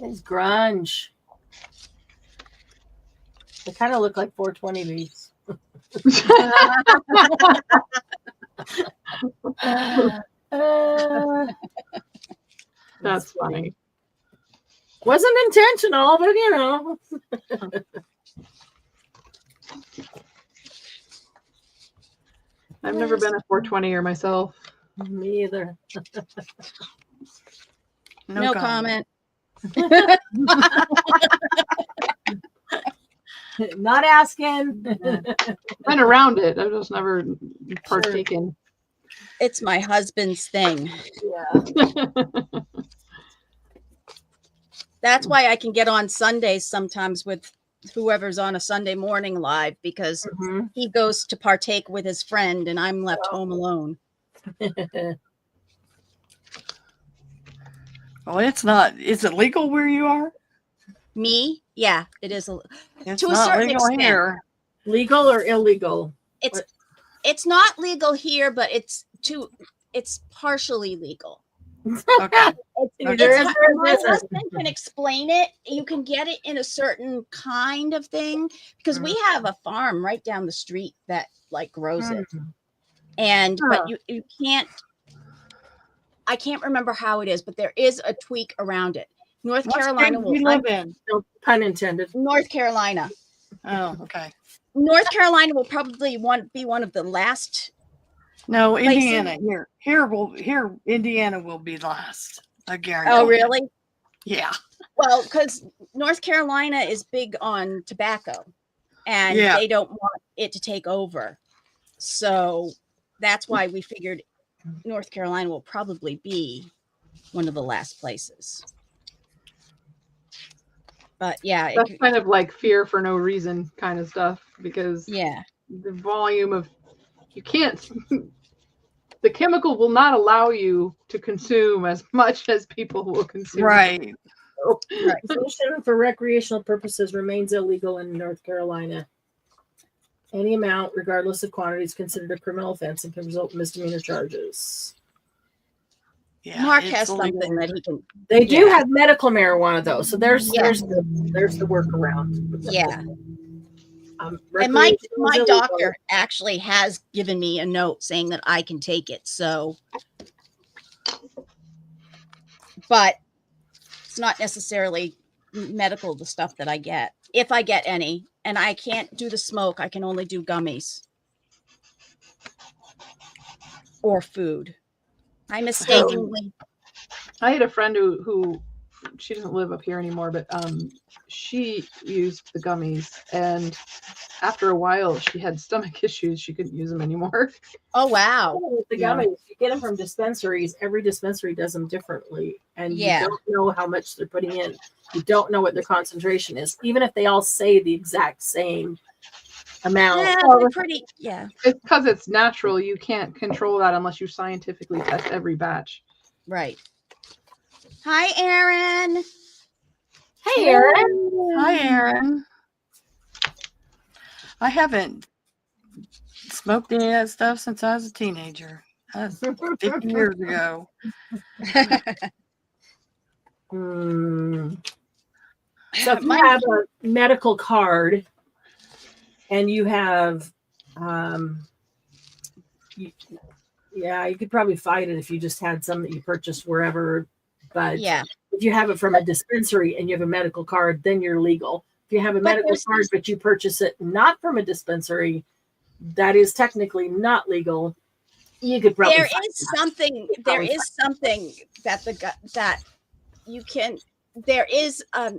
It's grunge. They kind of look like 420 leaves. That's funny. Wasn't intentional, but you know. I've never been a 420er myself. Me either. No comment. Not asking. Been around it. I've just never partaken. It's my husband's thing. Yeah. That's why I can get on Sundays sometimes with whoever's on a Sunday morning live, because he goes to partake with his friend and I'm left home alone. Well, it's not. Is it legal where you are? Me? Yeah, it is. It's To a not certain legal extent. here. Legal or illegal? It's not legal here, but it's partially legal. Okay. My husband can explain it. You can get it in a certain kind of thing because we have a farm right down the street that like grows it. And but you can't, I can't remember how it is, but there is a tweak around it. North Carolina we live in. No pun intended. North Carolina. Oh, okay. North Carolina will probably be one of the last. No, places. Indiana. Here Indiana will be last. I guarantee. Oh, really? Yeah. Well, because North Carolina is big on tobacco, and Yeah. they don't want it to take over. So that's why we figured North Carolina will probably be one of the last places. But yeah, That's kind of like fear for no reason kind of stuff, because yeah, the volume of you can't the chemical will not allow you to consume as much as people will consume. Right. Right. Possession for recreational purposes remains illegal in North Carolina. Any amount, regardless of quantity, is considered a criminal offense and can result in misdemeanor charges. Yeah, Mark it's has illegal. something that he can. They do Yeah. have medical marijuana though, so there's Yeah. there's the workaround. Yeah. And Recreational my is illegal. doctor actually has given me a note saying that I can take it. So, but it's not necessarily medical, the stuff that I get, if I get any. And I can't do the smoke. I can only do gummies or food. I mistakenly. I had a friend who she doesn't live up here anymore, but she used the gummies, and after a while she had stomach issues. She couldn't use them anymore. Oh, wow. With the Yeah. gummies, you get them from dispensaries. Every dispensary does them differently, and Yeah. you don't know how much they're putting in. You don't know what their concentration is, even if they all say the exact same amount. Yeah, they're pretty. Yeah. It's because it's natural. You can't control that unless you scientifically test every batch. Right. Hi, Aaron. Hey, Aaron. Hi, Aaron. I haven't smoked any of that stuff since I was a teenager. That's 50 years ago. So if you have a medical card and you have, you could probably fight it if you just had some that you purchased wherever. But Yeah. if you have it from a dispensary and you have a medical card, then you're legal. If you have a But medical there's- card but you purchase it not from a dispensary, that is technically not legal. You could probably There fight is that. something. There is something that that you can. There is a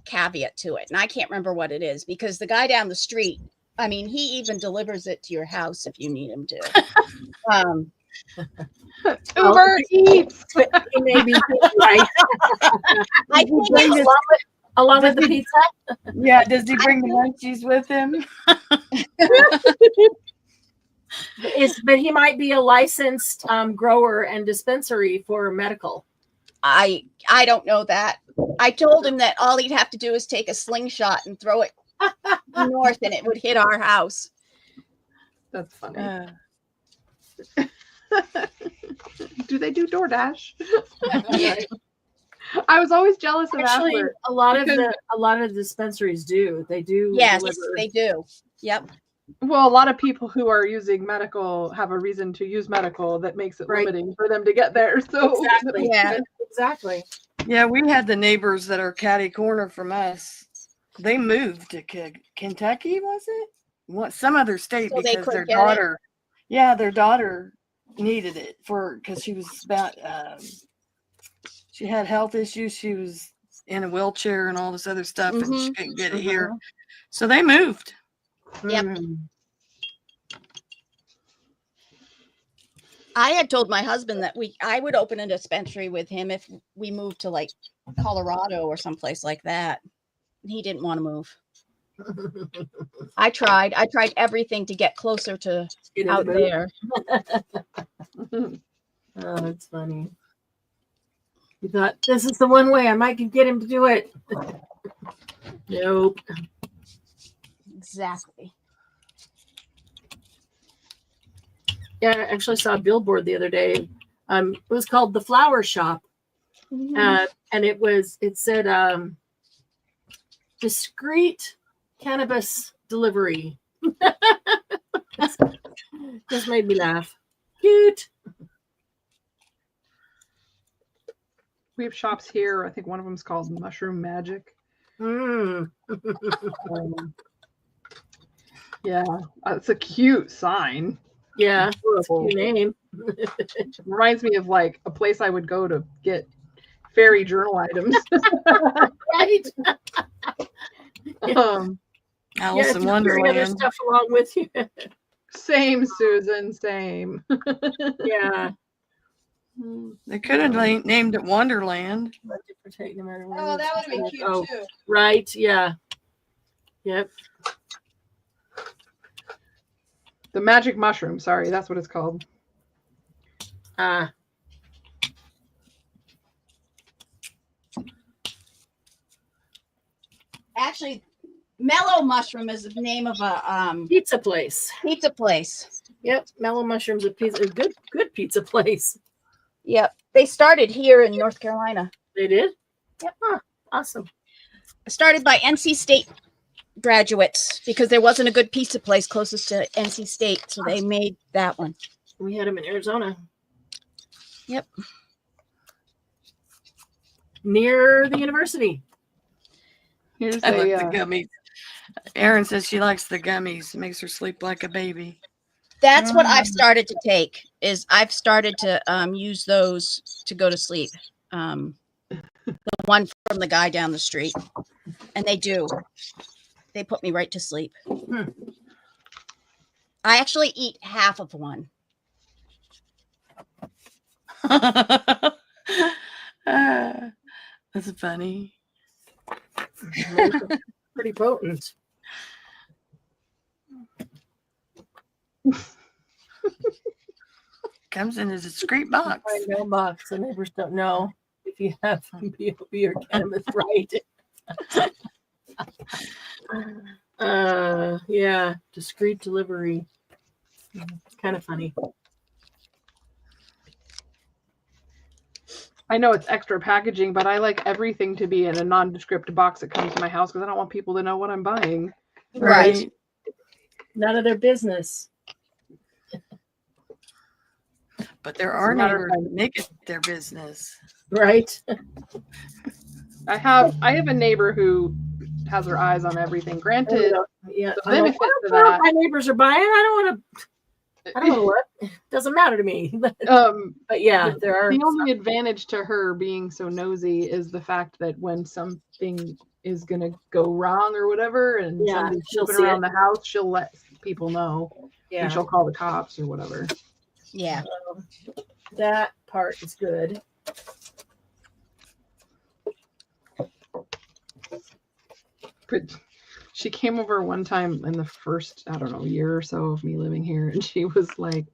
caveat to it, and I can't remember what it is because the guy down the street. I mean, he even delivers it to your house if you need him to. Uber Eats. He may be right. I Did he think bring it's- the- Along with the pizza? Yeah, does he bring the munchies with him? But he might be a licensed grower and dispensary for medical. I don't know that. I told him that all he'd have to do is take a slingshot and throw it north, and it would hit our house. That's funny. Do they do DoorDash? I was always jealous of Actually, Asper. a lot because- of the dispensaries do. They do. Yes, deliver. they do. Yep. Well, a lot of people who are using medical have a reason to use medical that makes it Right. limiting for them to get there. So Exactly. Yeah. Exactly. Yeah, we had the neighbors that are catty corner from us. They moved to Kentucky, was it? What, some other state So they because their couldn't get it? daughter. Yeah, their daughter needed it because she was about. She had health issues. She was in a wheelchair and all this other stuff, and she couldn't get it here. So they moved. Yep. Mhm. I had told my husband that I would open a dispensary with him if we moved to like Colorado or someplace like that. He didn't want to move. I tried everything to get closer to Get in out the there. Oh, it's funny. You thought this is the one way I might could get him to do it. Nope. Exactly. Yeah, I actually saw a billboard the other day. It was called The Flower Shop. And it said discreet cannabis delivery. Just made me laugh. Cute. we have shops here. I think one of them is called Mushroom Magic. Mm. Yeah, it's a cute sign. Yeah, it's a Adorable. cute name. Reminds me of like a place I would go to get fairy journal items. Right? Alice if in you bring other Wonderland. stuff along with you. Same, Susan. Same. Yeah. They could have named it Wonderland. No matter what. Oh, that would have been cute Oh, too. right. Yeah. Yep. The magic mushroom. Sorry, that's what it's called. actually, Mellow Mushroom is the name of a Pizza place. pizza place. Yep, Mellow Mushroom's a good pizza place. Yep. They started here in North Carolina. They did? Yep. Huh, awesome. Started by NC State graduates because there wasn't a good pizza place closest to NC State, so they made that one. We had them in Arizona. Yep. Near the university. Here's I like the gummies. Erin says she likes the gummies. It makes her sleep like a baby. That's what I've started to take. Is I've started to use those to go to sleep. The one from the guy down the street, and they do. They put me right to sleep. I actually eat half of one. That's funny. Pretty potent. Comes in a discreet box. Mailbox. The neighbors don't know if you have BOB or cannabis, right? Yeah, discreet delivery. Kind of funny. I know it's extra packaging, but I like everything to be in a nondescript box that comes to my house because I don't want people to know what I'm buying. Right. None of their business. But there are neighbors that make it their business. Right. I have a neighbor who has her eyes on everything. Granted, yeah, the benefit to what that. my neighbors are buying. I don't know what. Doesn't matter to me. But yeah, there are. The only advantage to her being so nosy is the fact that when something is gonna go wrong or whatever, and somebody's moving around the house, she'll let people know. Yeah. And she'll call the cops or whatever. Yeah. That part is good. But she came over one time in the first, I don't know, year or so of me living here, and she was like,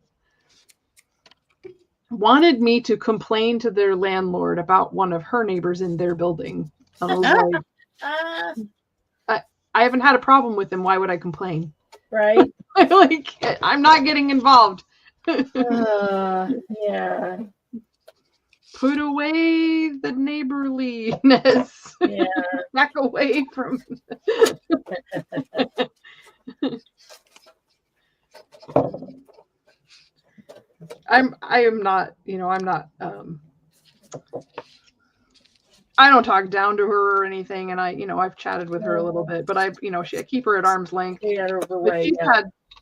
wanted me to complain to their landlord about one of her neighbors in their building. I was like, I haven't had a problem with him. Why would I complain? Right. Like, I'm not getting involved. Yeah. Put away the neighborliness. Yeah. Back away from. I am not, I'm not, I don't talk down to her or anything. And I've chatted with her a little bit, but I keep her at arm's length. Yeah, but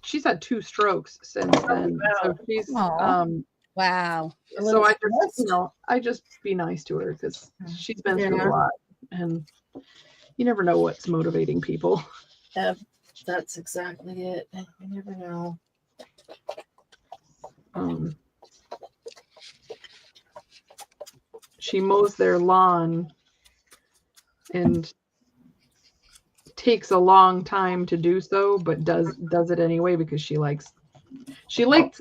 she's had 2 strokes since then. So she's, wow. So I just be nice to her because she's been through a lot, and you never know what's motivating people. That's exactly it. You never know. She mows their lawn and takes a long time to do so, but does it anyway because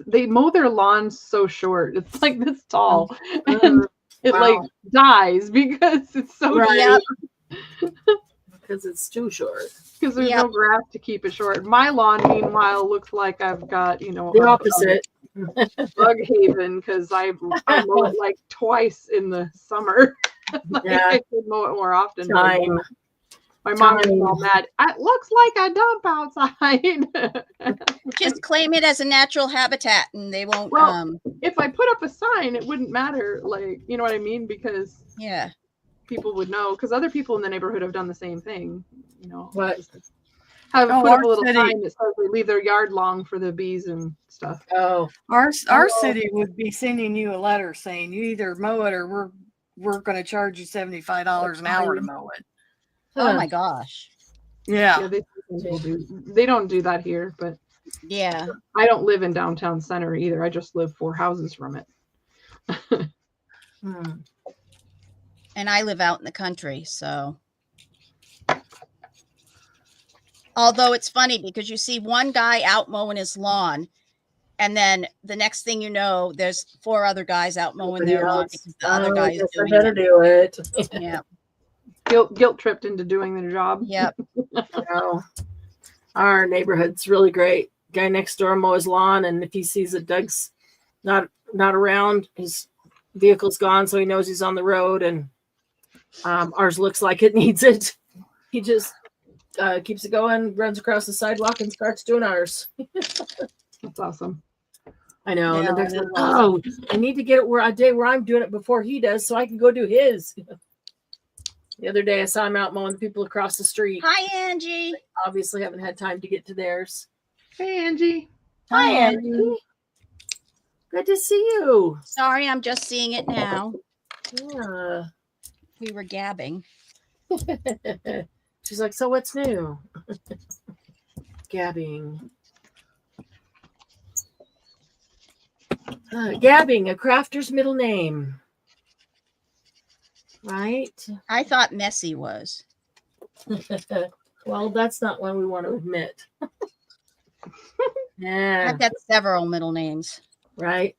they mow their lawns so short. It's like this tall, and it like dies because it's so short. Because it's too short. Because there's no grass to keep it short. My lawn, meanwhile, looks like I've got the opposite. Bug haven because I mow it like twice in the summer. I could mow it more often. My mom is all mad. It looks like a dump outside. Just claim it as a natural habitat, and they won't. Well, if I put up a sign, it wouldn't matter. Like, you know what I mean? Because people would know. Because other people in the neighborhood have done the same thing. What? Have put up a little sign that says they leave their yard long for the bees and stuff. Oh, our city would be sending you a letter saying you either mow it or we're going to charge you $75 an hour to mow it. Oh my gosh. Yeah, they don't do that here, but I don't live in downtown center either. I just live 4 houses from it. And I live out in the country, so. Although it's funny because you see one guy out mowing his lawn, and then the next thing you know, there's 4 other guys out mowing their lawn because the other guy is doing do it. Yeah. guilt tripped into doing their job. Yep. No. Our neighborhood's really great. Guy next door mows lawn, and if he sees that Doug's not around, his vehicle's gone, so he knows he's on the road, and ours looks like it needs it. He just keeps it going, runs across the sidewalk, and starts doing ours. That's awesome. I know. Yeah, And then Doug's I like, know. oh, I need to get it where a day where I'm doing it before he does, so I can go do his. The other day, I saw him out mowing the people across the street. Hi, Angie. Obviously, haven't had time to get to theirs. Hey, Angie. Hi, Angie. Good to see you. Sorry, I'm just seeing it now. Yeah. We were gabbing. She's like, so what's new? Gabbing. Gabbing, a crafter's middle name. Right? I thought messy was. Well, that's not one we want to admit. Yeah. I've got several middle names. Right?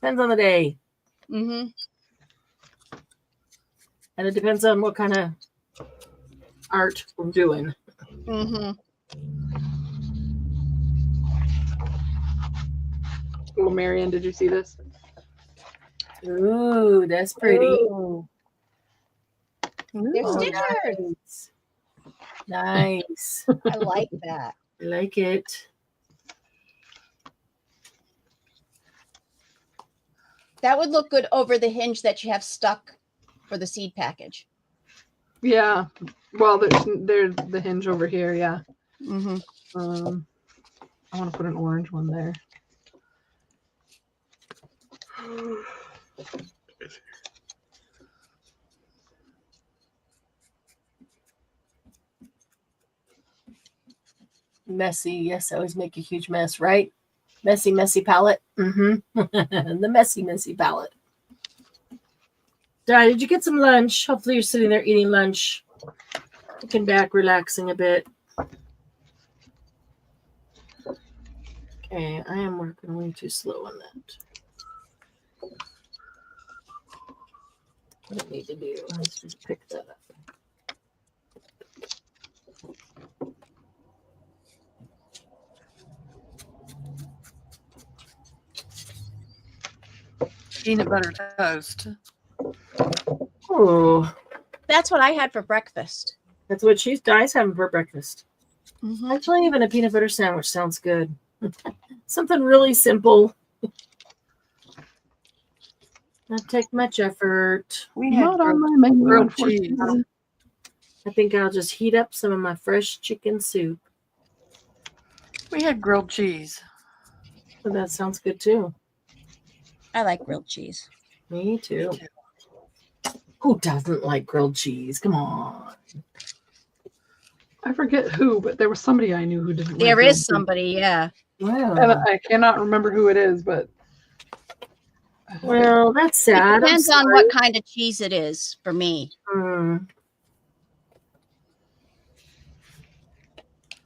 Depends on the day. Mm-hmm. And it depends on what kind of art we're doing. Mm-hmm. Oh, Marianne, did you see this? Ooh, that's pretty. Ooh. They're Oh, stickers. Nice. I like that. I like it. That would look good over the hinge that you have stuck for the seed package. Yeah. Well, there's the hinge over here. Yeah. Mm-hmm. I want to put an orange one there. Messy. Yes, I always make a huge mess, right? Messy, messy palette. Mm-hmm. The messy palette. Dad, did you get some lunch? Hopefully you're sitting there eating lunch. Looking back, relaxing a bit. Okay, I am working way too slow on that. What do I need to do? Let's just pick that up. Peanut butter toast. Oh, That's what I had for breakfast. that's what Di's having for breakfast. Mm-hmm. Actually, even a peanut butter sandwich sounds good. Something really simple. Not take much effort. We had Not on my menu, grilled cheese. unfortunately. I think I'll just heat up some of my fresh chicken soup. grilled cheese. So that sounds good too. I like grilled cheese. Me too. Who doesn't like grilled cheese? Come on. I forget who, but there was somebody I knew who didn't. There like is grilled somebody, yeah. Wow. cheese. And I cannot remember who it is, but Well, that's sad. It depends on what kind of cheese it is for me.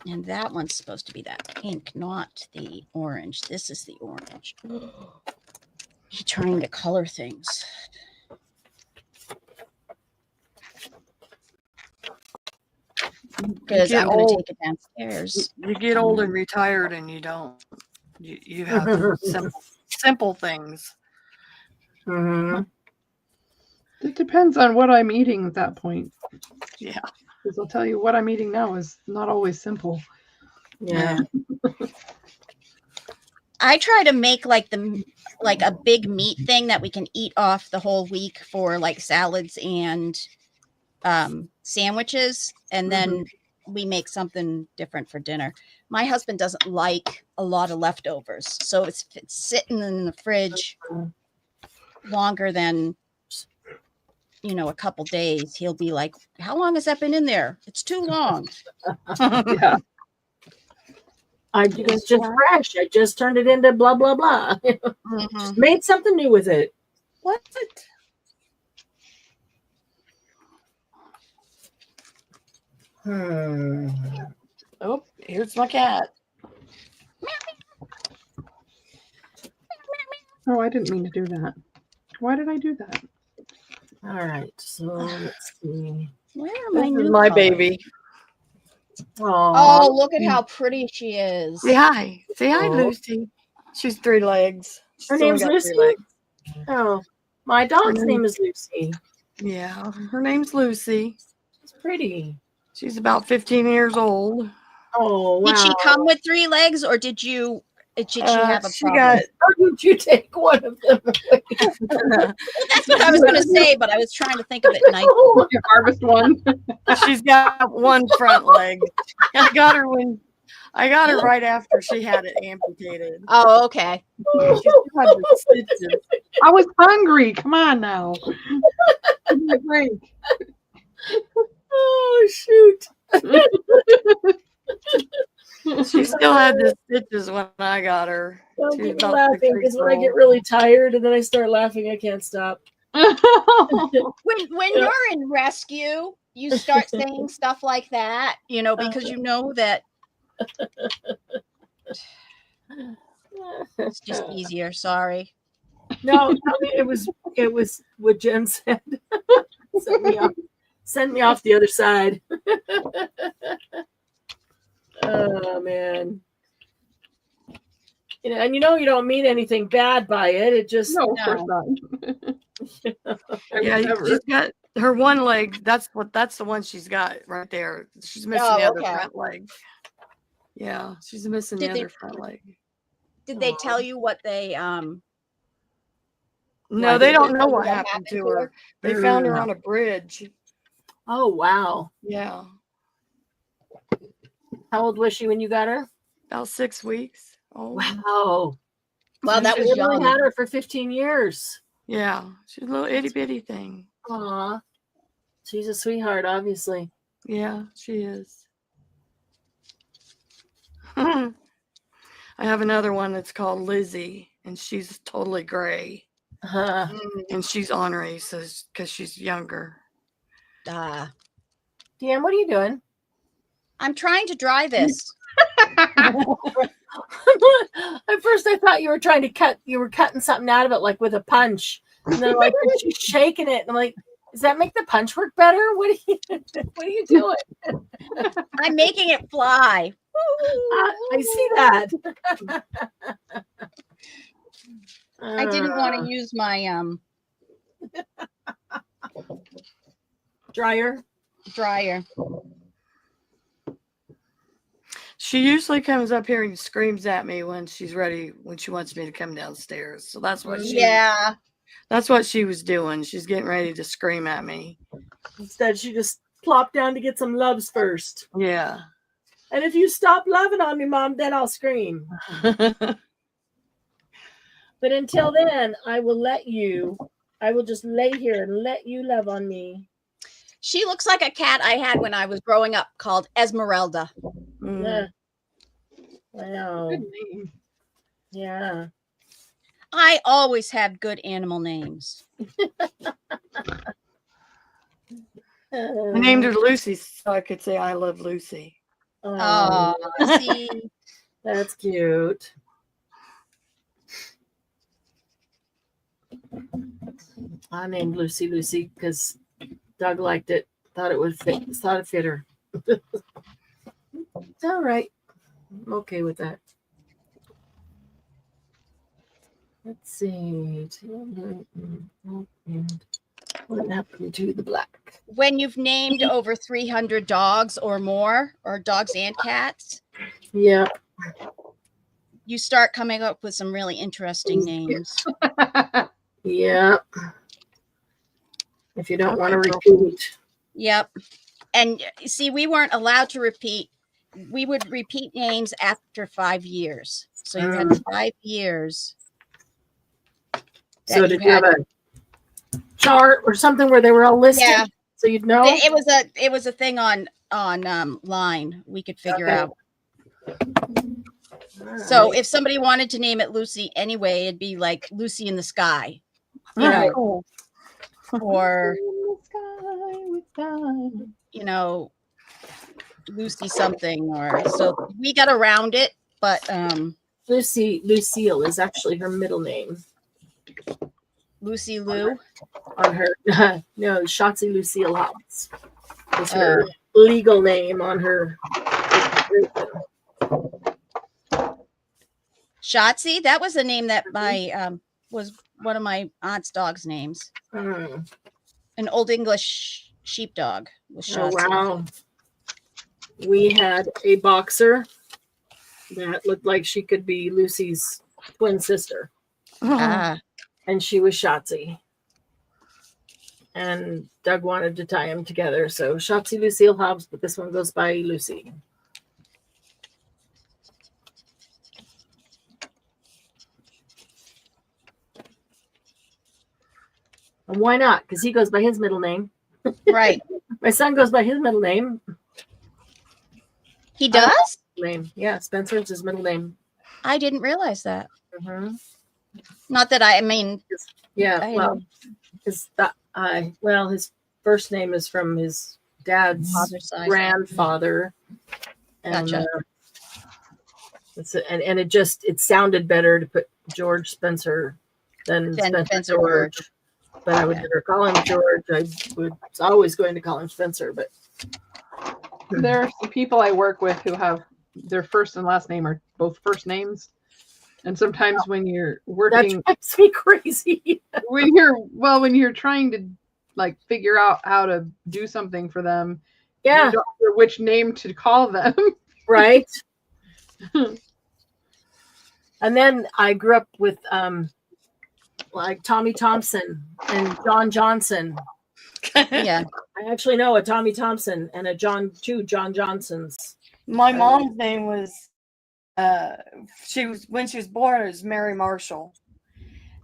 And that one's supposed to be that pink, not the orange. This is the orange. He's trying to color things. Because I'm going to take it downstairs. You get old and retired, and you don't. You have simple things. Mm-hmm. it depends on what I'm eating at that point. Yeah. Because I'll tell you, what I'm eating now is not always simple. Yeah. I try to make like a big meat thing that we can eat off the whole week for like salads and sandwiches, and then we make something different for dinner. My husband doesn't like a lot of leftovers, so if it's sitting in the fridge longer than a couple days, he'll be like, how long has that been in there? It's too long. Yeah. It's just fresh. I just turned it into blah blah blah. Just made something new with it. What? Oh, here's my cat. Oh, I didn't mean to do that. Why did I do that? All right. So let's see. Where are This my is new my colors? baby. Oh, look at how pretty she is. Say hi. Say hi, Oh. Lucy. She's 3 legs. She's Her only name's got 3 Lucy? legs. Oh, my dog's name is Lucy. Yeah, her name's Lucy. She's pretty. She's about 15 years old. Oh, wow. Did she come with 3 legs, or did she have a She problem? Or did you take one of them away? got. That's what I was going to say, but I was trying to think of it nice. You harvest one. She's got 1 front leg. I got her right after she had it amputated. Oh, okay. She still had the stitches. I was hungry. Come on now. Give me a break. Oh, shoot. She still had the stitches when I got her. Don't She was keep me about 6 laughing weeks because when I get old. really tired and then I start laughing, I can't stop. When you're in rescue, you start saying stuff like that, because you know that it's just easier. Sorry. No, I mean, it was what Jen said. Send me off the other side. Oh man. And you don't mean anything bad by it. It just No, of course not. Yeah, Never. she's got her 1 leg. That's the one she's got right there. She's missing the other front leg. Yeah, she's missing the other front leg. Did they tell you what they No, they don't know what happened to her. They found her on a bridge. Oh wow. Yeah. How old was she when you got her? About 6 weeks. Oh Wow. Wow, that was You young. really had her for 15 years. yeah, she's a little itty bitty thing. Aw. She's a sweetheart, obviously. Yeah, she is. I have another one that's called Lizzie, and she's totally gray, and she's ornery, because she's younger. Dan, what are you doing? I'm trying to dry this. At first I thought you were cutting something out of it, like with a punch. And then like she's shaking it. And I'm like, does that make the punch work better? What are you doing? I'm making it fly. I see that. I didn't want to use my dryer. She usually comes up here and screams at me when she's ready, when she wants me to come downstairs. So that's what that's what she was doing. She's getting ready to scream at me. Instead, she just plopped down to get some loves first. Yeah. And if you stop loving on me, Mom, then I'll scream. But until then, I will just lay here and let you love on me. She looks like a cat I had when I was growing up called Esmeralda. Yeah. Wow. Good name. Yeah. I always have good animal names. I named her Lucy so I could say I love Lucy. Oh, see. That's cute. I named Lucy because Doug liked it. Thought it fit her. It's all right. I'm okay with that. Let's see. And what happened to the black? When you've named over 300 dogs or more, or dogs and cats, Yeah. you start coming up with some really interesting names. Yeah. If you don't want to repeat. Yep. And see, we weren't allowed to repeat. We would repeat names after 5 years. So you had 5 years. So did you have a chart or something where they were all listed? Yeah. So you'd know? It was a thing on line we could figure out. So if somebody wanted to name it Lucy anyway, it'd be like Lucy in the Sky. You know, or Lucy something, or so we got around it, but Lucille is actually her middle name. Lucy Lou. On her, no, Shotzi Lucille Hobbs is her legal name on her. Shotzi, that was a name that my was one of my aunt's dog's names. Mm. An Old English sheepdog was Oh, Shotzi. wow. We had a boxer that looked like she could be Lucy's twin sister. Ah, And she was Shotzi. And Doug wanted to tie them together. So Shotzi Lucille Hobbs, but this one goes by Lucy. And why not? Because he goes by his middle name. right. My son goes by his middle name. He does? Name. Yeah, Spencer's his middle name. I didn't realize that. Mm-hmm. Not that I mean, Yeah, I well, his first name is from his dad's father's side. grandfather. And, Gotcha. and it sounded better to put George Spencer than Spencer George. But I would never call him George. I was always going to call him Spencer. But There are some people I work with who have their first and last name are both first names. And sometimes when you're working, that drives me crazy. when you're trying to like figure out how to do something for them, Yeah, you don't know which name to call them. right. And then I grew up with like Tommy Thompson and John Johnson. Yeah. I actually know a Tommy Thompson and two John Johnsons. My mom's name was when she was born, it was Mary Marshall.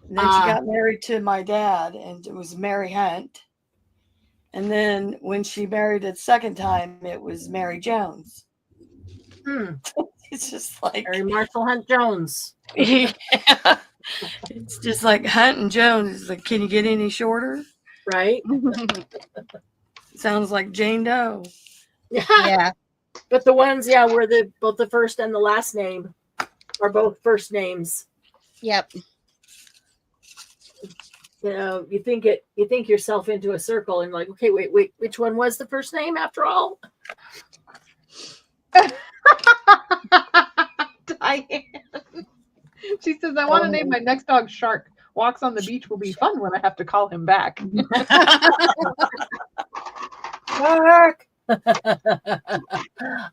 And then she got married to my dad, and it was Mary Hunt. And then when she married a second time, it was Mary Jones. It's just like Mary Marshall Hunt Jones. Yeah. It's just like Hunt and Jones. It's like, can you get any shorter? Right? Sounds like Jane Doe. Yeah. But the ones, where both the first and the last name are both first names. Yep. You know, you think yourself into a circle and like, okay, wait, which one was the first name after all? Diane. She says, I want to name my next dog Shark. Walks on the beach will be fun when I have to call him back. Shark.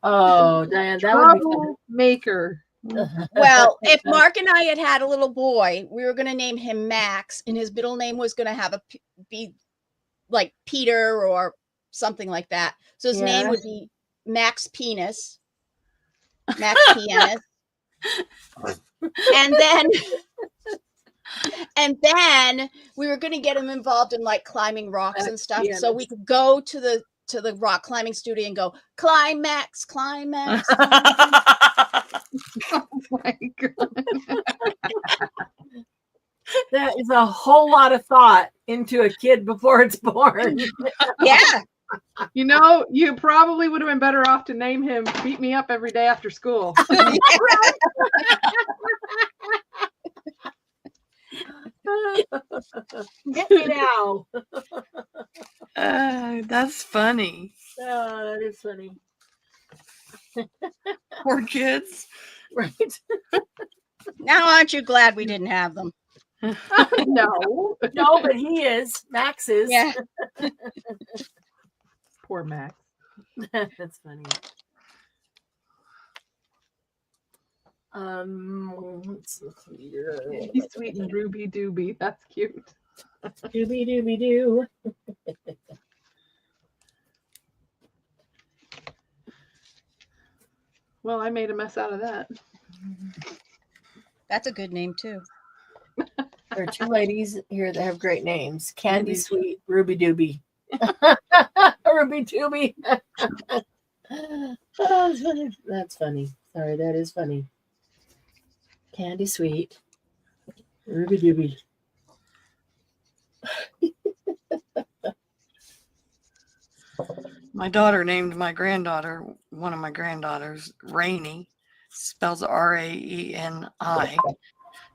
Oh, Diane, that would be fun. Maker. Well, if Mark and I had a little boy, we were going to name him Max, and his middle name was going to be like Peter or something like that. So his name would be Max Penis. Max Penis. And then we were going to get him involved in like climbing rocks and stuff, so we could go to the rock climbing studio and go climax. Oh my God. That is a whole lot of thought into a kid before it's born. Yeah. You know, you probably would have been better off to name him Beat Me Up Every Day After School. Get me now. That's funny. Oh, that is funny. Poor kids. Right. Now, aren't you glad we didn't have them? No. No, but he is. Max is. Yeah. Poor Max. That's funny. Let's look here. He's sweet and Ruby Dooby. That's cute. Dooby dooby doo. Well, I made a mess out of that. That's a good name too. There are two ladies here that have great names: Candy Sweet, Ruby Dooby. Ruby Dooby. Oh, that's funny. That's funny. Sorry, that is funny. Candy Sweet, Ruby Dooby. My daughter named my granddaughter, one of my granddaughters, Rainy. Spells Raeni.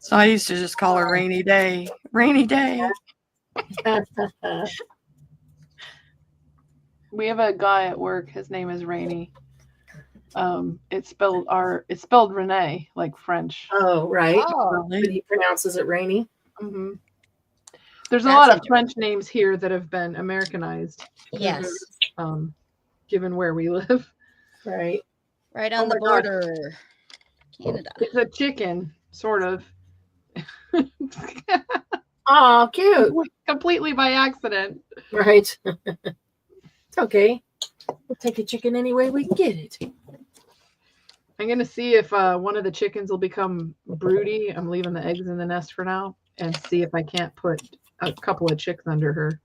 So I used to just call her Rainy Day Rainy day. We have a guy at work. His name is Rainy. It's spelled Renee, like French. Oh, right. Oh, But he pronounces it rainy. Hmm. There's a That's lot of interesting. French names here that have been Americanized, yes. given where we live. Right. Right Oh on the my God. border. Canada. It's a chicken, sort of. Oh, cute. Completely by accident. Right. It's okay. We'll take a chicken any way we can get it. I'm gonna see if one of the chickens will become broody. I'm leaving the eggs in the nest for now, and see if I can't put a couple of chicks under her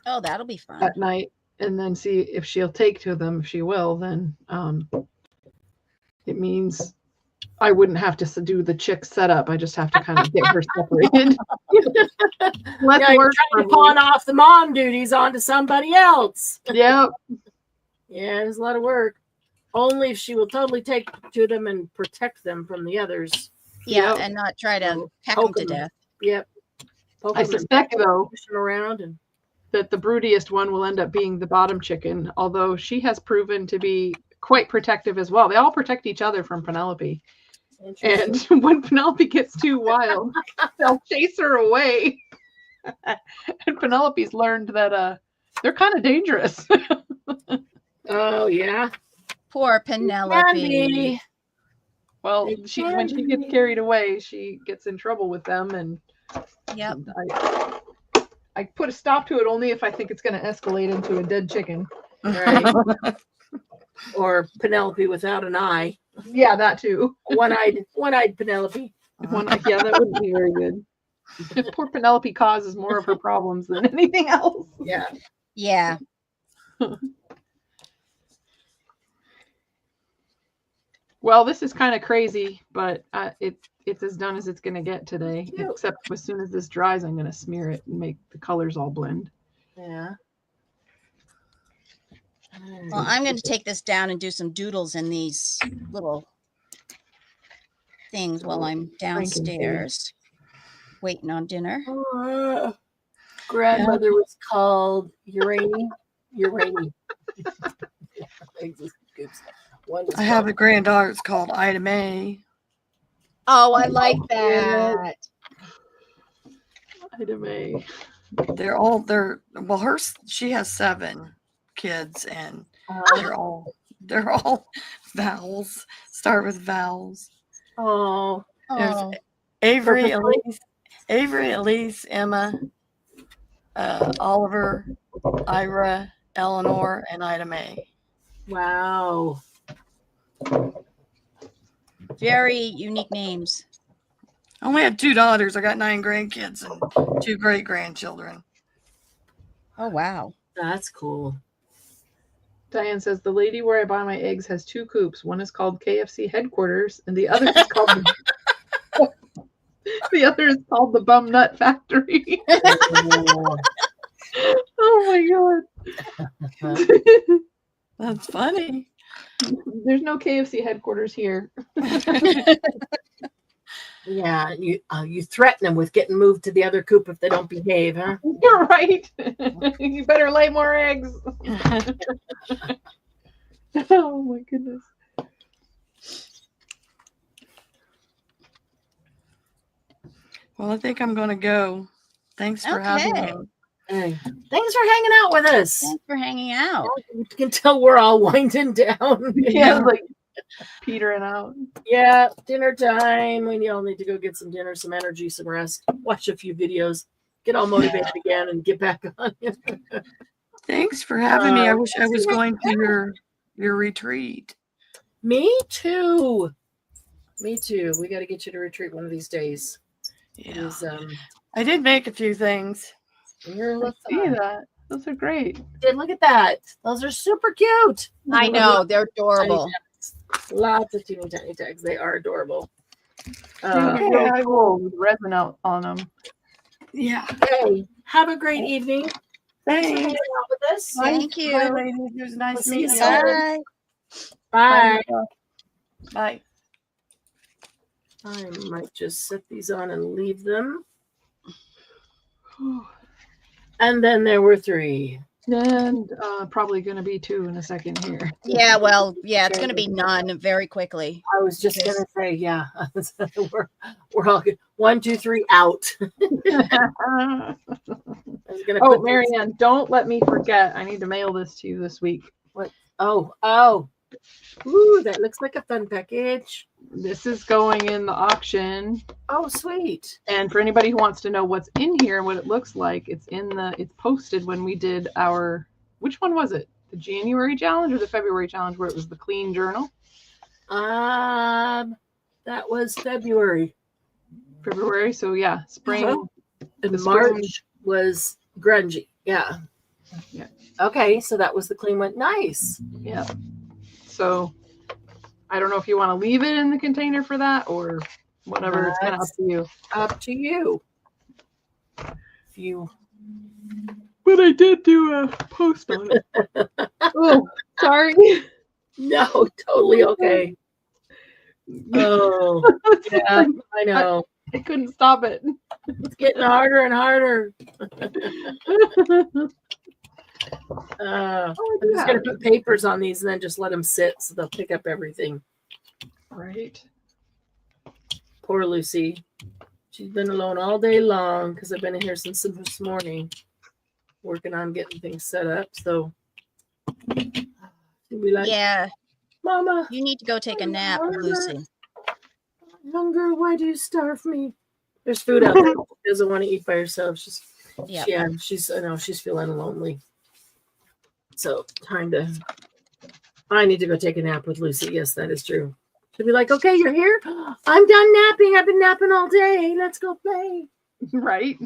Oh, that'll be fun. at night, and then see if she'll take to them. If she will, then it means I wouldn't have to do the chick setup. I just have to kind of get her separated. Less Yeah, you're work trying to for pawn me. off the mom duties onto somebody else. Yeah, Yeah, it's a lot of work. Only if she will totally take to them and protect them from the others. Yeah, Yep. and not try to So, peck them poke to 'em. death. Yep. Poke I 'em and suspect peck 'em, though push 'em around and that the broodiest one will end up being the bottom chicken, although she has proven to be quite protective as well. They all protect each other from Penelope. And when Penelope gets too wild, they'll chase her away. And Penelope's learned that they're kind of dangerous. oh yeah. Poor Can Penelope. be. Well, They when can she gets be. carried away, she gets in trouble with them, and Yep. I put a stop to it only if I think it's going to escalate into a dead chicken. Right. Or Penelope without an eye. Yeah, that too. One-eyed Penelope. Yeah, that wouldn't be very good. Poor Penelope causes more of her problems than anything else. Yeah. Yeah. Well, this is kind of crazy, but it's as done as it's going to get today. Cute. Except as soon as this dries, I'm going to smear it and make the colors all blend. Yeah. Well, I'm going to take this down and do some doodles in these little things while I'm downstairs waiting on dinner. Grandmother was called Uranie. I have a granddaughter. It's called Ida Mae. Oh, I like that. Ida Mae. She has 7 kids, and they're all vowels. Start with vowels. Oh. Oh. Avery, Purposely? Elise, Emma, Oliver, Ira, Eleanor, and Ida Mae. Wow. Very unique names. I only have 2 daughters. I got 9 grandkids and 2 great grandchildren. Oh, wow. That's cool. Diane says the lady where I buy my eggs has 2 coops. One is called KFC headquarters, and the other is called the other is called the Bum Nut Factory. Oh my god, That's funny. there's no KFC headquarters here. Yeah, you threaten them with getting moved to the other coop if they don't behave, huh? You're right. You better lay more eggs. Oh my goodness. Well, I think I'm going to go. Thanks for having me. Hey, thanks for hanging out with us. Thanks for hanging out. You can tell we're all winding down. Yeah, like petering out. Yeah, dinner time. We all need to go get some dinner, some energy, some rest, watch a few videos, get all motivated again, and get back on. Thanks for having me. I wish I was going to your retreat. Me too. Me too. We got to get you to retreat one of these days. Yeah. Is, I did make a few things. you're See that? Those are great. Look at that. Those are super cute. I know. They're adorable. Lots of teeny tiny tags. They are adorable. Really cool with resin out on them. Yeah. Hey, have a great evening. Thanks. Hanging out with us. Thank you. Bye, ladies. It was nice See you meeting you. soon. Bye. Bye. Bye. I might just set these on and leave them. And then there were 3. And probably going to be 2 in a second here. Yeah, well, yeah, it's going to be none very quickly. I was just going to say, yeah, we're all good. 1, 2, 3 out. I was gonna Oh, put Marianne, don't let me forget. I need to mail this to you this week. What? Oh. Ooh, that looks like a fun package. This is going in the auction. Oh, sweet. And for anybody who wants to know what's in here and what it looks like, it's posted when we did which one was it? The January challenge or the February challenge where it was the clean journal? That was February. February. So yeah, spring. And March was grungy. Yeah. Yeah. Okay, so that was the clean one. Nice. Yeah. So I don't know if you want to leave it in the container for that or whatever. It's kind of up to you. Up to you. If you. But I did do a post on it. Oh, sorry. No, totally okay. Oh, yeah, I know. I couldn't stop it. It's getting harder and harder. I'm just going to put papers on these and then just let them sit so they'll pick up everything. Right. Poor Lucy. She's been alone all day long because I've been in here since this morning working on getting things set up. So she'll be like, Yeah, Mama, you need to go take a nap, Lucy. I'm hungry. Why do you starve me? There's food out there. She doesn't want to eat by herself. Yep. Yeah, I know she's feeling lonely. So I need to go take a nap with Lucy. Yes, that is true. She'll be like, okay, you're here. I'm done napping. I've been napping all day. Let's go play. Right.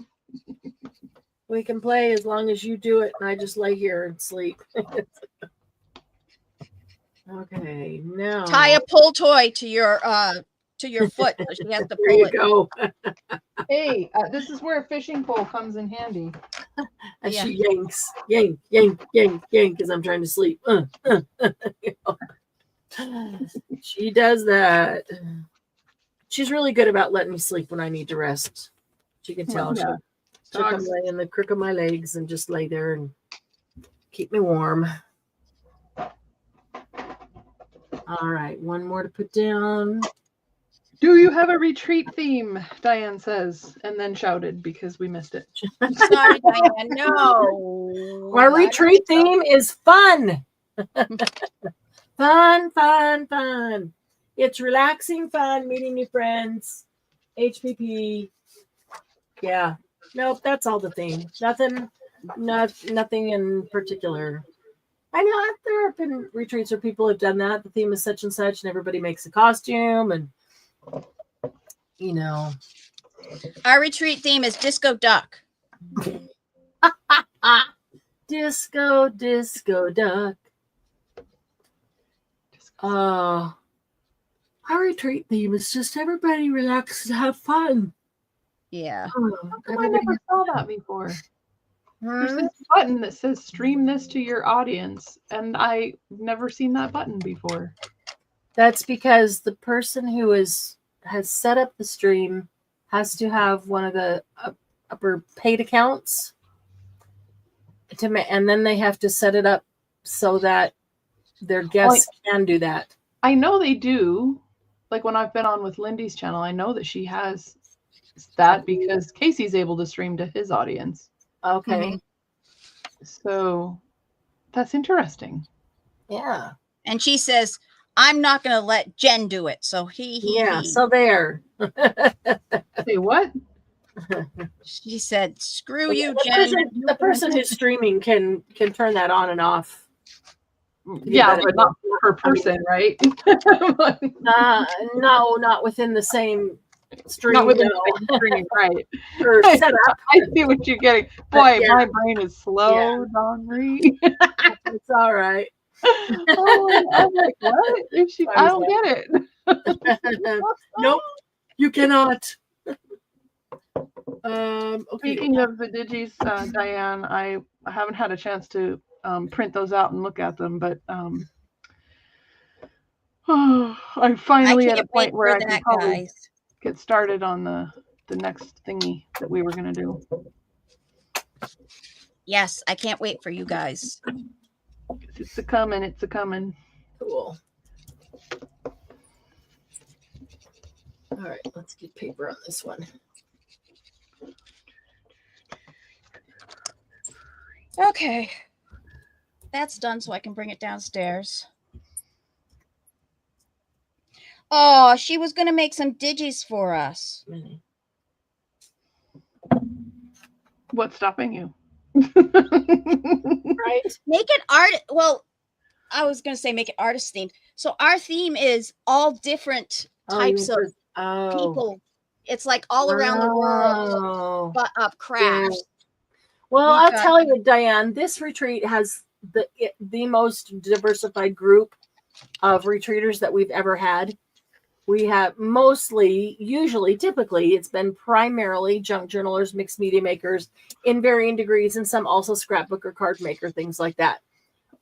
We can play as long as you do it, and I just lay here and sleep. Okay, now Tie a pull toy to your foot so she has to there pull you it. go. Hey, this is where a fishing pole comes in handy. And Yeah. she yanks, yank, as I'm trying to sleep. She does that. She's really good about letting me sleep when I need to rest. She can tell. Yeah. She'll come lay in the crook of my legs and just lay there and keep me warm. All right, one more to put down. Do you have a retreat theme? Diane says, and then shouted because we missed it. Sorry, Diane. No. Our retreat theme is fun. Fun. It's relaxing, fun, meeting new friends. HPP. Yeah. Nope, that's all the theme. Nothing in particular. I know there have been retreats where people have done that. The theme is such and such, and everybody makes a costume, and Our retreat theme is Disco Duck. Disco duck. Our retreat theme is just everybody relax and have fun. Yeah. I never saw that before. There's this button that says stream this to your audience, and I've never seen that button before. That's because the person who has set up the stream has to have one of the upper paid accounts and then they have to set it up so that their guests can do that. I know they do. Like when I've been on with Lindy's channel, I know that she has that because Casey's able to stream to his audience. Okay. So that's interesting. Yeah. And she says, I'm not going to let Jen do it. So he. So there. Say what? She said, screw you, the Jen. The person who's streaming can turn that on and off. Yeah, but not per person, right? No, not within the same stream. Not within the same stream, right? Or setup. I see what you're getting. Boy, my brain is slow, Don-Marie. It's all right. Oh, I was like, what? I don't get it. Nope, you cannot. Okay. Speaking of the digis, Diane, I haven't had a chance to print those out and look at them, but I'm finally at a point where I can probably get started on the next thingy that we were going to do. Yes, I can't wait for you guys. It's a coming. It's a coming. Cool. All right, let's get paper on this one. Okay. That's done, so I can bring it downstairs. Oh, she was going to make some digis for us. What's stopping you? Right? Make it art. Well, I was going to say make it artist themed. So our theme is all different types of people. It's like all around the world, but of crafts. Well, I'll tell you, Diane, this retreat has the most diversified group of retreaters that we've ever had. We have typically, it's been primarily junk journalers, mixed media makers in varying degrees, and some also scrapbooker, card maker, things like that.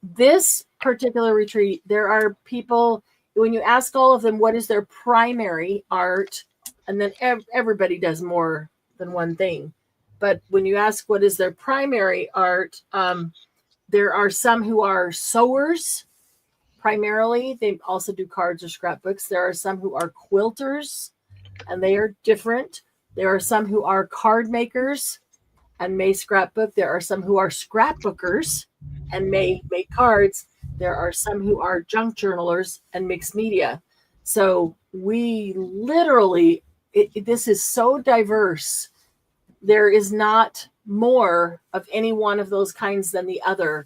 This particular retreat, there are people, when you ask all of them what is their primary art, and then everybody does more than one thing. But when you ask what is their primary art, there are some who are sewers primarily. They also do cards or scrapbooks. There are some who are quilters, and they are different. There are some who are card makers and may scrapbook. There are some who are scrapbookers and may make cards. There are some who are junk journalers and mixed media. So we literally, this is so diverse. There is not more of any one of those kinds than the other.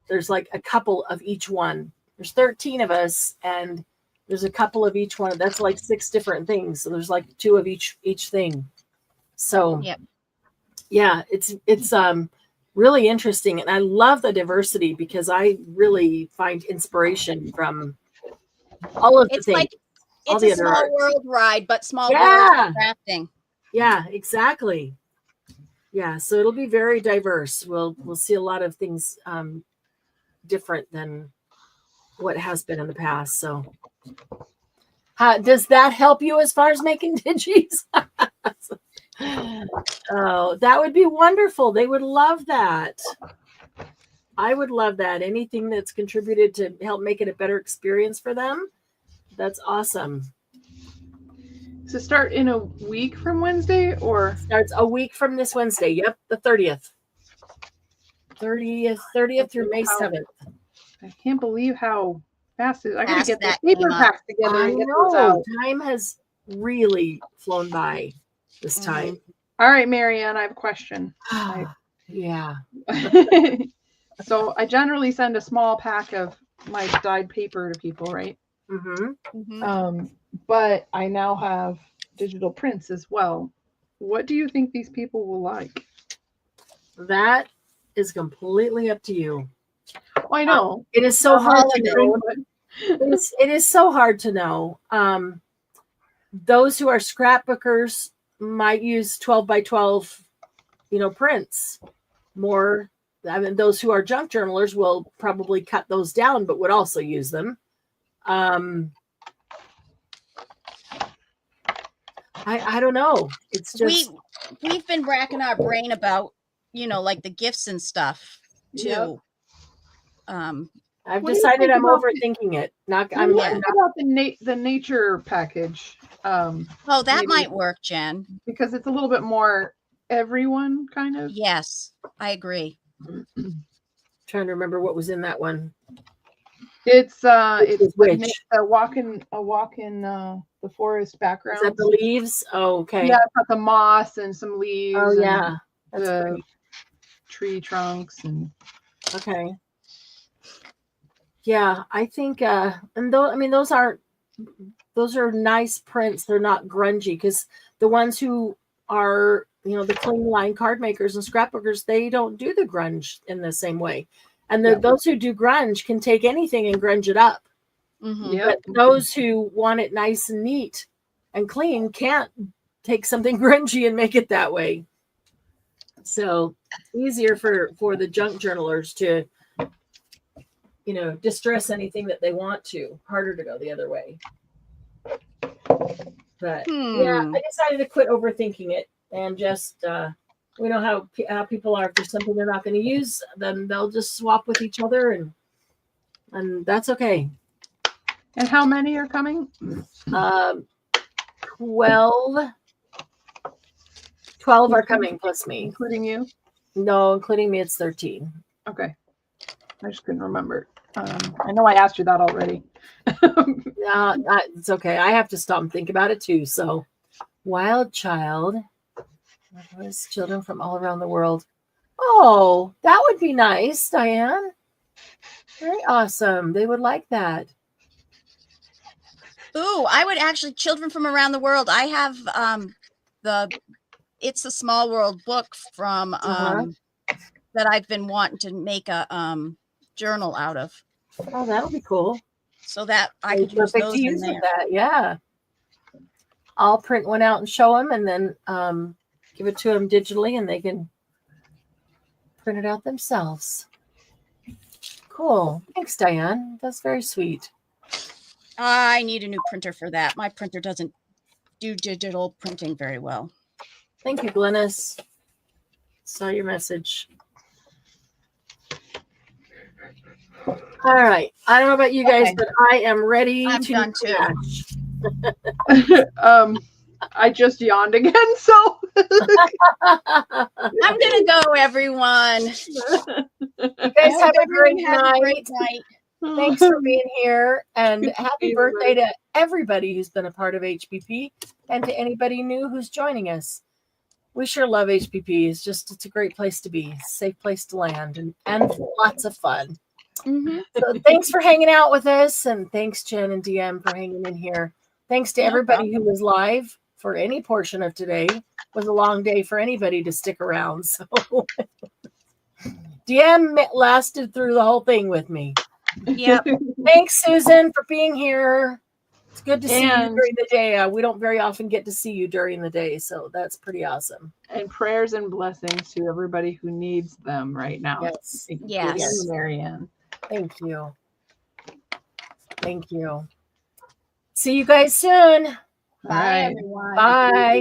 There's like a couple of each one. There's 13 of us, and there's a couple of each one. That's like 6 different things. So there's like 2 of each thing. So yeah, it's really interesting, and I love the diversity because I really find inspiration from all of the things. Like it's a small world ride, but small world crafting. Yeah, exactly. Yeah, so it'll be very diverse. We'll see a lot of things different than what has been in the past. So does that help you as far as making digis? Oh, that would be wonderful. They would love that. I would love that. Anything that's contributed to help make it a better experience for them, that's awesome. Does it start in a week from Wednesday, or starts a week from this Wednesday? Yep, the 30th. 30th through May 7th. I can't believe how fast it is. I gotta get the that paper came up. packs together I and get those know. out. Time has really flown by this time. All right, Marianne, I have a question. Yeah. So I generally send a small pack of my dyed paper to people, right? But I now have digital prints as well. What do you think these people will like? That is completely up to you. I know. It is so hard to know. It is so hard to know. Those who are scrapbookers might use 12 by 12, prints more. I mean, those who are junk journalers will probably cut those down, but would also use them. I don't know. It's just we've been racking our brain about like the gifts and stuff too. I've decided I'm overthinking it. I'm not about the nature package. Oh, that might work, Jen. Because it's a little bit more everyone kind of. Yes, I agree. Trying to remember what was in that one. It's like which? a walk in the forest background. Is that the leaves? Oh, okay. Yeah, it's got the moss and some leaves. Oh yeah, that's the great. Tree trunks and. Okay. Yeah, I think and those are nice prints. They're not grungy, because the ones who are the clean line card makers and scrapbookers, they don't do the grunge in the same way. And those who do grunge can take anything and grunge it up. But those who want it nice and neat and clean can't take something grungy and make it that way. So easier for the junk journalers to distress anything that they want to. Harder to go the other way. But yeah, I decided to quit overthinking it and just We know how people are. If there's something they're not going to use, then they'll just swap with each other, and that's okay. And how many are coming? 12 are coming plus me. Including you? No, including me, it's 13. Okay. I just couldn't remember. I know I asked you that already. It's okay. I have to stop and think about it too. So, Wild Child, children from all around the world. Oh, that would be nice, Diane. Very awesome. They would like that. Ooh, I would actually, children from around the world. I have the It's a Small World book from that I've been wanting to make a journal out of. Oh, that'll be cool. So that I could use those in there. That. Yeah. I'll print one out and show them, and then give it to them digitally, and they can print it out themselves. Cool. Thanks, Diane. That's very sweet. I need a new printer for that. My printer doesn't do digital printing very well. Thank you, Glennis. Saw your message. All right. I don't know about you guys, but I am ready I'm to done too. I just yawned again, so I'm gonna go, everyone. You guys have a great night. Thanks for being here, and happy birthday to everybody who's been a part of HPP and to anybody new who's joining us. We sure love HPP. It's a great place to be, safe place to land, and lots of fun. So thanks for hanging out with us, and thanks Jen and DM for hanging in here. Thanks to everybody who was live for any portion of today. It was a long day for anybody to stick around. So DM lasted through the whole thing with me. Yep. Thanks, Susan, for being here. It's good to see you And- during the day. We don't very often get to see you during the day, so that's pretty awesome. and prayers and blessings to everybody who needs them right now. Yes. Yes. Including Marianne. Thank you. Thank you. See you guys soon. Bye, everyone. Bye.